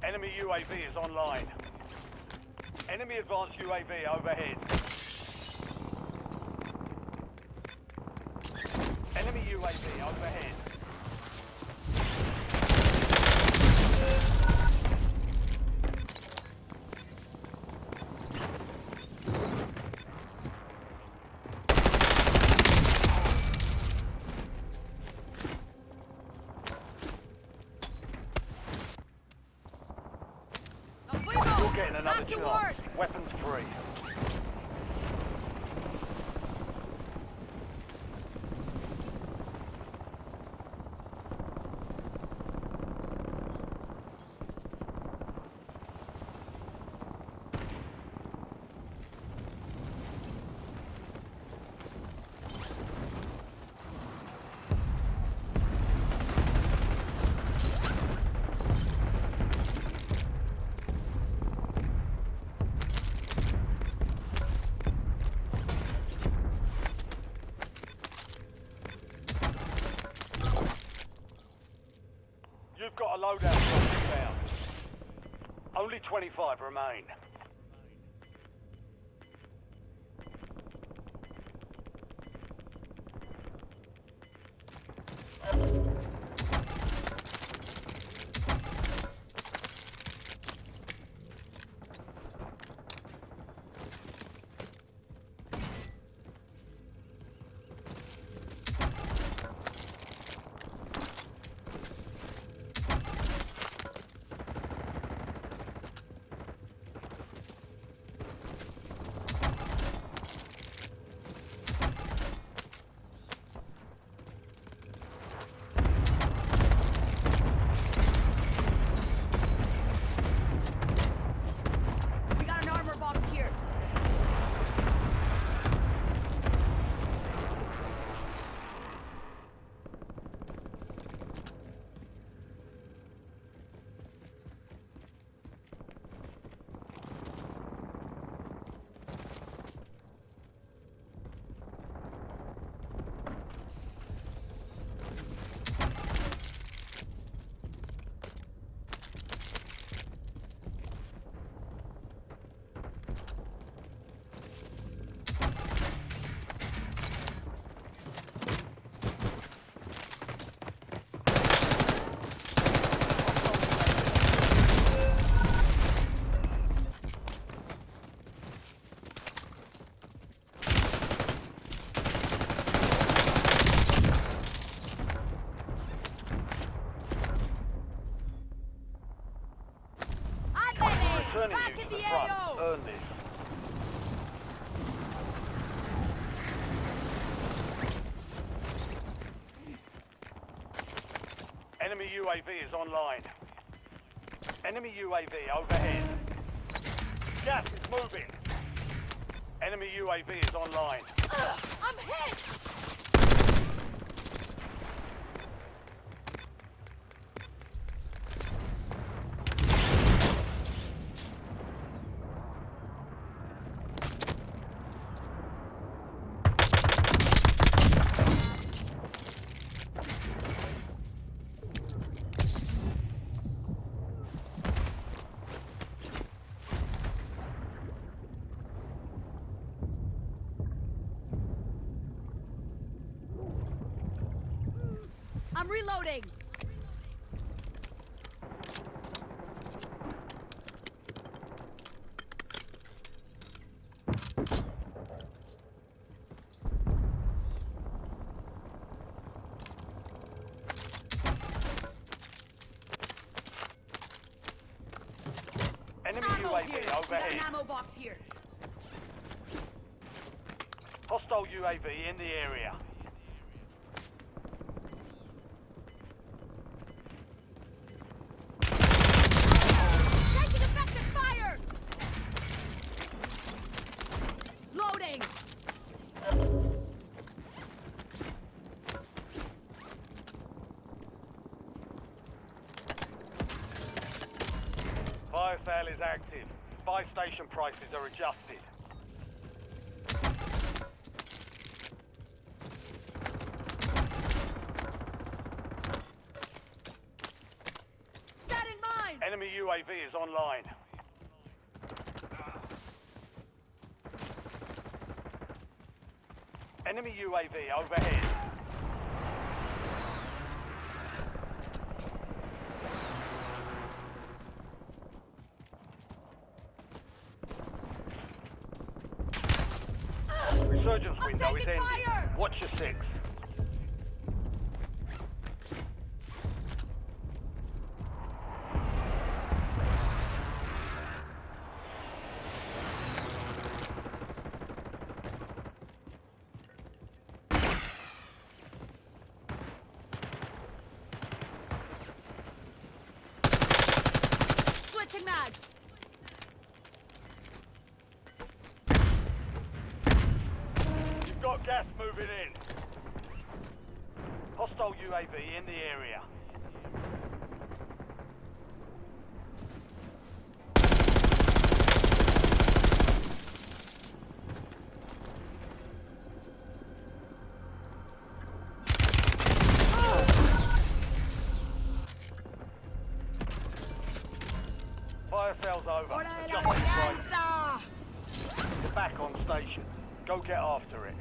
Enemy UAV is online. Enemy advanced UAV overhead. Enemy UAV overhead. You're getting another Back to chance. work. Weapons free. You've got a loadout dropping down. Only 25 remain. Turning Back you in to the the front. AO. Earn this. Enemy UAV is online. Enemy UAV overhead. Gas is moving. Enemy UAV is online. I'm hit! I'm reloading! Enemy Ammo UAV here. We got overhead. an ammo box here. Hostile UAV in the area. Taking effective fire! Loading! Fire sale is active. Buy station prices are adjusted. Set in mind! Enemy UAV is online. Enemy UAV overhead. Resurgence window is ending. fire! Watch your six. Switching mags! You've got gas moving in. Hostile UAV in the area. Fire sale's over. Hora de la Jump on strike. venganza! You're back on station. Go get after it.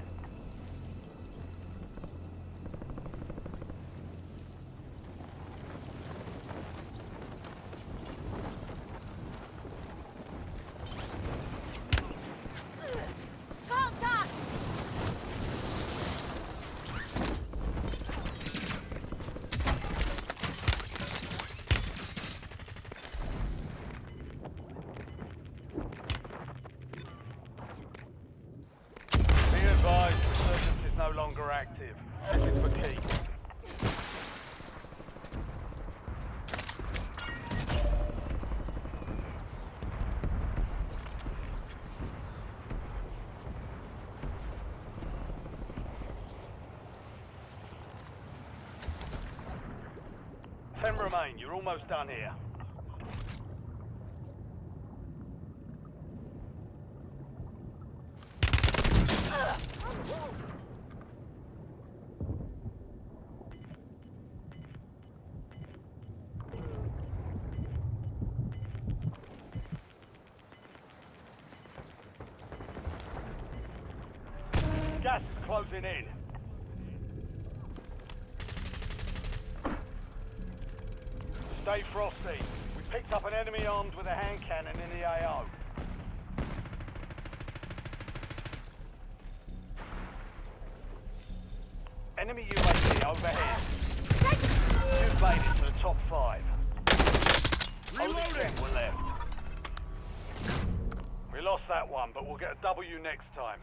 Contact! Be advised, resurgence is no longer active. This is for keep. Ten remain. You're almost done here. Gas is closing in. Stay frosty. We picked up an enemy armed with a hand cannon in the AO. Enemy UAV overhead. You've made it to the top 5. Only 10 were left. one, but we'll get a W next time.